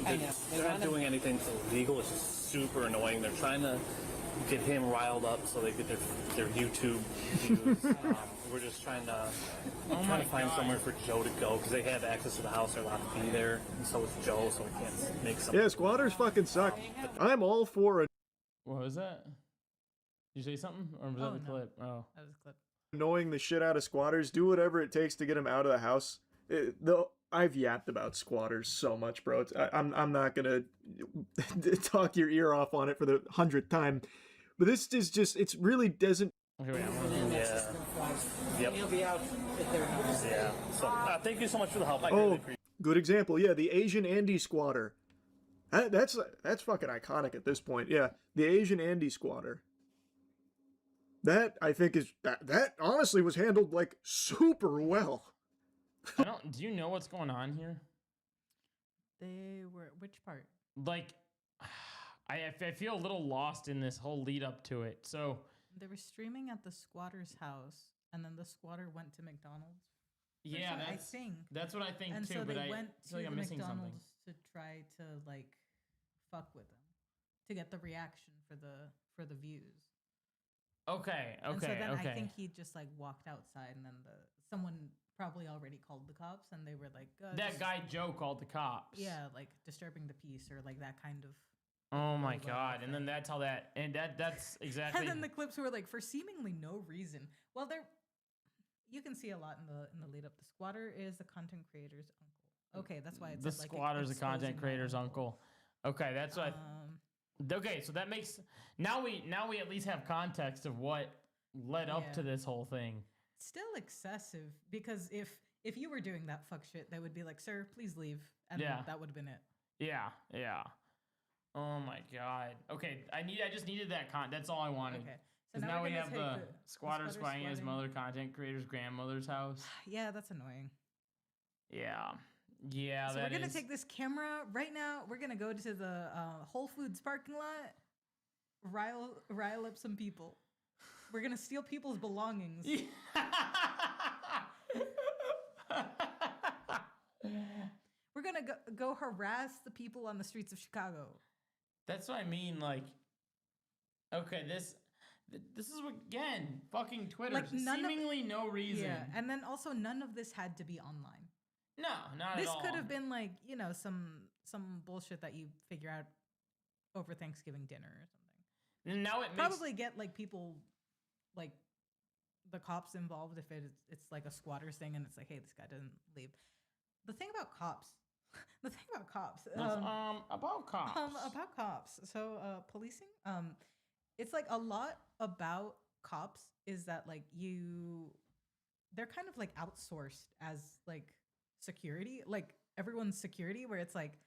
Speaker 14: and they're not doing anything illegal. It's just super annoying. They're trying to get him riled up so they get their YouTube views. We're just trying to find somewhere for Joe to go because they have access to the house. They're allowed to be there, and so is Joe, so we can't make something.
Speaker 19: Yeah, squatters fucking suck. I'm all for it.
Speaker 1: What was that? Did you say something? Or was that the clip? Oh.
Speaker 2: That was a clip.
Speaker 19: Annoying the shit out of squatters. Do whatever it takes to get them out of the house. I've yapped about squatters so much, bro. I'm not gonna talk your ear off on it for the 100th time. But this is just, it really doesn't.
Speaker 14: Yeah. Yep. He'll be out at their house. Yeah. So thank you so much for the help.
Speaker 19: Good example. Yeah, the Asian Andy squatter. That's fucking iconic at this point. Yeah, the Asian Andy squatter. That I think is that honestly was handled like super well.
Speaker 1: Do you know what's going on here?
Speaker 2: They were which part?
Speaker 1: Like, I feel a little lost in this whole lead up to it. So
Speaker 2: they were streaming at the squatter's house, and then the squatter went to McDonald's.
Speaker 1: Yeah,
Speaker 2: I think
Speaker 1: that's what I think
Speaker 2: and
Speaker 1: too.
Speaker 2: So
Speaker 1: but
Speaker 2: they
Speaker 1: I
Speaker 2: went
Speaker 1: feel like I'm
Speaker 2: to
Speaker 1: missing something.
Speaker 2: McDonald's to try to like fuck with them to get the reaction for the views.
Speaker 1: Okay.
Speaker 2: And so then I think he just like walked outside, and then someone probably already called the cops, and they were like,
Speaker 1: that guy Joe called the cops.
Speaker 2: Yeah, like disturbing the peace or like that kind of.
Speaker 1: Oh my God! And then that's how that's exactly.
Speaker 2: And then the clips were like for seemingly no reason. Well, you can see a lot in the lead up. The squatter is the content creator's uncle. Okay, that's why it's
Speaker 1: the squatter's a content creator's uncle. Okay, that's what. Okay, so that makes now we at least have context of what led up to this whole thing.
Speaker 2: Still excessive, because if you were doing that fuck shit, they would be like, "Sir, please leave," and that would have been it.
Speaker 1: Yeah. Oh my God. Okay, I just needed that That's all I wanted. Okay. So now we have the squatter spying his mother content creator's grandmother's house.
Speaker 2: Yeah, that's annoying.
Speaker 1: Yeah,
Speaker 2: so we're gonna take this camera right now. We're gonna go to the Whole Foods parking lot, rile up some people. We're gonna steal people's belongings. We're gonna go harass the people on the streets of Chicago.
Speaker 1: That's what I mean. Like, okay, this is again fucking Twitter. Like seemingly no reason.
Speaker 2: Yeah, and then also none of this had to be online.
Speaker 1: No, not
Speaker 2: this
Speaker 1: at all.
Speaker 2: This could have been like, you know, some bullshit that you figure out over Thanksgiving dinner or something.
Speaker 1: And now it makes
Speaker 2: probably get like people, like the cops involved if it's like a squatters thing and it's like, hey, this guy doesn't leave. The thing about cops. About cops. So policing. It's like a lot about cops is that like they're kind of like outsourced as like security, like everyone's security, where it's like,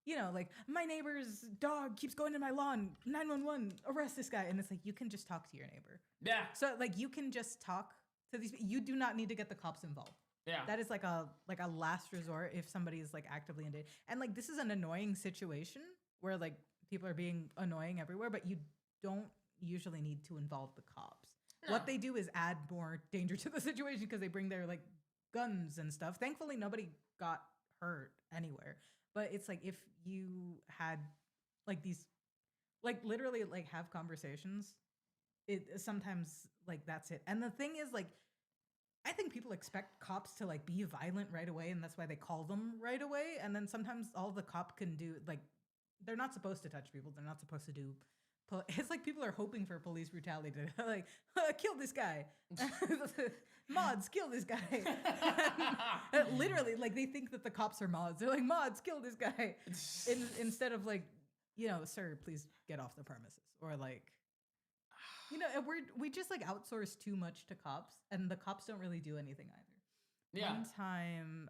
Speaker 2: you know, like my neighbor's dog keeps going in my lawn, 911, arrest this guy. And it's like, you can just talk to your neighbor.
Speaker 1: Yeah.
Speaker 2: So like you can just talk to these, you do not need to get the cops involved.
Speaker 1: Yeah.
Speaker 2: That is like a last resort if somebody is like actively in danger. And like this is an annoying situation where like people are being annoying everywhere, but you don't usually need to involve the cops. No. What they do is add more danger to the situation because they bring their like guns and stuff. Thankfully nobody got hurt anywhere. But it's like if you had like these like literally like have conversations, it sometimes like that's it. And the thing is like I think people expect cops to like be violent right away, and that's why they call them right away. And then sometimes all the cop can do, like, they're not supposed to touch people. They're not supposed to do. It's like people are hoping for police brutality to like kill this guy, mods kill this guy. And literally, like they think that the cops are mods. They're like mods kill this guy, instead of like, you know, sir, please get off the premises, or like. You know, we just like outsource too much to cops, and the cops don't really do anything either.
Speaker 1: Yeah.
Speaker 2: One time,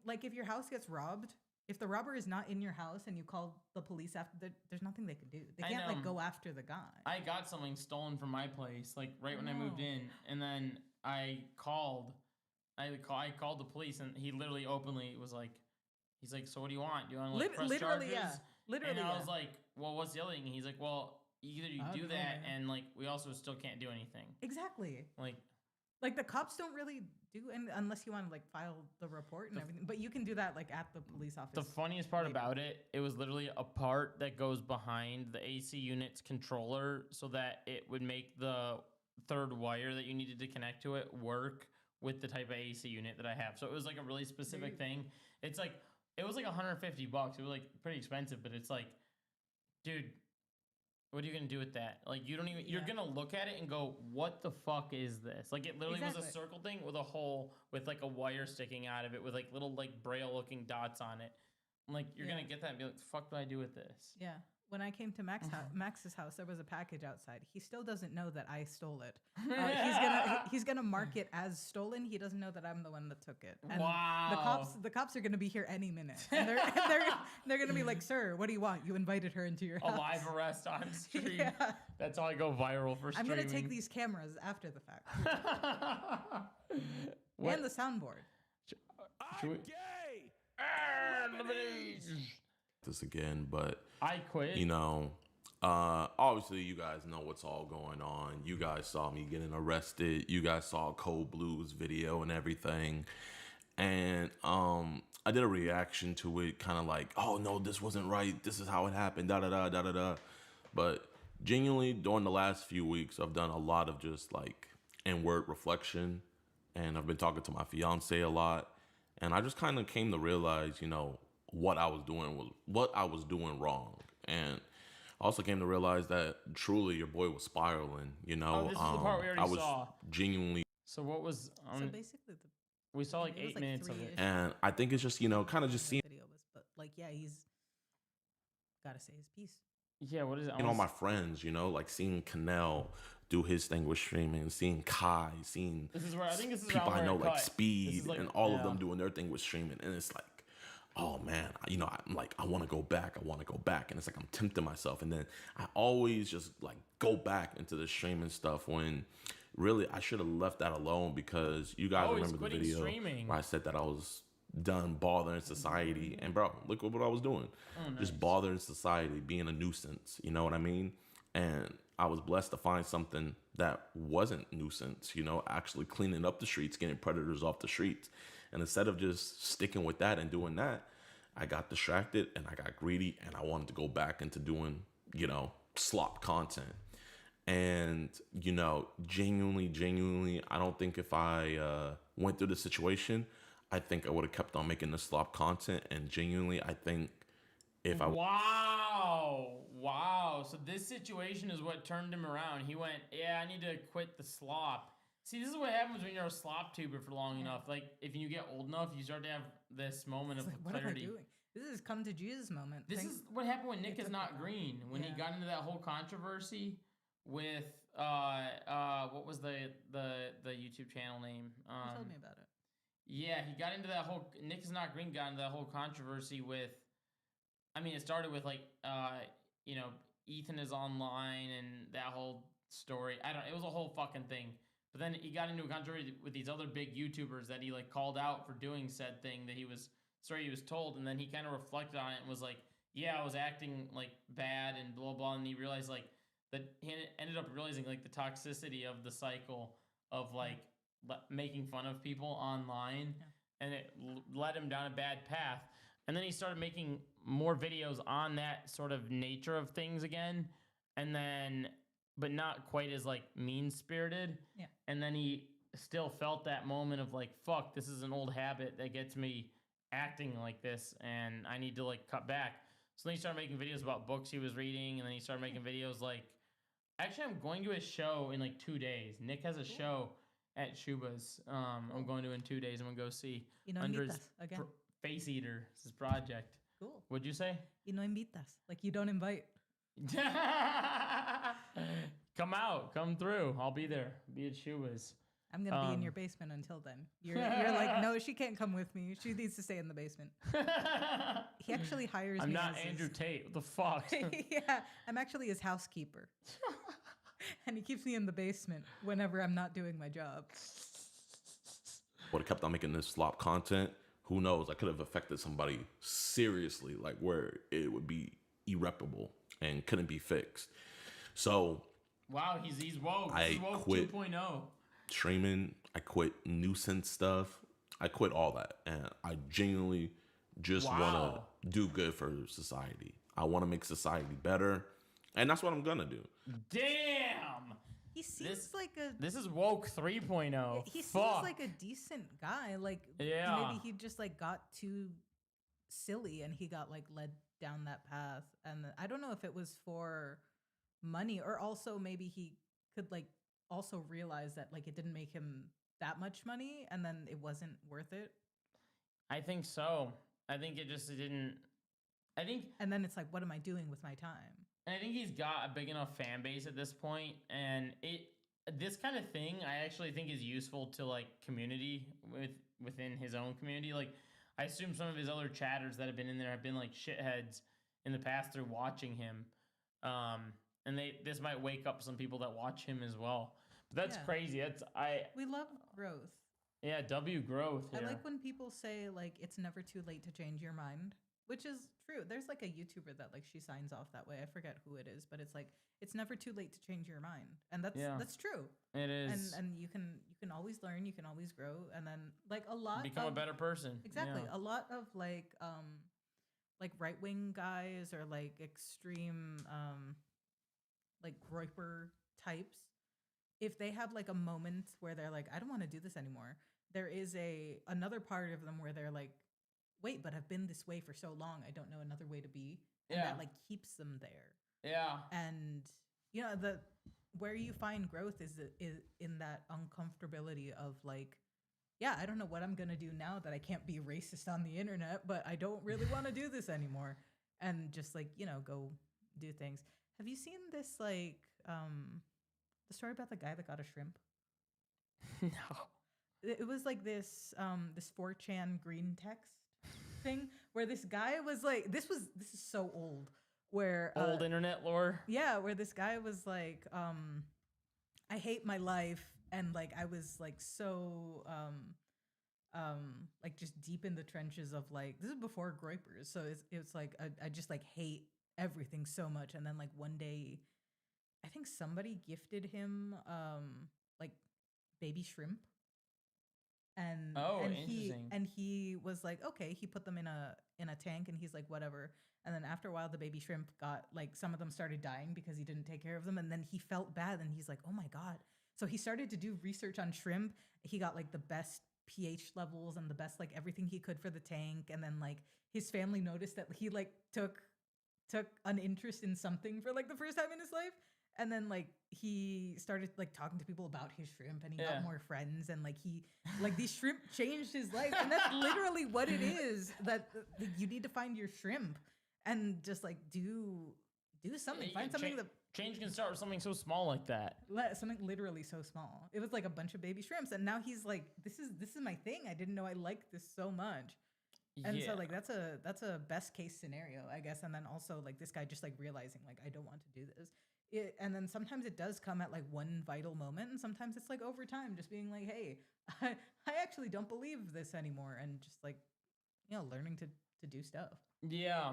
Speaker 2: like if your house gets robbed, if the robber is not in your house and you call the police after, there's nothing they can do. They can't like go after the guy.
Speaker 1: I got something stolen from my place, like right when I moved in, and then I called the police, and he literally openly was like, he's like, so what do you want? Do you want to like press
Speaker 2: literally,
Speaker 1: charges?
Speaker 2: yeah, literally.
Speaker 1: And I was like, well, what's the other thing? And he's like, well. Either you do that, and like we also still can't do anything.
Speaker 2: Exactly.
Speaker 1: Like
Speaker 2: the cops don't really do, and unless you want to like file the report and everything. But you can do that like at the police office.
Speaker 1: The funniest part about it was literally a part that goes behind the AC unit's controller, so that it would make the third wire that you needed to connect to it work with the type of AC unit that I have. So it was like a really specific thing. It's like it was like $150. It was like pretty expensive, but it's like, dude. What are you gonna do with that? Like you don't even. You're gonna look at it and go, "What the fuck is this?" Like it literally was a circle thing with a hole with like a wire sticking out of it with like little like braille looking dots on it. I'm like you're gonna get that and be like, "The fuck do I do with this?"
Speaker 2: Yeah. When I came to Max's house, there was a package outside. He still doesn't know that I stole it. He's gonna mark it as stolen. He doesn't know that I'm the one that took it. And
Speaker 1: wow.
Speaker 2: The cops are gonna be here any minute. And they're gonna be like, "Sir, what do you want? You invited her into your house."
Speaker 1: A live arrest on stream.
Speaker 2: Yeah.
Speaker 1: That's how I go viral for streaming.
Speaker 2: I'm gonna take these cameras after the fact. And the soundboard.
Speaker 6: I'm gay.
Speaker 18: This again, but
Speaker 1: I quit.
Speaker 18: You know, obviously you guys know what's all going on. You guys saw me getting arrested. You guys saw Cold Blue's video and everything. And I did a reaction to it, kind of like, oh no, this wasn't right. This is how it happened. Da da da da da da. But genuinely, during the last few weeks, I've done a lot of just like inward reflection and I've been talking to my fiance a lot, and I just kind of came to realize, you know, what I was doing wrong, and I also came to realize that truly your boy was spiraling. You know,
Speaker 1: this is the part we already
Speaker 18: I was
Speaker 1: saw.
Speaker 18: genuinely.
Speaker 1: So what was?
Speaker 2: So basically,
Speaker 1: we saw like 8
Speaker 2: like
Speaker 1: minutes of it,
Speaker 18: and I think it's just, you know, kind of just seeing.
Speaker 2: Video was, but like, yeah, he's gotta say his piece.
Speaker 1: Yeah, what is it?
Speaker 18: All my friends, you know, like seeing Canel do his thing with streaming, seeing Kai, seeing
Speaker 1: this is where I think this is
Speaker 18: people I know like Speed
Speaker 1: like,
Speaker 18: and all of them doing their thing with streaming, and it's like, oh man, you know, I'm like, I want to go back, and it's like I'm tempting myself, and then I always just like go back into the streaming stuff when really I should have left that alone, because you guys remember the video where I said that I was done bothering society, and bro, look at what I was doing. Just bothering society, being a nuisance, you know what I mean? And I was blessed to find something that wasn't nuisance, you know, actually cleaning up the streets, getting predators off the streets. And instead of just sticking with that and doing that, I got distracted and I got greedy, and I wanted to go back into doing, you know, slop content. And, you know, genuinely, I don't think if I went through the situation, I think I would have kept on making the slop content. And genuinely, I think if I...
Speaker 1: Wow. So this situation is what turned him around. He went, yeah, I need to quit the slop. See, this is what happens when you're a slop tuber for long enough. Like, if you get old enough, you start to have this moment of
Speaker 2: what
Speaker 1: clarity.
Speaker 2: am I doing? This is come to Jesus moment.
Speaker 1: This is what happened when Nick is not green. When he got into that whole controversy with what was the YouTube channel name?
Speaker 2: You told me about it.
Speaker 1: Yeah, he got into that whole Nick is not green got into that whole controversy with. I mean, it started with like you know, Ethan is online and that whole story. It was a whole fucking thing. But then he got into a controversy with these other big YouTubers that he like called out for doing said thing that he was told, and then he kind of reflected on it and was like, yeah, I was acting like bad and blah blah, and he realized like that he ended up realizing like the toxicity of the cycle of like making fun of people online, and it led him down a bad path. And then he started making more videos on that sort of nature of things again, and then but not quite as like mean-spirited.
Speaker 2: Yeah.
Speaker 1: And then he still felt that moment of like, fuck, this is an old habit that gets me acting like this, and I need to like cut back. So then he started making videos about books he was reading, and then he started making videos like, actually, I'm going to a show in like 2 days. Nick has a show at Shuba's. I'm going to in 2 days. I'm gonna go see. Under his
Speaker 2: again.
Speaker 1: Face Eater. It's his project.
Speaker 2: Cool.
Speaker 1: What'd you say?
Speaker 2: Y no invitas. Like you don't invite.
Speaker 1: Come out. Come through. I'll be there. Be at Shuba's.
Speaker 2: I'm gonna be in your basement until then. You're like, no, she can't come with me. She needs to stay in the basement. He actually hires me.
Speaker 1: I'm not Andrew Tate. What the fuck?
Speaker 2: Yeah, I'm actually his housekeeper. And he keeps me in the basement whenever I'm not doing my job.
Speaker 18: Would have kept on making this slop content. Who knows? I could have affected somebody seriously, like where it would be irreparable and couldn't be fixed. So,
Speaker 1: wow, he's woke.
Speaker 18: I
Speaker 1: woke
Speaker 18: quit
Speaker 1: 2.0.
Speaker 18: Streaming. I quit nuisance stuff. I quit all that, and I genuinely just want to do good for society. I want to make society better, and that's what I'm gonna do.
Speaker 1: Damn.
Speaker 2: He seems like a...
Speaker 1: This is woke 3.0.
Speaker 2: He seems like a decent guy. Like, maybe he just, like, got too silly and he got, like, led down that path. And I don't know if it was for money or also maybe he could, like, also realize that, like, it didn't make him that much money and then it wasn't worth it.
Speaker 1: I think so. I think it didn't...
Speaker 2: And then it's like, what am I doing with my time?
Speaker 1: And I think he's got a big enough fan base at this point, and this kind of thing I actually think is useful to like community within his own community. Like, I assume some of his other chatters that have been in there have been like shitheads in the past through watching him, and this might wake up some people that watch him as well. But that's crazy.
Speaker 2: We love growth.
Speaker 1: Yeah, W growth.
Speaker 2: I like when people say like it's never too late to change your mind. Which is true. There's like a YouTuber that like she signs off that way. I forget who it is, but it's like it's never too late to change your mind, and that's true.
Speaker 1: It is,
Speaker 2: and you can always learn, you can always grow, and then like
Speaker 1: become a better person.
Speaker 2: Exactly, a lot of like right wing guys or like extreme like groyper types if they have like a moment where they're like, I don't want to do this anymore, there is another part of them where they're like, wait, but I've been this way for so long, I don't know another way to be. And that like keeps them there.
Speaker 1: Yeah.
Speaker 2: And you know, where you find growth is in that uncomfortability of like, yeah, I don't know what I'm going to do now that I can't be racist on the internet, but I don't really want to do this anymore. And just like, you know, go do things. Have you seen this, like, the story about the guy that got a shrimp?
Speaker 1: No.
Speaker 2: It was like this 4chan green text thing where this guy was like, this is so old, where
Speaker 1: old internet lore.
Speaker 2: Yeah, where this guy was like, I hate my life, and like I was like so like just deep in the trenches of like, this is before Groypers, so it's like I just like hate everything so much. And then like one day, I think somebody gifted him like baby shrimp. And he was like, okay, he put them in a tank, and he's like, whatever. And then after a while, the baby shrimp got like, some of them started dying because he didn't take care of them, and then he felt bad, and he's like, oh my God. So he started to do research on shrimp. He got like the best pH levels and the best like everything he could for the tank. And then like his family noticed that he like took an interest in something for like the first time in his life. And then like he started like talking to people about his shrimp, and he got more friends, and like these shrimp changed his life. And that's literally what it is, that you need to find your shrimp and just like do something, find something that
Speaker 1: change can start with something so small like that.
Speaker 2: Something literally so small. It was like a bunch of baby shrimps, and now he's like, this is my thing. I didn't know I liked this so much. And so like that's a best case scenario, I guess. And then also like this guy just like realizing like, I don't want to do this. And then sometimes it does come at like one vital moment, and sometimes it's like over time, just being like, hey, I actually don't believe this anymore, and just like, you know, learning to do stuff.
Speaker 1: Yeah,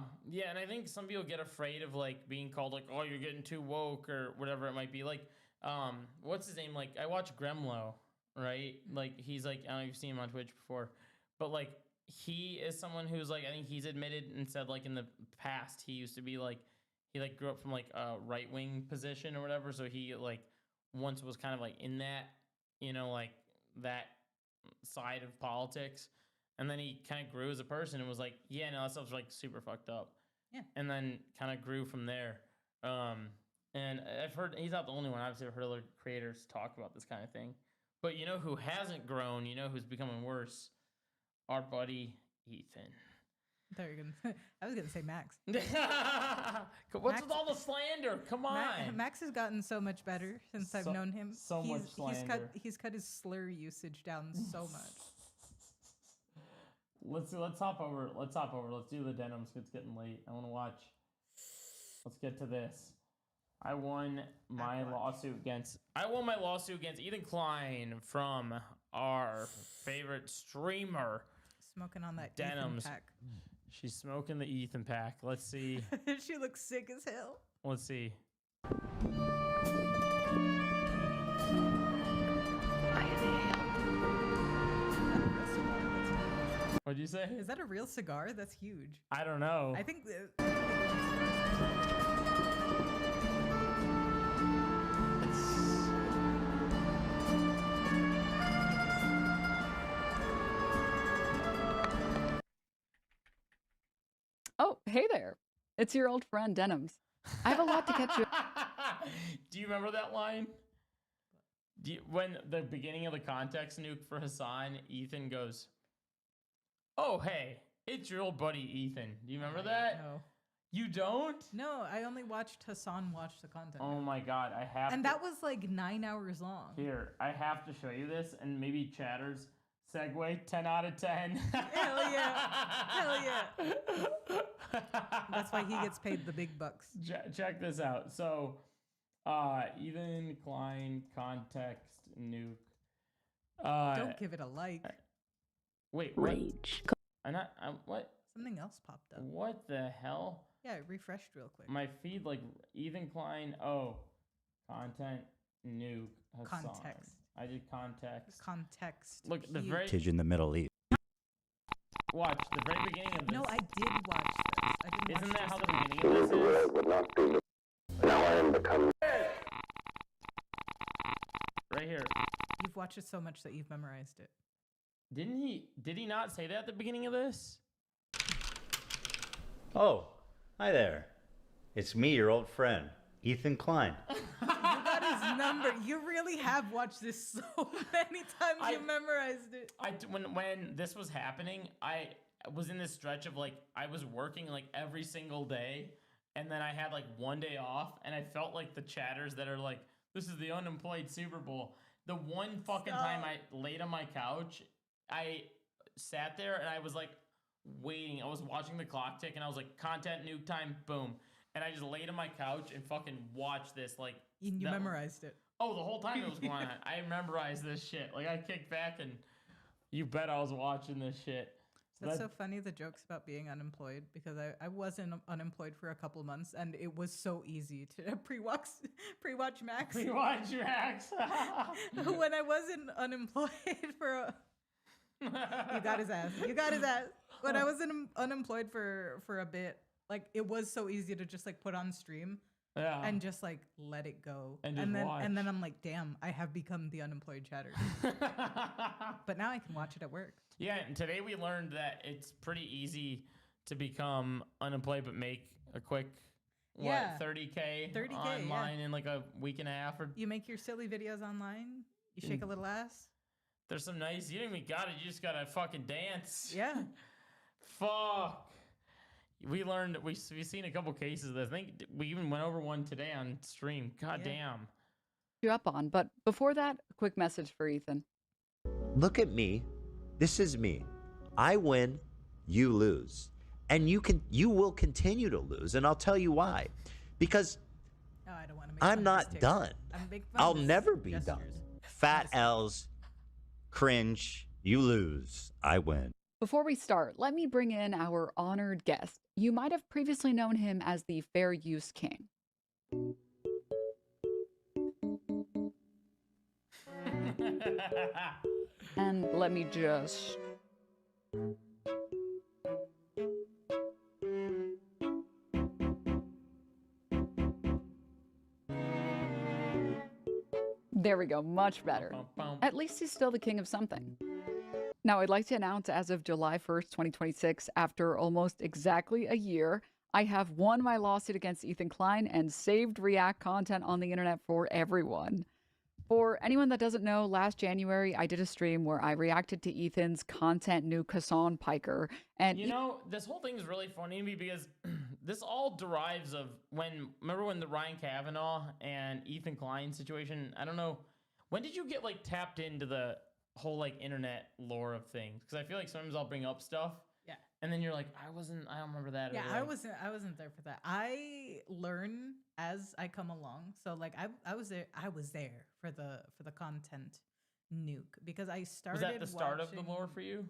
Speaker 1: and I think some people get afraid of like being called like, oh, you're getting too woke or whatever it might be. Like, what's his name? Like, I watch Gremlo, right? Like, he's like, I don't know if you've seen him on Twitch before, but like, he is someone who's like, I think he's admitted and said like in the past he used to be like, he like grew up from like a right-wing position or whatever, so he like once was kind of like in that, you know, like that side of politics, and then he kind of grew as a person and was like, yeah, no, that stuff's like super fucked up.
Speaker 2: Yeah.
Speaker 1: And then kind of grew from there. And I've heard, he's not the only one. Obviously, I've heard other creators talk about this kind of thing. But you know who hasn't grown? You know who's becoming worse? Our buddy Ethan.
Speaker 2: I was gonna say Max.
Speaker 1: What's with all the slander? Come on.
Speaker 2: Max has gotten so much better since I've known him.
Speaker 1: So much slander.
Speaker 2: He's cut his slur usage down so much.
Speaker 1: Let's hop over. Let's do the Denims. It's getting late. I want to watch. Let's get to this. I won my lawsuit against Ethan Klien from our favorite streamer.
Speaker 2: Smoking on that
Speaker 1: Denims.
Speaker 2: Ethan pack.
Speaker 1: She's smoking the Ethan pack. Let's see.
Speaker 2: She looks sick as hell.
Speaker 1: Let's see. What'd you say?
Speaker 2: Is that a real cigar? That's huge.
Speaker 1: I don't know.
Speaker 2: I think.
Speaker 4: Oh, hey there. It's your old friend Denims. I have a lot to catch you.
Speaker 1: Do you remember that line? When the beginning of the context nuke for Hassan, Ethan goes, oh, hey, it's your old buddy Ethan. Do you remember that?
Speaker 2: No.
Speaker 1: You don't?
Speaker 2: No, I only watched Hassan watch the content.
Speaker 1: Oh my God, I have to.
Speaker 2: And that was like 9 hours long.
Speaker 1: Here, I have to show you this, and maybe Chatter's segue, 10 out of 10.
Speaker 2: Hell yeah. Hell yeah. That's why he gets paid the big bucks.
Speaker 1: Check this out. So, Ethan Klien context nuke.
Speaker 2: Don't give it a like.
Speaker 1: Wait,
Speaker 4: Rage.
Speaker 1: What?
Speaker 2: Something else popped up.
Speaker 1: What the hell?
Speaker 2: Yeah, it refreshed real quick.
Speaker 1: My feed, like, Ethan Klien, content nuke Hassan.
Speaker 2: Context.
Speaker 1: I did context.
Speaker 2: Context.
Speaker 1: Look, the very...
Speaker 5: in the Middle East.
Speaker 1: Watch, the very beginning of this.
Speaker 2: No, I did watch this. I didn't
Speaker 1: Isn't
Speaker 2: watch
Speaker 1: that how the
Speaker 2: this.
Speaker 1: beginning of this is?
Speaker 23: Would not be. Now I am become.
Speaker 1: right here.
Speaker 2: You've watched it so much that you've memorized it.
Speaker 1: Didn't he? Did he not say that at the beginning of this?
Speaker 3: Oh, hi there. It's me, your old friend, Ethan Klein.
Speaker 2: You got his number. You really have watched this so many times. You memorized it.
Speaker 1: When this was happening, I was in this stretch of like I was working like every single day, and then I had like one day off, and I felt like the chatters that are like, "This is the unemployed Super Bowl." The one fucking time I laid on my couch, I sat there and I was like waiting. I was watching the clock tick, and I was like, "Content nuke time, boom." And I just laid on my couch and fucking watched this. Like
Speaker 2: you memorized it.
Speaker 1: Oh, the whole time it was going on. I memorized this shit. Like I kicked back and you bet I was watching this shit.
Speaker 2: That's so funny, the jokes about being unemployed, because I wasn't unemployed for a couple of months, and it was so easy to pre-watch Max.
Speaker 1: Pre-watch Max.
Speaker 2: When I wasn't unemployed for you got his ass. You got his ass. When I was unemployed for a bit, like it was so easy to just like put on stream.
Speaker 1: Yeah.
Speaker 2: And just like let it go.
Speaker 1: And
Speaker 2: then I'm like, damn, I have become the unemployed chatter. But now I can watch it at work.
Speaker 1: Yeah, and today we learned that it's pretty easy to become unemployed but make a quick 30K online in like a week and a half. Or
Speaker 2: you make your silly videos online, you shake a little ass.
Speaker 1: There's some nice, you didn't even got it, you just gotta fucking dance.
Speaker 2: Yeah.
Speaker 1: Fuck. We learned, we've seen a couple cases of this. I think we even went over one today on stream. God damn.
Speaker 4: You up on, but before that, a quick message for Ethan.
Speaker 5: Look at me. This is me. I win, you lose. And you will continue to lose, and I'll tell you why. Because
Speaker 2: I don't want to make
Speaker 5: I'm not done. I'll never be done. Fat L's, cringe, you lose, I win.
Speaker 4: Before we start, let me bring in our honored guest. You might have previously known him as the Fair Use King. And let me just... There we go, much better. At least he's still the king of something. Now, I'd like to announce as of July 1st, 2026, after almost exactly a year, I have won my lawsuit against Ethan Klein and saved React content on the internet for everyone. For anyone that doesn't know, last January, I did a stream where I reacted to Ethan's content nuke Hassan Piker. And
Speaker 1: you know, this whole thing is really funny to me because this all derives of remember when the Ryan Kavanaugh and Ethan Klein situation, I don't know, when did you get like tapped into the whole like internet lore of things? Because I feel like sometimes I'll bring up stuff. Yeah. And then you're like, I don't remember that.
Speaker 2: Yeah,
Speaker 1: like,
Speaker 2: I wasn't there for that. I learn as I come along. So like I was there for the content nuke because I started.
Speaker 1: Was that the start of the lore for you?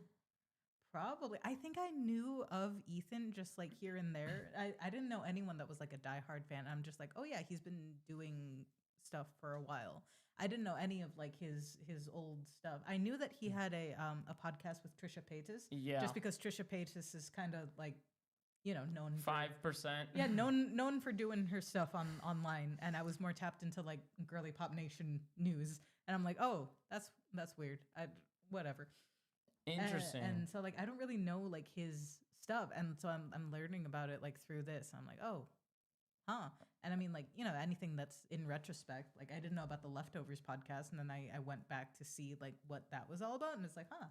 Speaker 2: Probably. I think I knew of Ethan just like here and there. I didn't know anyone that was like a diehard fan. I'm just like, oh yeah, he's been doing stuff for a while. I didn't know any of like his old stuff. I knew that he had a podcast with Trisha Paytas.
Speaker 1: Yeah.
Speaker 2: Just because Trisha Paytas is kind of like, you know, known
Speaker 1: 5%.
Speaker 2: Yeah, known for doing her stuff online, and I was more tapped into like girly pop nation news, and I'm like, oh, that's weird. Whatever.
Speaker 1: Interesting.
Speaker 2: And so like I don't really know like his stuff, and so I'm learning about it like through this. I'm like, oh, huh. And I mean, like, you know, anything that's in retrospect, like I didn't know about the Leftovers podcast, and then I went back to see like what that was all about, and it's like, huh,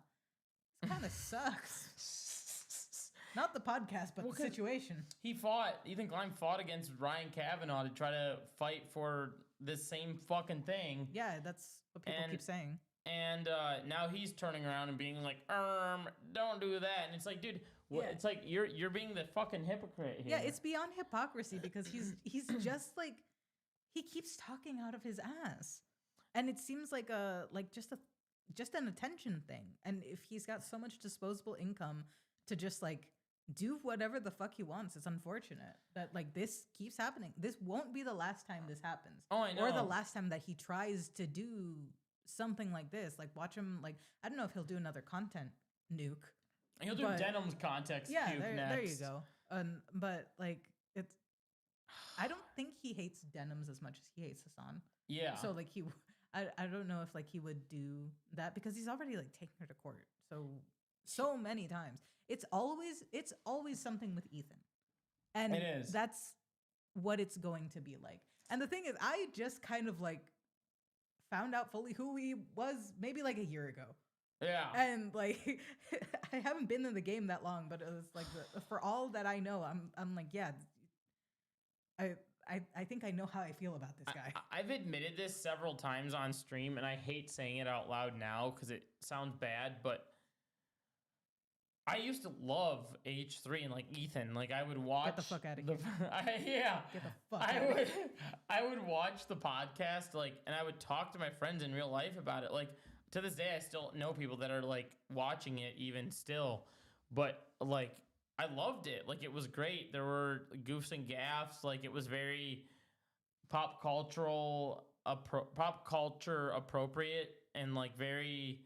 Speaker 2: this kind of sucks. Not the podcast, but the situation.
Speaker 1: Ethan Klein fought against Ryan Kavanaugh to try to fight for this same fucking thing.
Speaker 2: Yeah, that's what people keep saying.
Speaker 1: And now he's turning around and being like, don't do that. And it's like, dude, it's like you're being the fucking hypocrite here.
Speaker 2: Yeah, it's beyond hypocrisy because he's just like, he keeps talking out of his ass. And it seems like just an attention thing. And if he's got so much disposable income to just like do whatever the fuck he wants, it's unfortunate that like this keeps happening. This won't be the last time this happens.
Speaker 1: Oh, I know.
Speaker 2: Or the last time that he tries to do something like this. Like watch him, like, I don't know if he'll do another content nuke.
Speaker 1: He'll do Denims context.
Speaker 2: Yeah,
Speaker 1: nuke next.
Speaker 2: there you go. But like I don't think he hates Denims as much as he hates Hassan.
Speaker 1: Yeah.
Speaker 2: So like I don't know if like he would do that because he's already like taken her to court so many times. It's always something with Ethan, and
Speaker 1: It is.
Speaker 2: that's what it's going to be like. And the thing is, I just kind of like found out fully who he was maybe like a year ago.
Speaker 1: Yeah.
Speaker 2: And like I haven't been in the game that long, but it was like for all that I know, I'm like, yeah, I think I know how I feel about this guy.
Speaker 1: I've admitted this several times on stream, and I hate saying it out loud now because it sounds bad, but I used to love H3 and like Ethan. Like I would watch.
Speaker 2: Get the fuck out of here.
Speaker 1: Yeah.
Speaker 2: Get the fuck out of here.
Speaker 1: I would watch the podcast, like, and I would talk to my friends in real life about it. Like to this day, I still know people that are like watching it even still, but like I loved it. Like it was great. There were goofs and gaffs. Like it was very pop culture appropriate and like very.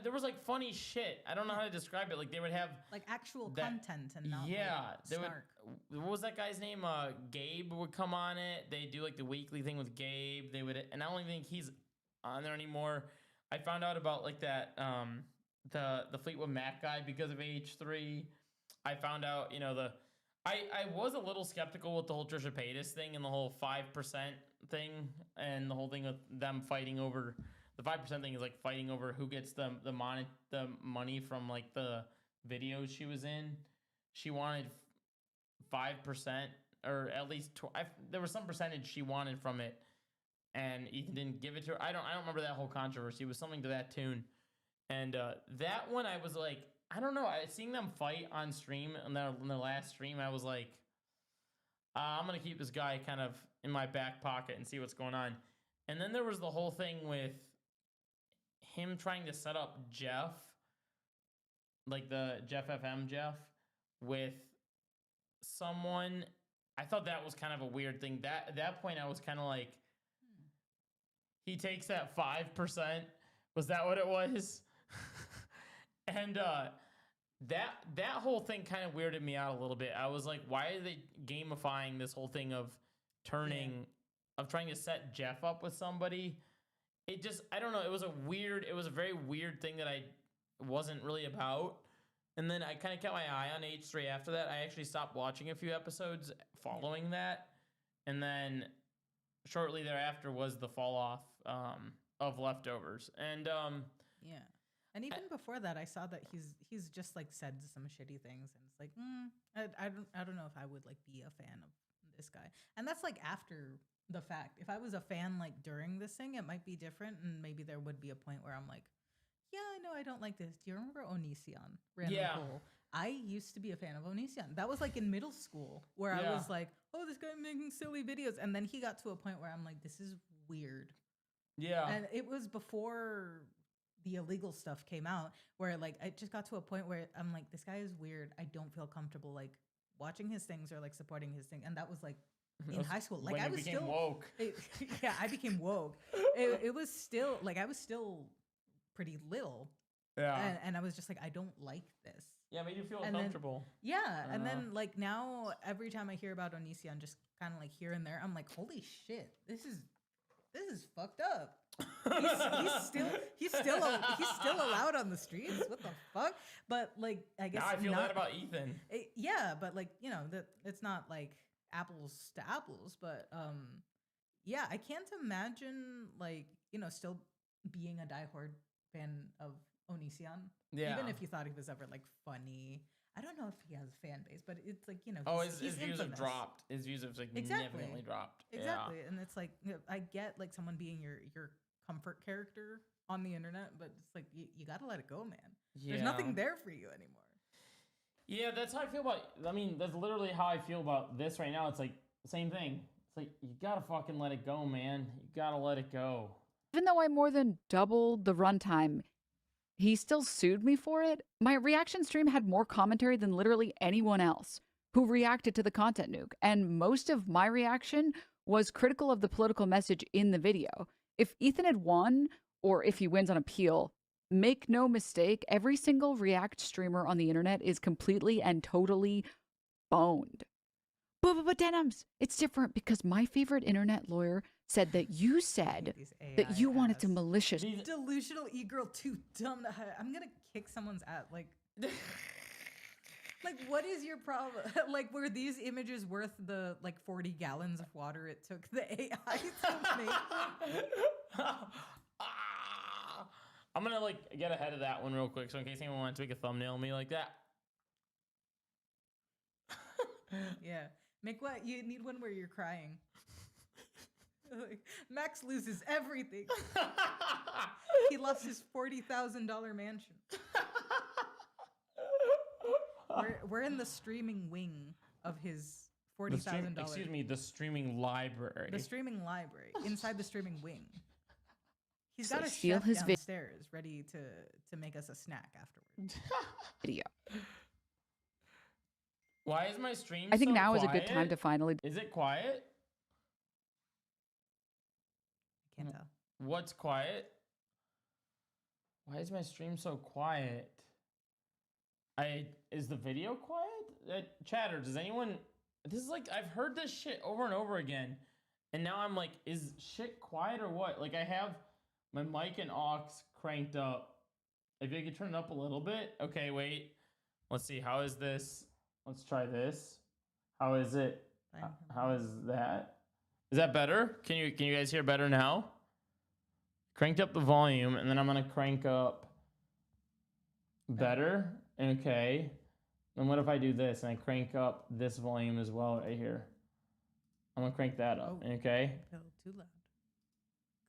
Speaker 1: There was like funny shit. I don't know how to describe it. Like they would have
Speaker 2: like actual content and not
Speaker 1: like
Speaker 2: snark.
Speaker 1: What was that guy's name? Gabe would come on it. They do like the weekly thing with Gabe. They would, and I don't even think he's on there anymore. I found out about like that the Fleetwood Mac guy because of H3. I found out, you know, I was a little skeptical with the whole Trisha Paytas thing and the whole 5% thing and the whole thing with them fighting over. The 5% thing is like fighting over who gets the money from like the videos she was in. She wanted 5% or at least there was some percentage she wanted from it, and Ethan didn't give it to her. I don't remember that whole controversy. It was something to that tune, and that one I was like, I don't know. Seeing them fight on stream in the last stream, I was like, I'm gonna keep this guy kind of in my back pocket and see what's going on. And then there was the whole thing with him trying to set up Jeff, like the Jeff FM Jeff, with someone. I thought that was kind of a weird thing. At that point, I was kind of like, he takes that 5%. Was that what it was? And that whole thing kind of weirded me out a little bit. I was like, why are they gamifying this whole thing of trying to set Jeff up with somebody? It just, I don't know. It was a very weird thing that I wasn't really about. And then I kind of kept my eye on H3 after that. I actually stopped watching a few episodes following that. And then shortly thereafter was the fall off of Leftovers. And
Speaker 2: yeah. And even before that, I saw that he's just like said some shitty things, and it's like, I don't know if I would like be a fan of this guy. And that's like after the fact. If I was a fan like during this thing, it might be different, and maybe there would be a point where I'm like, yeah, I know I don't like this. Do you remember Onision?
Speaker 1: Yeah.
Speaker 2: Poll? I used to be a fan of Onision. That was like in middle school where I was like, oh, this guy making silly videos, and then he got to a point where I'm like, this is weird.
Speaker 1: Yeah.
Speaker 2: And it was before the illegal stuff came out, where like I just got to a point where I'm like, this guy is weird. I don't feel comfortable like watching his things or like supporting his thing. And that was like in high school. Like
Speaker 1: when
Speaker 2: I
Speaker 1: you
Speaker 2: was
Speaker 1: became
Speaker 2: still
Speaker 1: woke.
Speaker 2: Yeah, I became woke. It was still like I was still pretty little.
Speaker 1: Yeah.
Speaker 2: And I was just like, I don't like this.
Speaker 1: Yeah, made you feel
Speaker 2: And
Speaker 1: uncomfortable.
Speaker 2: And then like now every time I hear about Onision, just kind of like here and there, I'm like, holy shit, this is fucked up. He's still allowed on the streets. What the fuck? But like, I guess
Speaker 1: now I feel that about Ethan.
Speaker 2: Yeah, but like, you know, that it's not like apples to apples. But yeah, I can't imagine like, you know, still being a diehard fan of Onision.
Speaker 1: Yeah.
Speaker 2: Even if you thought he was ever like funny. I don't know if he has a fan base, but it's like, you know,
Speaker 1: his views have dropped. His views have like significantly dropped.
Speaker 2: Exactly.
Speaker 1: Yeah.
Speaker 2: And it's like, you know, I get like someone being your comfort character on the internet, but it's like you got to let it go, man.
Speaker 1: Yeah.
Speaker 2: There's nothing there for you anymore.
Speaker 1: Yeah, that's how I feel about, I mean, that's literally how I feel about this right now. It's like the same thing. It's like, you got to fucking let it go, man. You got to let it go.
Speaker 4: Even though I more than doubled the runtime, he still sued me for it. My reaction stream had more commentary than literally anyone else who reacted to the content nuke. And most of my reaction was critical of the political message in the video. If Ethan had won, or if he wins on appeal, make no mistake, every single React streamer on the internet is completely and totally boned. But Denims, it's different because my favorite internet lawyer said that you said that you wanted to malicious.
Speaker 2: Delusional e-girl, too dumb. I'm gonna kick someone's ass. Like, like, what is your problem? Like, were these images worth the 40 gallons of water it took the AI to make them?
Speaker 1: I'm gonna get ahead of that one real quick, so in case anyone wants to make a thumbnail of me like that.
Speaker 2: Yeah, make what you need one where you're crying. Max loses everything. He lost his $40,000 mansion. We're in the streaming wing of his $40,000.
Speaker 1: Excuse me, the streaming library.
Speaker 2: The streaming library inside the streaming wing. He's
Speaker 4: So
Speaker 2: got a
Speaker 4: steal
Speaker 2: chef
Speaker 4: his
Speaker 2: downstairs ready to make us a snack afterwards.
Speaker 4: Video.
Speaker 1: Why is my stream
Speaker 4: I think
Speaker 1: so
Speaker 4: now
Speaker 1: quiet?
Speaker 4: is a good time to finally.
Speaker 1: Is it quiet?
Speaker 2: I can't tell.
Speaker 1: What's quiet? Why is my stream so quiet? Is the video quiet? Chatter, does anyone... This is I've heard this shit over and over again. And now I'm like, is shit quiet or what? I have my mic and aux cranked up. If you could turn it up a little bit. Okay, wait. Let's see. How is this? Let's try this. How is it? How is that? Is that better? Can you guys hear better now? Cranked up the volume, and then I'm gonna crank up better. Okay. And what if I do this and I crank up this volume as well right here? I'm gonna crank that up. Okay.
Speaker 2: A little too loud.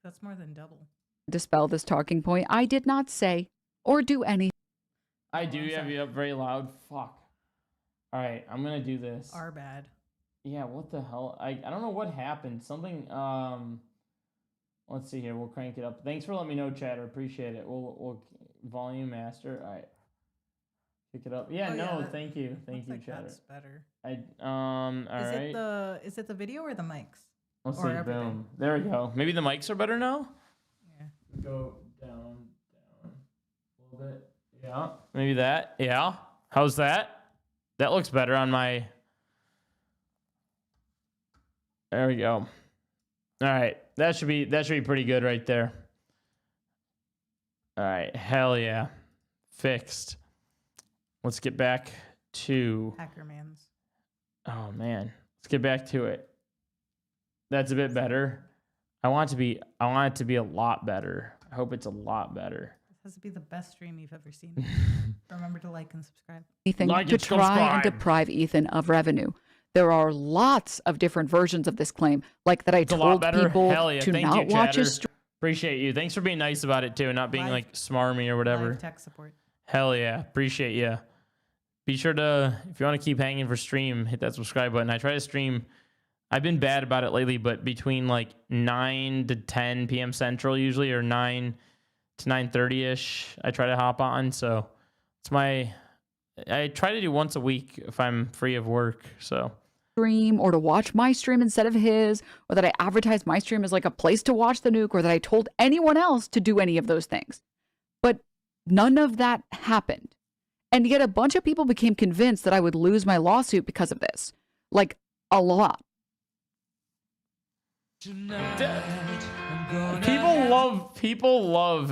Speaker 2: That's more than double.
Speaker 4: Dispel this talking point. I did not say or do anything.
Speaker 1: I do have you up very loud. Fuck. All right, I'm gonna do this.
Speaker 2: Our bad.
Speaker 1: Yeah, what the hell? I don't know what happened. Something. Let's see here. We'll crank it up. Thanks for letting me know, chatter. Appreciate it. We'll volume master. All right. Pick it up. Yeah. Thank you. Thank you, chatter.
Speaker 2: That's better.
Speaker 1: All right.
Speaker 2: Is it the video or the mics?
Speaker 1: Let's
Speaker 2: or
Speaker 1: see.
Speaker 2: everything?
Speaker 1: Boom. There we go. Maybe the mics are better now.
Speaker 2: Yeah.
Speaker 1: Go down a little bit. Yeah. Maybe that. Yeah. How's that? That looks better on my. There we go. All right. That should be pretty good right there. All right. Hell yeah. Fixed. Let's get back to
Speaker 2: Hackermans.
Speaker 1: Oh man. Let's get back to it. That's a bit better. I want it to be a lot better. I hope it's a lot better.
Speaker 2: This has to be the best stream you've ever seen. Remember to like and subscribe.
Speaker 4: Anything to try and deprive Ethan of revenue. There are lots of different versions of this claim, like that I told people to not watch his stream.
Speaker 1: Appreciate you. Thanks for being nice about it too, not being smarmy or whatever.
Speaker 2: Live tech support.
Speaker 1: Hell yeah. Appreciate you. Be sure to, if you want to keep hanging for stream, hit that subscribe button. I try to stream. I've been bad about it lately, but between 9 to 10 p.m. Central usually, or 9 to 9:30ish, I try to hop on. So I try to do once a week if I'm free of work. So
Speaker 4: stream, or to watch my stream instead of his, or that I advertised my stream as a place to watch the nuke, or that I told anyone else to do any of those things. But none of that happened. And yet a bunch of people became convinced that I would lose my lawsuit because of this. A lot.
Speaker 1: People love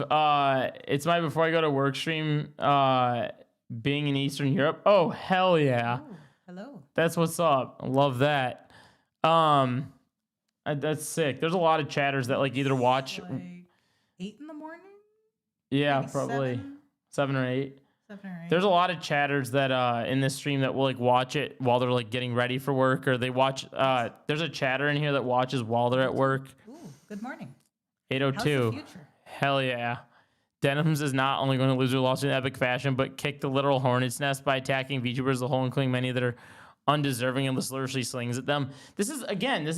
Speaker 1: it's my before I go to work stream being in Eastern Europe. Oh hell yeah.
Speaker 2: Oh, hello.
Speaker 1: That's what's up. I love that. That's sick. There's a lot of chatters that either watch
Speaker 2: 8 in the morning?
Speaker 1: Yeah,
Speaker 2: Maybe
Speaker 1: probably 7 or 8.
Speaker 2: 7 or 8.
Speaker 1: There's a lot of chatters that in this stream that will watch it while they're getting ready for work, or they watch there's a chatter in here that watches while they're at work.
Speaker 2: Ooh, good morning.
Speaker 1: 802.
Speaker 2: How's the future?
Speaker 1: Hell yeah. Denims is not only going to lose their lawsuit in epic fashion, but kick the literal hornet's nest by attacking VTubers as a whole, including many that are undeserving and literally slings at them. This has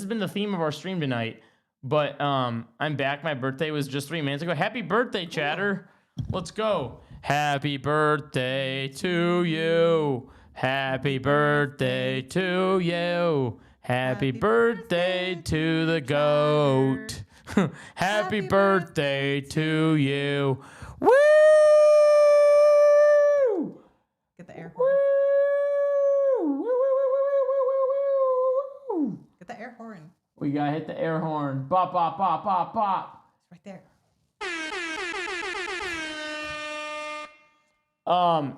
Speaker 1: been the theme of our stream tonight. But I'm back. My birthday was just 3 minutes ago. Happy birthday, chatter. Let's go. Happy birthday to you. Happy birthday to you. Happy birthday to the GOAT. Happy birthday to you. Woo!
Speaker 2: Get the air horn. Get the air horn.
Speaker 1: We gotta hit the air horn. Bop, bop, bop, bop, bop.
Speaker 2: It's right there.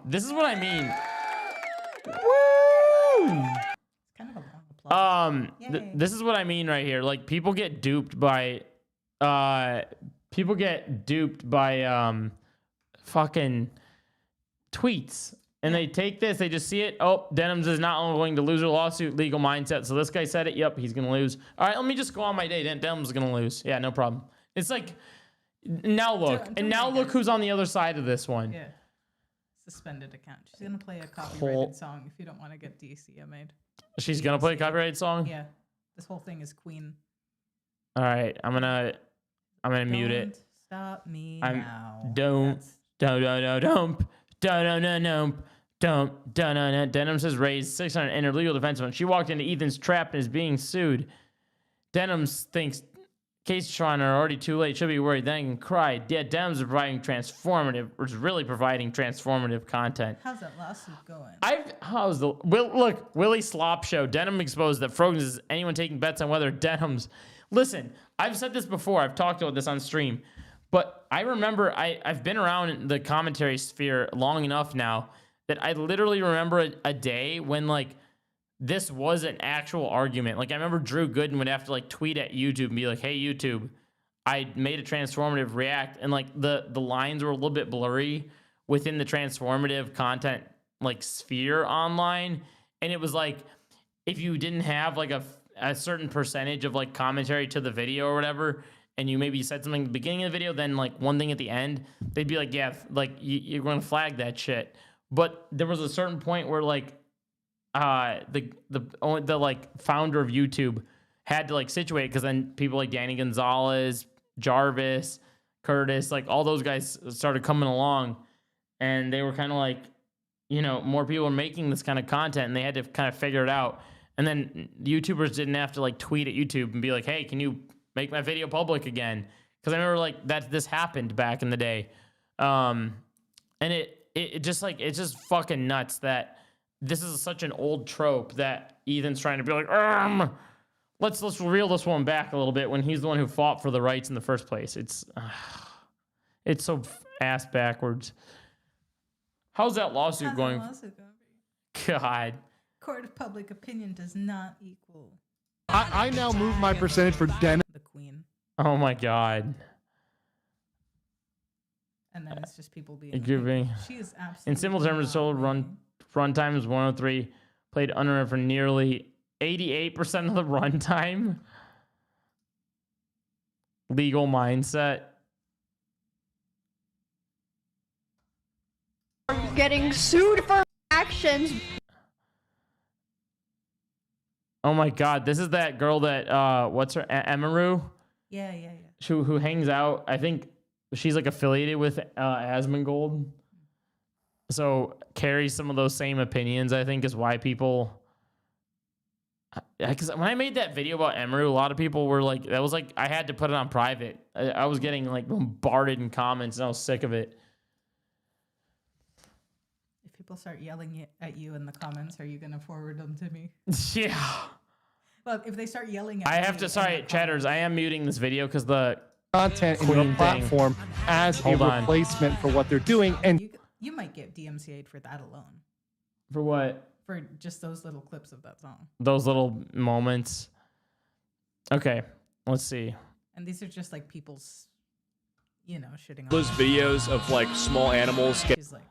Speaker 1: This is what I mean. Woo!
Speaker 2: It's kind of a long applause.
Speaker 1: This is what I mean right here. Like, people get duped by, fucking tweets. And they take this, they just see it. Oh, Denims is not only going to lose a lawsuit, legal mindset. So this guy said it. Yep, he's going to lose. All right, let me just go on my day. Denims is going to lose. Yeah, no problem. It's like, now look. And now look who's on the other side of this one.
Speaker 2: Yeah. Suspended account. She's going to play a copyrighted song if you don't want to get DCMA'd.
Speaker 1: She's going to play a copyrighted song?
Speaker 2: Yeah. This whole thing is Queen.
Speaker 1: All right, I'm going to mute it.
Speaker 2: Stop me now.
Speaker 1: Denims has raised $600 in her legal defense fund. She walked into Ethan's trap and is being sued. Denims thinks case Sean are already too late. She'll be worried. Then can cry. Yeah, Denims is providing transformative content.
Speaker 2: How's that lawsuit going?
Speaker 1: Look, Willie Slop show. Denim exposed that Frogan is anyone taking bets on whether Denims. Listen, I've said this before. I've talked about this on stream. But I remember I've been around the commentary sphere long enough now that I literally remember a day when, like, this was an actual argument. Like, I remember Drew Gooden would have to, like, tweet at YouTube and be like, hey, YouTube, I made a transformative react. And, like, the lines were a little bit blurry within the transformative content, like, sphere online. And it was like, if you didn't have, like, a certain percentage of, like, commentary to the video or whatever, and you maybe said something at the beginning of the video, then, like, one thing at the end, they'd be like, yeah, like, you're going to flag that shit. But there was a certain point where, like, the like founder of YouTube had to, like, situate, because then people like Danny Gonzalez, Jarvis, Curtis, like, all those guys started coming along, and they were kind of like, you know, more people were making this kind of content, and they had to kind of figure it out. And then YouTubers didn't have to, like, tweet at YouTube and be like, hey, can you make my video public again? Because I remember, like, this happened back in the day. And it just, like, it's just fucking nuts that this is such an old trope that Ethan's trying to be like, let's reel this one back a little bit when he's the one who fought for the rights in the first place. It's so ass backwards. How's that lawsuit going? God.
Speaker 2: Court of public opinion does not equal.
Speaker 7: I now move my percentage for Denim.
Speaker 2: The Queen.
Speaker 1: Oh my God.
Speaker 2: And then it's just people being. She is absolutely.
Speaker 1: In simple terms, total runtime is 103. Played under for nearly 88% of the runtime. Legal mindset.
Speaker 8: Getting sued for actions.
Speaker 1: Oh my God, this is that girl that what's her Emaru?
Speaker 2: Yeah.
Speaker 1: Who hangs out? I think she's, like, affiliated with Asmongold. So carries some of those same opinions, I think, is why people. Because when I made that video about Emaru, a lot of people were like, that was like, I had to put it on private. I was getting, like, bombarded in comments, and I was sick of it.
Speaker 2: If people start yelling at you in the comments, are you going to forward them to me?
Speaker 1: Yeah.
Speaker 2: Well, if they start yelling at
Speaker 1: I have to, sorry, chatters, I am muting this video because the
Speaker 7: content in the platform as a replacement for what they're doing. And
Speaker 2: you might get DMCA'd for that alone.
Speaker 1: For what?
Speaker 2: For just those little clips of that song.
Speaker 1: Those little moments. Okay, let's see.
Speaker 2: And these are just, like, people's, you know, shitting on
Speaker 23: those videos of, like, small animals.
Speaker 2: She's like,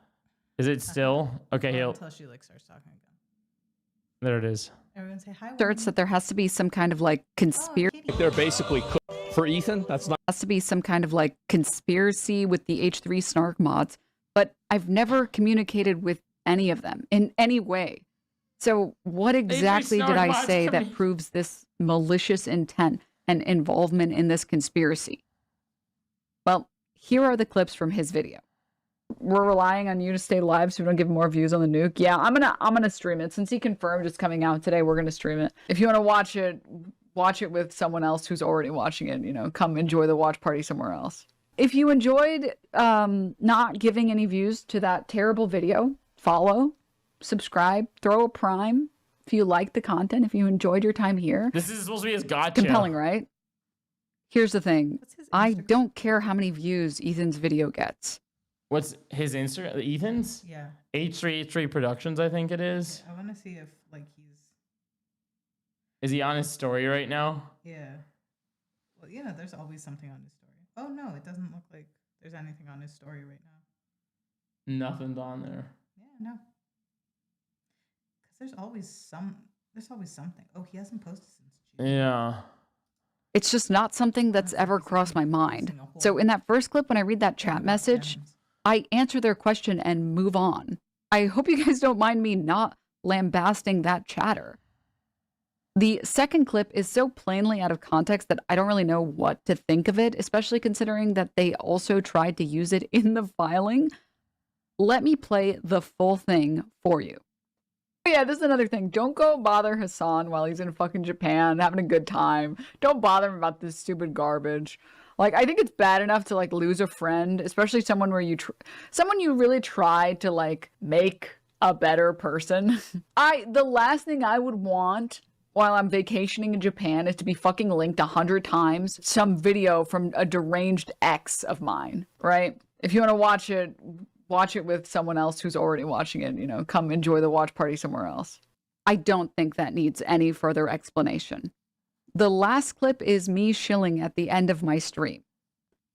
Speaker 1: is it still? Okay,
Speaker 2: until she, like, starts talking again.
Speaker 1: There it is.
Speaker 2: Everyone say hi.
Speaker 4: Asserts that there has to be some kind of, like, conspiracy.
Speaker 23: They're basically for Ethan. That's not.
Speaker 4: Has to be some kind of, like, conspiracy with the H3 Snark mods, but I've never communicated with any of them in any way. So what exactly did I say that proves this malicious intent and involvement in this conspiracy? Well, here are the clips from his video. We're relying on you to stay live so we don't give more views on the nuke. Yeah, I'm gonna stream it. Since he confirmed it's coming out today, we're gonna stream it. If you want to watch it with someone else who's already watching it, you know, come enjoy the watch party somewhere else. If you enjoyed not giving any views to that terrible video, follow, subscribe, throw a prime, If you like the content, if you enjoyed your time here.
Speaker 1: This is supposed to be his gotcha.
Speaker 4: Compelling, right? Here's the thing. I don't care how many views Ethan's video gets.
Speaker 1: What's his Instagram? Ethan's?
Speaker 2: Yeah.
Speaker 1: H3H3 Productions, I think it is.
Speaker 2: I want to see if like he's.
Speaker 1: Is he on his story right now?
Speaker 2: Yeah. Well, yeah. There's always something on his story. Oh no, it doesn't look like there's anything on his story right now.
Speaker 1: Nothing's on there.
Speaker 2: Yeah, no. Because there's always something. Oh, he hasn't posted since June.
Speaker 1: Yeah.
Speaker 4: It's just not something that's ever crossed my mind. So in that first clip, when I read that chat message, I answer their question and move on. I hope you guys don't mind me not lambasting that chatter. The second clip is so plainly out of context that I don't really know what to think of it, especially considering that they also tried to use it in the filing. Let me play the full thing for you. Yeah, this is another thing. Don't go bother Hassan while he's in fucking Japan having a good time. Don't bother him about this stupid garbage. Like, I think it's bad enough to like lose a friend, especially someone where someone you really try to like make a better person. The last thing I would want while I'm vacationing in Japan is to be fucking linked 100 times some video from a deranged ex of mine, right? If you want to watch it with someone else who's already watching it, you know, come enjoy the watch party somewhere else. I don't think that needs any further explanation. The last clip is me shilling at the end of my stream.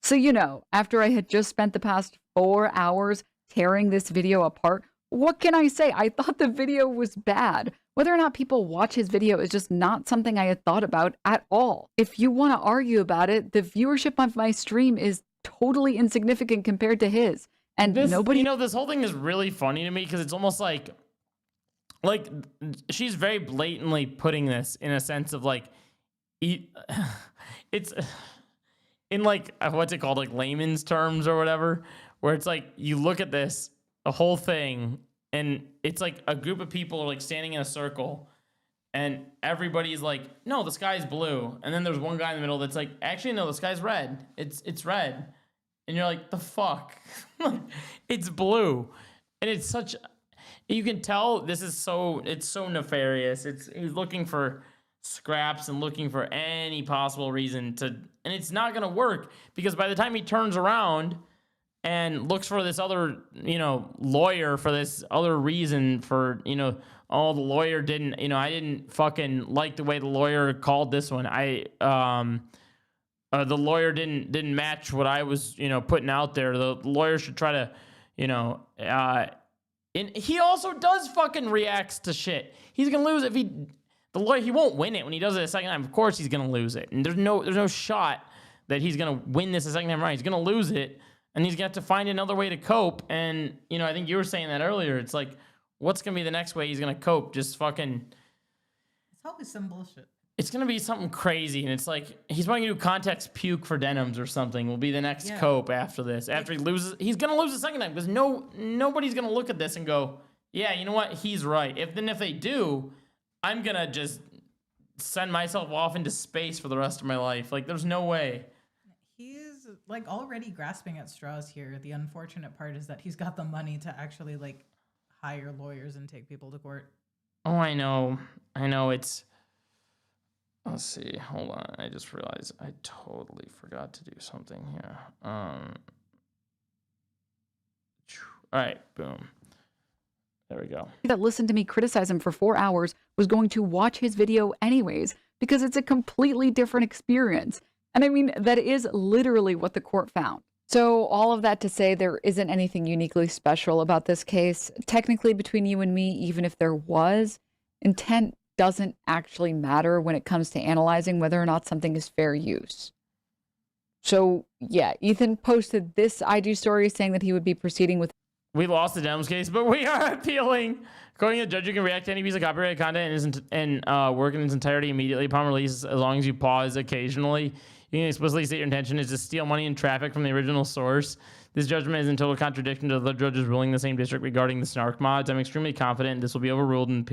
Speaker 4: So, you know, after I had just spent the past 4 hours tearing this video apart, what can I say? I thought the video was bad. Whether or not people watch his video is just not something I had thought about at all. If you want to argue about it, the viewership of my stream is totally insignificant compared to his. And nobody...
Speaker 1: You know, this whole thing is really funny to me because it's almost like she's very blatantly putting this in a sense of like, it's in like, what's it called? Like layman's terms or whatever, where it's like, you look at this, the whole thing, and it's like a group of people are like standing in a circle and everybody's like, no, the sky's blue. And then there's one guy in the middle that's like, actually, no, the sky's red. It's red. And you're like, the fuck? It's blue. And it's such, you can tell this is it's so nefarious. He's looking for scraps and looking for any possible reason to, and it's not going to work because by the time he turns around and looks for this other, you know, lawyer for this other reason for, you know, oh, the lawyer didn't, you know, I didn't fucking like the way the lawyer called this one. The lawyer didn't match what I was, you know, putting out there. The lawyer should try to, you know, and he also does fucking reacts to shit. He's gonna lose if the lawyer, he won't win it when he does it a second time. Of course he's gonna lose it, and there's no shot that he's gonna win this a second time around. He's gonna lose it, and he's gonna have to find another way to cope. And you know, I think you were saying that earlier. It's like, what's gonna be the next way he's gonna cope? Just fucking.
Speaker 2: It's always some bullshit.
Speaker 1: It's going to be something crazy, and it's like, he's probably going to do context puke for Denims or something will be the next cope after this. After he loses, he's going to lose the second time, because nobody's going to look at this and go, yeah, you know what, he's right. If they do, I'm going to just send myself off into space for the rest of my life. Like, there's no way.
Speaker 2: He's, like, already grasping at straws here. The unfortunate part is that he's got the money to actually, like, hire lawyers and take people to court.
Speaker 1: Oh, I know, it's... Let's see. Hold on. I just realized I totally forgot to do something here. All right. Boom. There we go.
Speaker 4: That listened to me criticize him for 4 hours was going to watch his video anyways because it's a completely different experience. And I mean, that is literally what the court found. So all of that to say there isn't anything uniquely special about this case. Technically, between you and me, even if there was, intent doesn't actually matter when it comes to analyzing whether or not something is fair use. So yeah, Ethan posted this IG story saying that he would be proceeding with.
Speaker 1: We lost the Denims case, but we are appealing. According to the judge, you can react to any piece of copyrighted content and work in its entirety immediately upon release, as long as you pause occasionally. You can explicitly state your intention is to steal money and traffic from the original source. This judgment is in total contradiction to the judge's ruling in the same district regarding the snark mods. I'm extremely confident this will be overruled in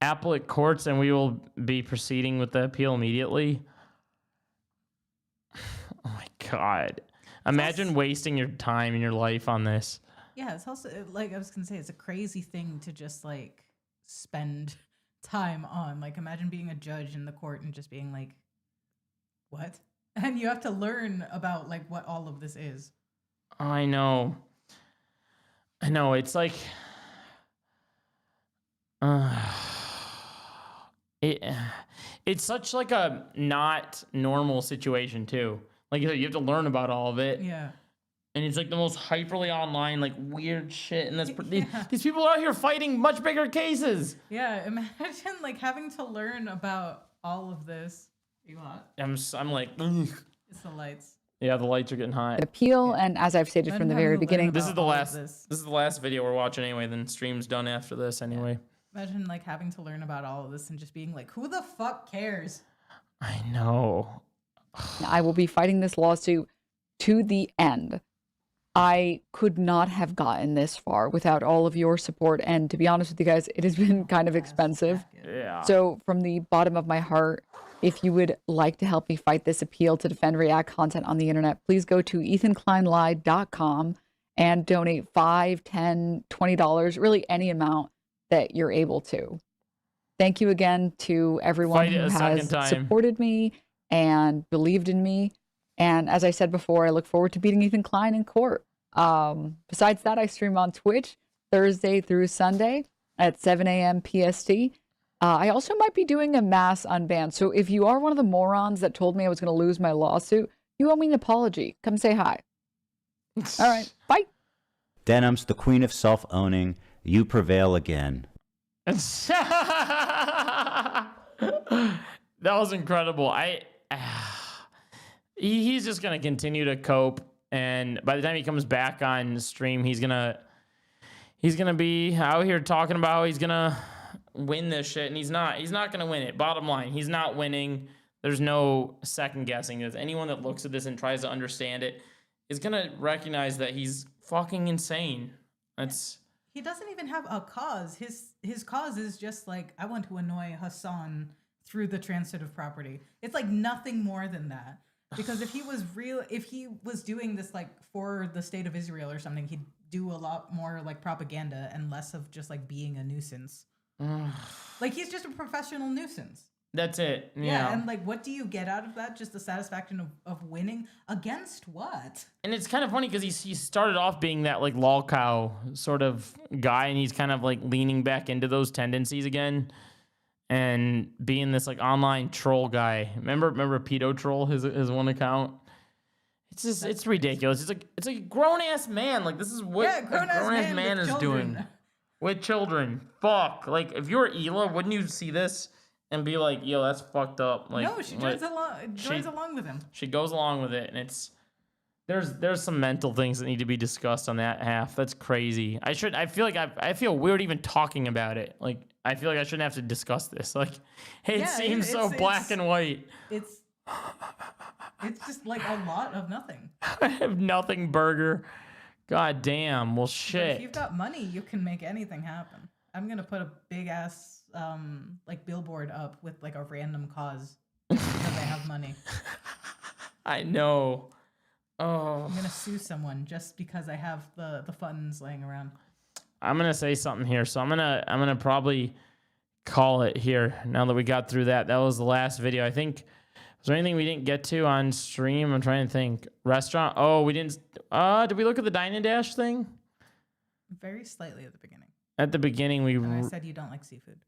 Speaker 1: appellate courts, and we will be proceeding with the appeal immediately. Oh my God. Imagine wasting your time and your life on this.
Speaker 2: Yeah, it's also, like I was going to say, it's a crazy thing to just, like, spend time on. Like, imagine being a judge in the court and just being like, what? And you have to learn about like what all of this is.
Speaker 1: I know. It's like, it's such like a not normal situation too. Like you have to learn about all of it.
Speaker 2: Yeah.
Speaker 1: And it's like the most hyperly online, like weird shit. And these people are out here fighting much bigger cases.
Speaker 2: Yeah. Imagine like having to learn about all of this. You want?
Speaker 1: I'm like, ugh.
Speaker 2: It's the lights.
Speaker 1: Yeah, the lights are getting hot.
Speaker 4: Appeal, and as I've stated from the very beginning,
Speaker 1: this is the last video we're watching anyway. Then stream's done after this anyway.
Speaker 2: Imagine like having to learn about all of this and just being like, who the fuck cares?
Speaker 1: I know.
Speaker 4: I will be fighting this lawsuit to the end. I could not have gotten this far without all of your support. And to be honest with you guys, it has been kind of expensive.
Speaker 1: Yeah.
Speaker 4: So from the bottom of my heart, if you would like to help me fight this appeal to defend React content on the internet, please go to ethankleinlive.com and donate $5, $10, $20, really any amount that you're able to. Thank you again to everyone who has supported me and believed in me. And as I said before, I look forward to beating Ethan Klien in court. Besides that, I stream on Twitch Thursday through Sunday at 7 a.m. PST. I also might be doing a mass unban. So if you are one of the morons that told me I was going to lose my lawsuit, you owe me an apology. Come say hi. All right. Bye.
Speaker 3: Denims, the queen of self-owning, you prevail again.
Speaker 1: That was incredible. He's just going to continue to cope. And by the time he comes back on stream, he's going to be out here talking about how he's going to win this shit, and he's not gonna win it. Bottom line, he's not winning. There's no second guessing this. Anyone that looks at this and tries to understand it is gonna recognize that he's fucking insane.
Speaker 2: He doesn't even have a cause. His cause is just like, I want to annoy Hassan through the transitive property. It's like nothing more than that. Because if he was doing this like for the state of Israel or something, he'd do a lot more like propaganda and less of just like being a nuisance. Like he's just a professional nuisance.
Speaker 1: That's it.
Speaker 2: Yeah, and like what do you get out of that? Just the satisfaction of winning against what?
Speaker 1: And it's kind of funny because he started off being that like lol cow sort of guy, and he's kind of like leaning back into those tendencies again and being this like online troll guy. Remember Pedo Troll, his one account? It's just it's ridiculous. It's like a grown ass man. Like this is what a grown ass man is doing. With children. Fuck. Like, if you were Hila, wouldn't you see this and be like, yo, that's fucked up? Like,
Speaker 2: no, she joins along with him.
Speaker 1: She goes along with it, and it's... There's some mental things that need to be discussed on that half. That's crazy. I feel weird even talking about it. Like, I feel like I shouldn't have to discuss this. Like, it seems so black and white.
Speaker 2: It's just like a lot of nothing.
Speaker 1: I have nothing, burger. God damn. Well, shit.
Speaker 2: But if you've got money, you can make anything happen. I'm going to put a big ass like billboard up with like a random cause just because I have money.
Speaker 1: I know. Oh.
Speaker 2: I'm going to sue someone just because I have the funds laying around.
Speaker 1: I'm going to say something here. So I'm going to probably call it here now that we got through that. That was the last video. I think was there anything we didn't get to on stream? I'm trying to think. Restaurant. Oh, we didn't. Did we look at the Dine and Dash thing?
Speaker 2: Very slightly at the beginning.
Speaker 1: At the beginning,
Speaker 2: I said you don't like seafood.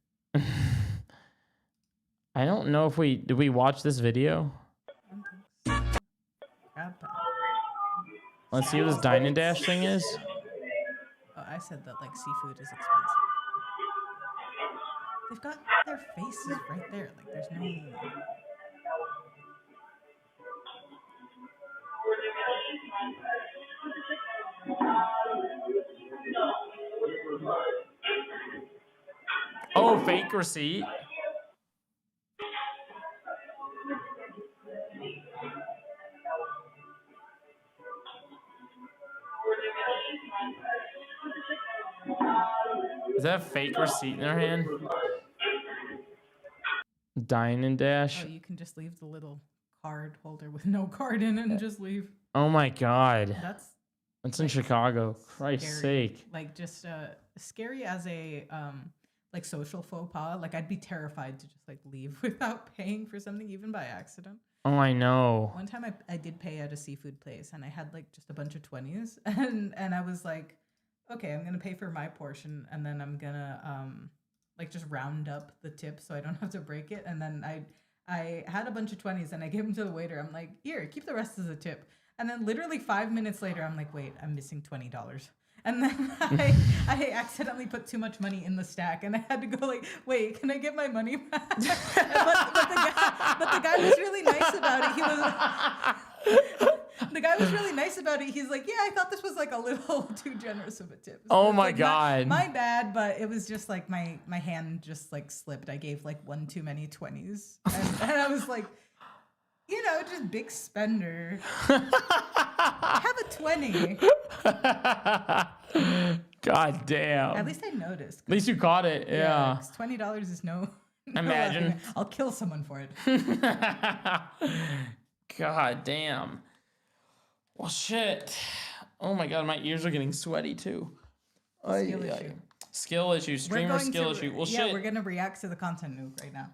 Speaker 1: I don't know if did we watch this video? Let's see what this Dine and Dash thing is.
Speaker 2: Oh, I said that like seafood is expensive. They've got their faces right there. Like there's no.
Speaker 1: Oh, fake receipt. Is that a fake receipt in their hand? Dine and Dash.
Speaker 2: Oh, you can just leave the little card holder with no card in it and just leave.
Speaker 1: Oh my God. That's in
Speaker 2: like,
Speaker 1: Chicago. Christ's
Speaker 2: scary.
Speaker 1: sake.
Speaker 2: Like just scary as a like social faux pas. Like I'd be terrified to just like leave without paying for something, even by accident.
Speaker 1: Oh, I know.
Speaker 2: One time I did pay at a seafood place and I had like just a bunch of 20s and I was like, okay, I'm gonna pay for my portion and then I'm gonna like just round up the tip so I don't have to break it. And then I had a bunch of 20s and I gave them to the waiter. I'm like, here, keep the rest as a tip. And then literally 5 minutes later, I'm like, wait, I'm missing $20. And then I accidentally put too much money in the stack, and I had to go like, wait, can I get my money back? but the guy was really nice about it. The guy was really nice about it. He's like, yeah, I thought this was like a little too generous of a tip. So
Speaker 1: oh my
Speaker 2: like,
Speaker 1: God.
Speaker 2: My bad, but it was just like my hand just like slipped. I gave like one too many 20s. And I was like, you know, just big spender. Have a 20.
Speaker 1: God damn.
Speaker 2: At least I noticed.
Speaker 1: At least you caught it. Yeah.
Speaker 2: $20 is no.
Speaker 1: Imagine.
Speaker 2: I'll kill someone for it.
Speaker 1: God damn. Well, shit. Oh my God, my ears are getting sweaty too.
Speaker 2: Skill issue.
Speaker 1: Skill issue. Streamer skill issue. Well, shit.
Speaker 2: Yeah, we're gonna react to the content nuke right now.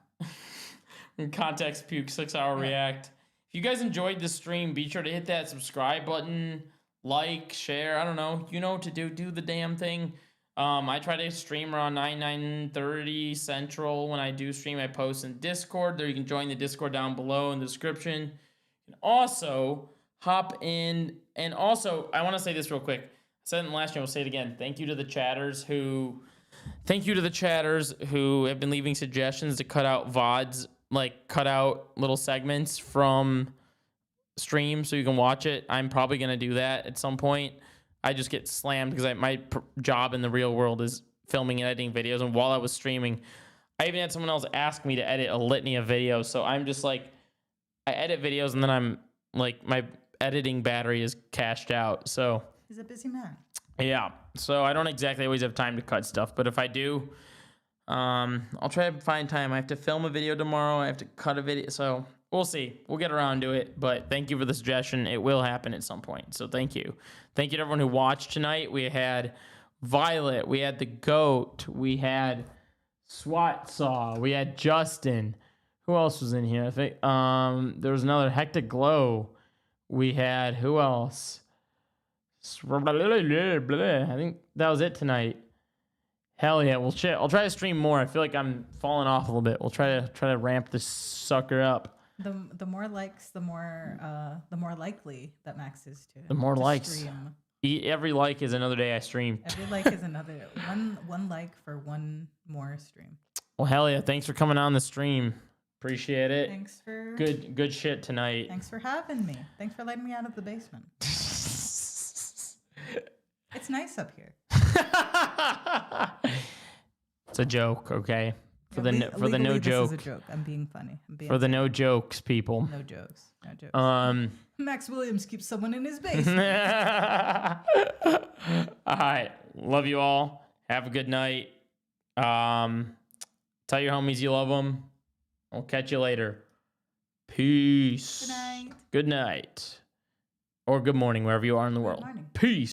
Speaker 1: Context puke 6-hour react. If you guys enjoyed the stream, be sure to hit that subscribe button, like, share. I don't know. You know what to do. Do the damn thing. I try to stream around 9:30 Central. When I do stream, I post in Discord. There you can join the Discord down below in the description. You can also hop in. And also, I want to say this real quick. I said it in the last stream. I'll say it again. Thank you to the chatters who have been leaving suggestions to cut out VODs, like cut out little segments from stream so you can watch it. I'm probably going to do that at some point. I just get slammed because my job in the real world is filming and editing videos. And while I was streaming, I even had someone else ask me to edit a litany of videos. So I'm just like, I edit videos and then I'm like, my editing battery is cashed out. So
Speaker 2: he's a busy man.
Speaker 1: Yeah. So I don't exactly always have time to cut stuff, but if I do, I'll try to find time. I have to film a video tomorrow. I have to cut a video. So we'll see. We'll get around to it. But thank you for the suggestion. It will happen at some point. So thank you. Thank you to everyone who watched tonight. We had Violet. We had the Goat. We had SWAT Saw. We had Justin. Who else was in here? I think there was another Hectic Glow. We had who else? I think that was it tonight. Hell yeah. Well, shit. I'll try to stream more. I feel like I'm falling off a little bit. We'll try to ramp this sucker up.
Speaker 2: The more likes, the more likely that Max is to.
Speaker 1: The more likes.
Speaker 2: Stream.
Speaker 1: Every like is another day I stream.
Speaker 2: Every like is another one like for one more stream.
Speaker 1: Well, hell yeah. Thanks for coming on the stream. Appreciate it.
Speaker 2: Thanks for
Speaker 1: good shit tonight.
Speaker 2: Thanks for having me. Thanks for letting me out of the basement. It's nice up here.
Speaker 1: It's a joke, okay? For the no joke.
Speaker 2: This is a joke. I'm being funny.
Speaker 1: For the no jokes, people.
Speaker 2: No jokes. No jokes. Max Williams keeps someone in his basement.
Speaker 1: All right. Love you all. Have a good night. Tell your homies you love them. I'll catch you later. Peace.
Speaker 2: Good night.
Speaker 1: Good night. Or good morning, wherever you are in the world. Peace.